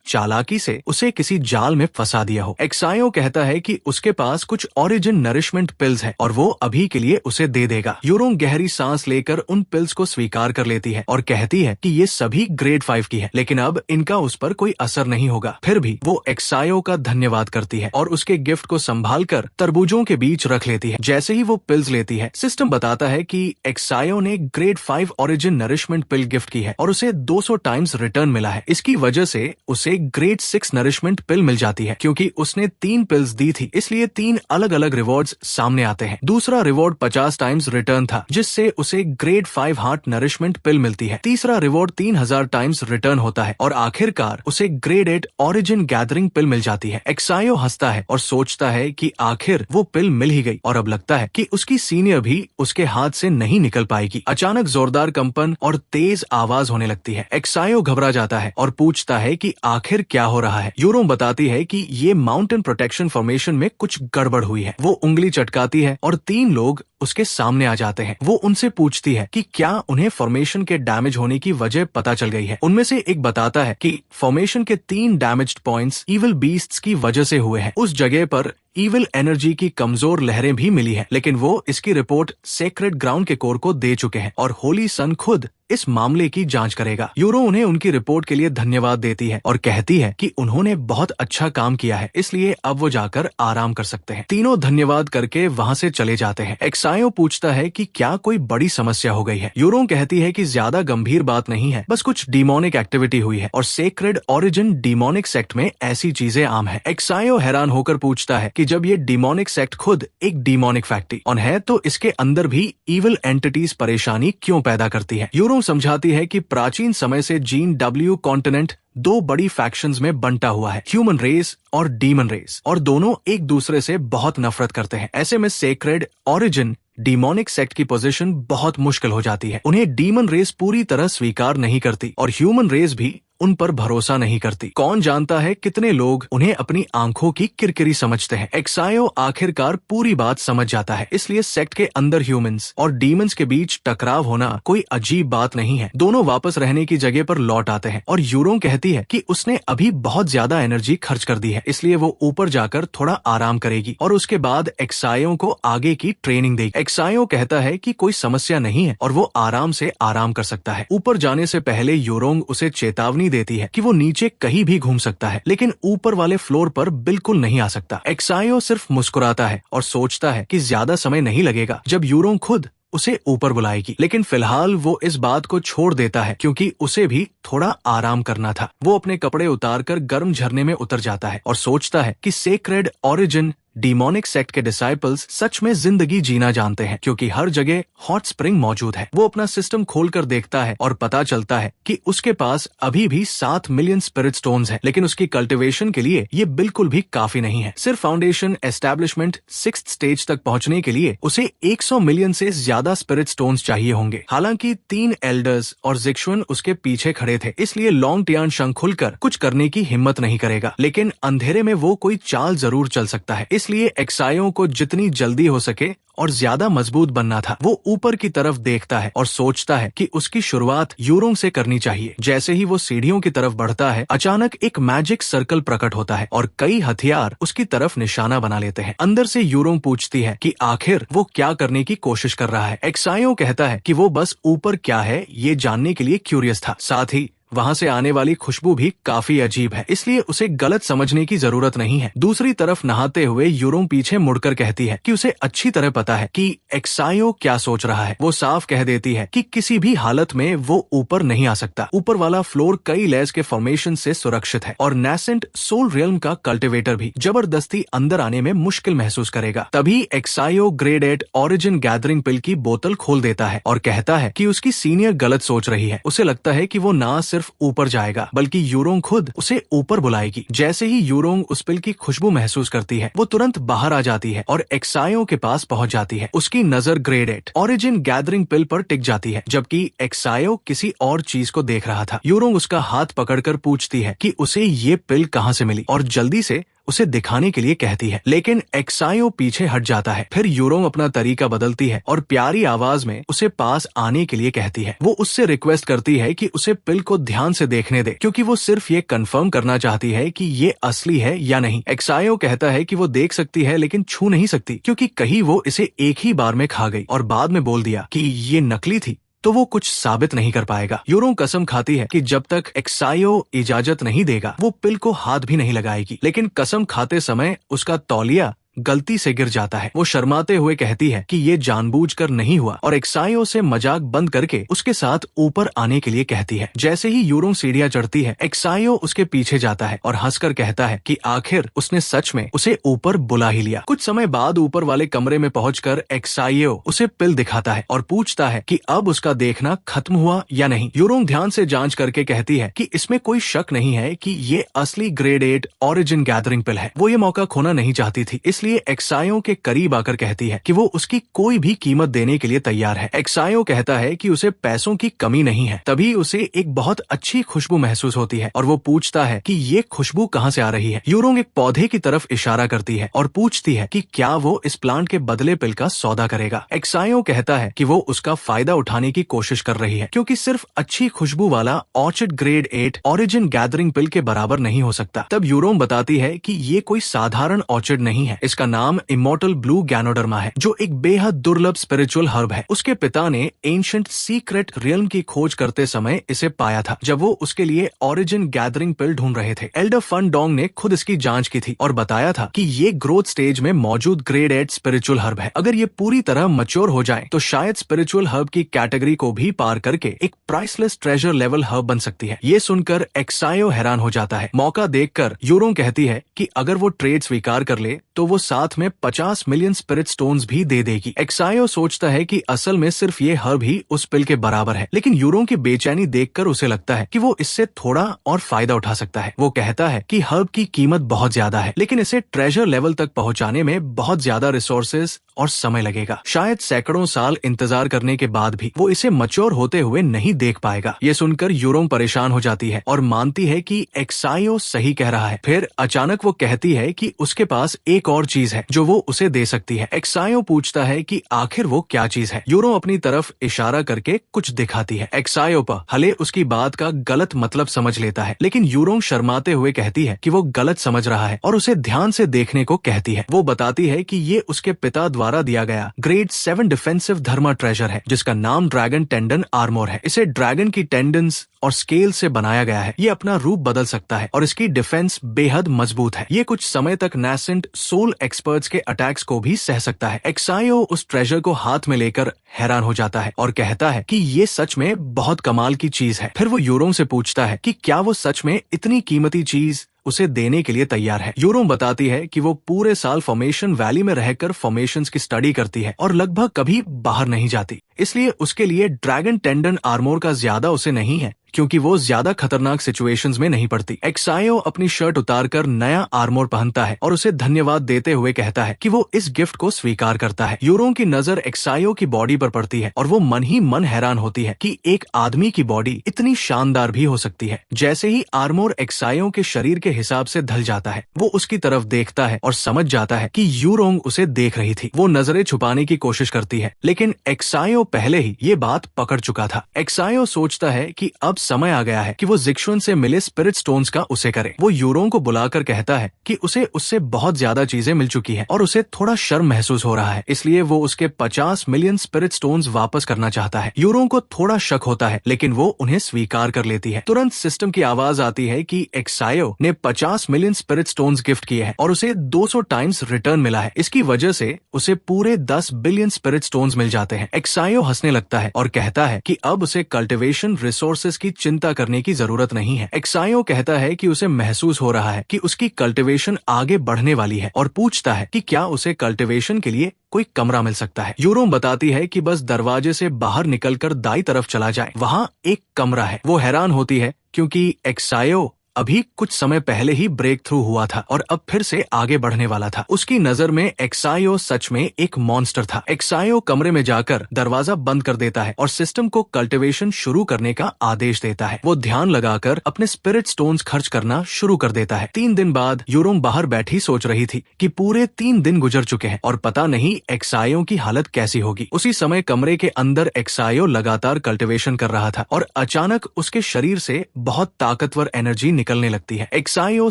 चालाकी से उसे किसी जाल में फंसा दिया हो। एक्सायो कहता है कि उसके पास कुछ ओरिजिन नरिशमेंट पिल्स है और वो अभी के लिए उसे दे देगा। यूरोंग गहरी सांस लेकर उन पिल्स को स्वीकार कर लेती है और कहती है कि ये सभी ग्रेड 5 की है, लेकिन अब इनका उस पर कोई असर नहीं होगा। फिर भी वो एक्सायो का धन्यवाद करती है और उसके गिफ्ट को संभाल कर तरबूजों के बीच रख लेती है। जैसे ही वो पिल्स लेती है सिस्टम बताता है कि एक्सायो ने ग्रेड 5 ओरिजिन नरिशमेंट पिल गिफ्ट की है और उसे 200 टाइम्स रिटर्न मिला है। इसकी वजह से उसे ग्रेड 6 नरिशमेंट पिल मिल जाती है। क्योंकि उसने 3 पिल्स दी थी, इसलिए 3 अलग अलग रिवॉर्ड्स सामने आते हैं। दूसरा रिवॉर्ड 50 टाइम्स रिटर्न था, जिससे उसे ग्रेड 5 हार्ट नरिशमेंट पिल मिलती है। तीसरा रिवॉर्ड 3000 टाइम्स रिटर्न होता है और आखिरकार उसे ग्रेड 8 ओरिजिन गैदरिंग पिल मिल जाती है। एक्सायो हंसता है और सोचता है कि आखिर वो पिल मिल ही गई और अब लगता है कि उसकी सीनियर भी उसके हाथ से नहीं निकल पाएगी। अचानक जोरदार कंपन और तेज आवाज होने लगती है। एक्सायो घबरा जाता है और पूछता है कि आखिर क्या हो रहा है। यूरोंग बताती है कि ये माउंटेन प्रोटेक्शन फॉर्मेशन में कुछ गड़बड़ हुई है। वो उंगली चटकाती है और 3 लोग उसके सामने आ जाते हैं। वो उनसे पूछती है कि क्या उन्हें फॉर्मेशन के डैमेज होने की वजह पता चल गई है। उनमें से एक बताता है कि फॉर्मेशन के 3 डैमेज्ड पॉइंट्स इविल बीस्ट्स की वजह से हुए हैं। उस जगह पर इविल एनर्जी की कमजोर लहरें भी मिली है, लेकिन वो इसकी रिपोर्ट सेक्रेड ग्राउंड के कोर को दे चुके हैं और होली सन खुद इस मामले की जांच करेगा। यूरो उन्हें उनकी रिपोर्ट के लिए धन्यवाद देती है और कहती है कि उन्होंने बहुत अच्छा काम किया है, इसलिए अब वो जाकर आराम कर सकते हैं। तीनों धन्यवाद करके वहाँ से चले जाते हैं। एक्सायो पूछता है कि क्या कोई बड़ी समस्या हो गई है। यूरो कहती है कि ज्यादा गंभीर बात नहीं है, बस कुछ डीमोनिक एक्टिविटी हुई है और सेक्रेड ओरिजिन डीमोनिक सेक्ट में ऐसी चीजें आम है। एक्सायो हैरान होकर पूछता है कि जब ये डीमोनिक सेक्ट खुद एक डीमोनिक फैक्ट्री ऑन है तो इसके अंदर भी इविल एंटिटीज परेशानी क्यों पैदा करती है। यूरो समझाती है कि प्राचीन समय से जीन डब्ल्यू कॉन्टिनेंट 2 बड़ी फैक्शंस में बंटा हुआ है, ह्यूमन रेस और डीमन रेस, और दोनों एक दूसरे से बहुत नफरत करते हैं। ऐसे में सेक्रेड ओरिजिन डीमोनिक सेक्ट की पोजीशन बहुत मुश्किल हो जाती है। उन्हें डीमन रेस पूरी तरह स्वीकार नहीं करती और ह्यूमन रेस भी उन पर भरोसा नहीं करती। कौन जानता है कितने लोग उन्हें अपनी आंखों की किरकिरी समझते हैं। एक्सायो आखिरकार पूरी बात समझ जाता है, इसलिए सेक्ट के अंदर ह्यूमंस और डीमंस के बीच टकराव होना कोई अजीब बात नहीं है। दोनों वापस रहने की जगह पर लौट आते हैं और यूरोंग कहती है कि उसने अभी बहुत ज्यादा एनर्जी खर्च कर दी है, इसलिए वो ऊपर जाकर थोड़ा आराम करेगी और उसके बाद एक्सायो को आगे की ट्रेनिंग देगी। एक्सायो कहता है कि कोई समस्या नहीं है और वो आराम से आराम कर सकता है। ऊपर जाने से पहले यूरोंग उसे चेतावनी देती है कि वो नीचे कहीं भी घूम सकता है, लेकिन ऊपर वाले फ्लोर पर बिल्कुल नहीं आ सकता। एक्सायो सिर्फ मुस्कुराता है और सोचता है कि ज्यादा समय नहीं लगेगा जब यूरोंग खुद उसे ऊपर बुलाएगी, लेकिन फिलहाल वो इस बात को छोड़ देता है क्योंकि उसे भी थोड़ा आराम करना था। वो अपने कपड़े उतारकर गर्म झरने में उतर जाता है और सोचता है कि सेक्रेड ओरिजिन डीमोनिक सेक्ट के डिसाइपल्स सच में जिंदगी जीना जानते हैं, क्योंकि हर जगह हॉट स्प्रिंग मौजूद है। वो अपना सिस्टम खोलकर देखता है और पता चलता है कि उसके पास अभी भी 7 मिलियन स्पिरिट स्टोन्स हैं, लेकिन उसकी कल्टीवेशन के लिए ये बिल्कुल भी काफी नहीं है। सिर्फ फाउंडेशन एस्टेब्लिशमेंट 6th स्टेज तक पहुंचने के लिए उसे 100 मिलियन से ज्यादा स्पिरिट स्टोन्स चाहिए होंगे। हालांकि 3 एल्डर्स और जिक्शुन उसके पीछे खड़े थे, इसलिए लॉन्ग टियान शंख खुलकर कुछ करने की हिम्मत नहीं करेगा, लेकिन अंधेरे में वो कोई चाल जरूर चल सकता है। इसलिए एक्सायो को जितनी जल्दी हो सके और ज्यादा मजबूत बनना था। वो ऊपर की तरफ देखता है और सोचता है कि उसकी शुरुआत यूरोंग से करनी चाहिए। जैसे ही वो सीढ़ियों की तरफ बढ़ता है, अचानक एक मैजिक सर्कल प्रकट होता है और कई हथियार उसकी तरफ निशाना बना लेते हैं। अंदर से यूरोंग पूछती है कि आखिर वो क्या करने की कोशिश कर रहा है। एक्सायो कहता है कि वो बस ऊपर क्या है ये जानने के लिए क्यूरियस था। साथ ही वहाँ से आने वाली खुशबू भी काफी अजीब है, इसलिए उसे गलत समझने की जरूरत नहीं है। दूसरी तरफ नहाते हुए यूरोंग पीछे मुड़कर कहती है कि उसे अच्छी तरह पता है कि एक्सायो क्या सोच रहा है। वो साफ कह देती है कि किसी भी हालत में वो ऊपर नहीं आ सकता। ऊपर वाला फ्लोर कई लेयर्स के फॉर्मेशन से सुरक्षित है और नेसेंट सोल रियल्म का कल्टिवेटर भी जबरदस्ती अंदर आने में मुश्किल महसूस करेगा। तभी एक्सायो ग्रेड 8 ओरिजिन गैदरिंग पिल की बोतल खोल देता है और कहता है कि उसकी सीनियर गलत सोच रही है। उसे लगता है कि वो ना सिर्फ ऊपर जाएगा बल्कि यूरोंग खुद उसे ऊपर बुलाएगी। जैसे ही यूरोंग उस पिल की खुशबू महसूस करती है, वो तुरंत बाहर आ जाती है और एक्सायो के पास पहुंच जाती है। उसकी नजर ग्रेड 8 ओरिजिन गैदरिंग पिल पर टिक जाती है, जबकि एक्सायो किसी और चीज को देख रहा था। यूरोंग उसका हाथ पकड़कर पूछती है कि उसे ये पिल कहाँ से मिली और जल्दी से उसे दिखाने के लिए कहती है, लेकिन एक्सायो पीछे हट जाता है। फिर यूरोंग अपना तरीका बदलती है और प्यारी आवाज में उसे पास आने के लिए कहती है। वो उससे रिक्वेस्ट करती है कि उसे पिल को ध्यान से देखने दे, क्योंकि वो सिर्फ ये कंफर्म करना चाहती है कि ये असली है या नहीं। एक्सायो कहता है कि वो देख सकती है लेकिन छू नहीं सकती, क्योंकि कहीं वो इसे एक ही बार में खा गई और बाद में बोल दिया कि ये नकली थी तो वो कुछ साबित नहीं कर पाएगा। यूरोंग कसम खाती है कि जब तक एक्सायो इजाजत नहीं देगा वो पिल को हाथ भी नहीं लगाएगी, लेकिन कसम खाते समय उसका तौलिया गलती से गिर जाता है। वो शर्माते हुए कहती है कि ये जानबूझकर नहीं हुआ और एक्सायो से मजाक बंद करके उसके साथ ऊपर आने के लिए कहती है। जैसे ही यूरोंग सीढ़ियां चढ़ती है, एक्सायो उसके पीछे जाता है और हंसकर कहता है कि आखिर उसने सच में उसे ऊपर बुला ही लिया। कुछ समय बाद ऊपर वाले कमरे में पहुंचकर एक्सायो उसे पिल दिखाता है और पूछता है कि अब उसका देखना खत्म हुआ या नहीं। यूरोंग ध्यान से जांच करके कहती है कि इसमें कोई शक नहीं है कि ये असली ग्रेड 8 ओरिजिन गैदरिंग पिल है। वो ये मौका खोना नहीं चाहती थी, इसलिए एक्सायो के करीब आकर कहती है कि वो उसकी कोई भी कीमत देने के लिए तैयार है। एक्सायो कहता है कि उसे पैसों की कमी नहीं है। तभी उसे एक बहुत अच्छी खुशबू महसूस होती है और वो पूछता है कि ये खुशबू कहाँ से आ रही है। यूरोंग एक पौधे की तरफ इशारा करती है और पूछती है कि क्या वो इस प्लांट के बदले पिल का सौदा करेगा। एक्सायो कहता है कि वो उसका फायदा उठाने की कोशिश कर रही है, क्योंकि सिर्फ अच्छी खुशबू वाला ऑर्चिड ग्रेड 8 ओरिजिन गैदरिंग पिल के बराबर नहीं हो सकता। तब यूरोंग बताती है कि ये कोई साधारण ऑर्चिड नहीं है, इसका नाम इमॉर्टल ब्लू गैनोडर्मा है, जो एक बेहद दुर्लभ स्पिरिचुअल हर्ब है। उसके पिता ने एंशिएंट सीक्रेट रियल्म की खोज करते समय इसे पाया था, जब वो उसके लिए ओरिजिन गैदरिंग पिल ढूंढ रहे थे। एल्डर फन डोंग ने खुद इसकी जांच की थी और बताया था कि ये ग्रोथ स्टेज में मौजूद ग्रेड 8 स्पिरिचुअल हर्ब है। अगर ये पूरी तरह मैच्योर हो जाए तो शायद स्पिरिचुअल हर्ब की कैटेगरी को भी पार करके एक प्राइसलेस ट्रेजर लेवल हर्ब बन सकती है। ये सुनकर एक्सायो हैरान हो जाता है। मौका देखकर यूरोंग कहती है कि अगर वो ट्रेड स्वीकार कर ले तो वो साथ में 50 मिलियन स्पिरिट स्टोन्स भी दे देगी। एक्सायो सोचता है कि असल में सिर्फ ये हर्ब ही उस पिल के बराबर है, लेकिन यूरोंग की बेचैनी देखकर उसे लगता है कि वो इससे थोड़ा और फायदा उठा सकता है। वो कहता है कि हर्ब की कीमत बहुत ज्यादा है, लेकिन इसे ट्रेजर लेवल तक पहुंचाने में बहुत ज्यादा रिसोर्सेज और समय लगेगा। शायद सैकड़ों साल इंतजार करने के बाद भी वो इसे मैच्योर होते हुए नहीं देख पाएगा। ये सुनकर यूरोंग परेशान हो जाती है और मानती है कि एक्सायो सही कह रहा है। फिर अचानक वो कहती है कि उसके पास एक और चीज है जो वो उसे दे सकती है। एक्सायो पूछता है कि आखिर वो क्या चीज है। यूरोंग अपनी तरफ इशारा करके कुछ दिखाती है। एक्सायो पर हले उसकी बात का गलत मतलब समझ लेता है, लेकिन यूरोंग शर्माते हुए कहती है कि वो गलत समझ रहा है और उसे ध्यान से देखने को कहती है। वो बताती है कि ये उसके पिता द्वारा दिया गया ग्रेड 7 डिफेंसिव धर्मा ट्रेजर है, जिसका नाम ड्रैगन टेंडन आर्मोर है। इसे ड्रैगन की टेंडन्स और स्केल से बनाया गया है। ये अपना रूप बदल सकता है और इसकी डिफेंस बेहद मजबूत है। ये कुछ समय तक नैसेंट सोल एक्सपर्ट्स के अटैक्स को भी सह सकता है। एक्सायो उस ट्रेजर को हाथ में लेकर हैरान हो जाता है और कहता है कि ये सच में बहुत कमाल की चीज है। फिर वो यूरोंग से पूछता है कि क्या वो सच में इतनी कीमती चीज उसे देने के लिए तैयार है। यूरोंग बताती है कि वो पूरे साल फॉर्मेशन वैली में रहकर फॉर्मेशंस की स्टडी करती है और लगभग कभी बाहर नहीं जाती, इसलिए उसके लिए ड्रैगन टेंडन आर्मोर का ज्यादा उसे नहीं है, क्योंकि वो ज्यादा खतरनाक सिचुएशंस में नहीं पड़ती। एक्सायो अपनी शर्ट उतारकर नया आर्मोर पहनता है और उसे धन्यवाद देते हुए कहता है कि वो इस गिफ्ट को स्वीकार करता है। यूरोंग की नजर एक्सायो की बॉडी पर पड़ती है और वो मन ही मन हैरान होती है कि एक आदमी की बॉडी इतनी शानदार भी हो सकती है। जैसे ही आर्मोर एक्सायो के शरीर के हिसाब से ढल जाता है, वो उसकी तरफ देखता है और समझ जाता है कि यूरोंग उसे देख रही थी। वो नजरें छुपाने की कोशिश करती है, लेकिन एक्सायो पहले ही ये बात पकड़ चुका था। एक्सायो सोचता है कि अब समय आ गया है कि वो जिक्शुन से मिले स्पिरिट स्टोन्स का उसे करे। वो यूरोंग को बुलाकर कहता है कि उसे उससे बहुत ज्यादा चीजें मिल चुकी हैं और उसे थोड़ा शर्म महसूस हो रहा है, इसलिए वो उसके 50 मिलियन स्पिरिट स्टोन्स वापस करना चाहता है। यूरोंग को थोड़ा शक होता है, लेकिन वो उन्हें स्वीकार कर लेती है। तुरंत सिस्टम की आवाज आती है कि एक्सायो ने 50 मिलियन स्पिरिट स्टोन्स गिफ्ट किए हैं और उसे 200 टाइम्स रिटर्न मिला है। इसकी वजह से उसे पूरे 10 बिलियन स्पिरिट स्टोन्स मिल जाते हैं। एक्सायो हंसने लगता है और कहता है कि अब उसे कल्टीवेशन रिसोर्सेज की चिंता करने की जरूरत नहीं है। एक्सायो कहता है कि उसे महसूस हो रहा है कि उसकी कल्टीवेशन आगे बढ़ने वाली है और पूछता है कि क्या उसे कल्टीवेशन के लिए कोई कमरा मिल सकता है। यूरोंग बताती है कि बस दरवाजे से बाहर निकलकर दाईं तरफ चला जाए, वहाँ एक कमरा है। वो हैरान होती है क्योंकि एक्सायो अभी कुछ समय पहले ही ब्रेक थ्रू हुआ था और अब फिर से आगे बढ़ने वाला था। उसकी नजर में एक्सायो सच में एक मॉन्स्टर था। एक्सायो कमरे में जाकर दरवाजा बंद कर देता है और सिस्टम को कल्टीवेशन शुरू करने का आदेश देता है। वो ध्यान लगाकर अपने स्पिरिट स्टोन्स खर्च करना शुरू कर देता है। 3 दिन बाद यूरोंग बाहर बैठी सोच रही थी कि पूरे 3 दिन गुजर चुके हैं और पता नहीं एक्सायो की हालत कैसी होगी। उसी समय कमरे के अंदर एक्सायो लगातार कल्टीवेशन कर रहा था और अचानक उसके शरीर से बहुत ताकतवर एनर्जी निकलने लगती है। एक्सायो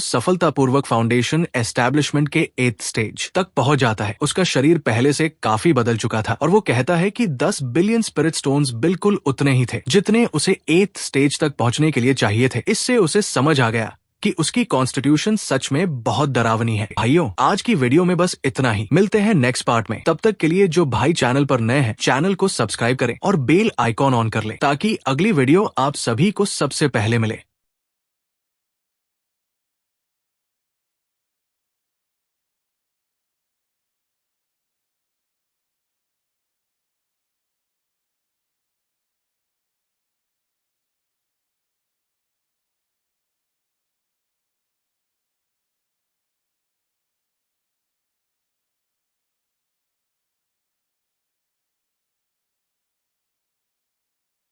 सफलतापूर्वक फाउंडेशन एस्टैब्लिशमेंट के 8th स्टेज तक पहुंच जाता है। उसका शरीर पहले से काफी बदल चुका था और वो कहता है कि 10 बिलियन स्पिरिट स्टोन्स बिल्कुल उतने ही थे जितने उसे 8th स्टेज तक पहुंचने के लिए चाहिए थे। इससे उसे समझ आ गया कि उसकी कॉन्स्टिट्यूशन सच में बहुत डरावनी है। भाइयों, आज की वीडियो में बस इतना ही। मिलते हैं नेक्स्ट पार्ट में। तब तक के लिए जो भाई चैनल पर नए हैं, चैनल को सब्सक्राइब करें और बेल आइकॉन ऑन कर लें ताकि अगली वीडियो आप सभी को सबसे पहले मिले।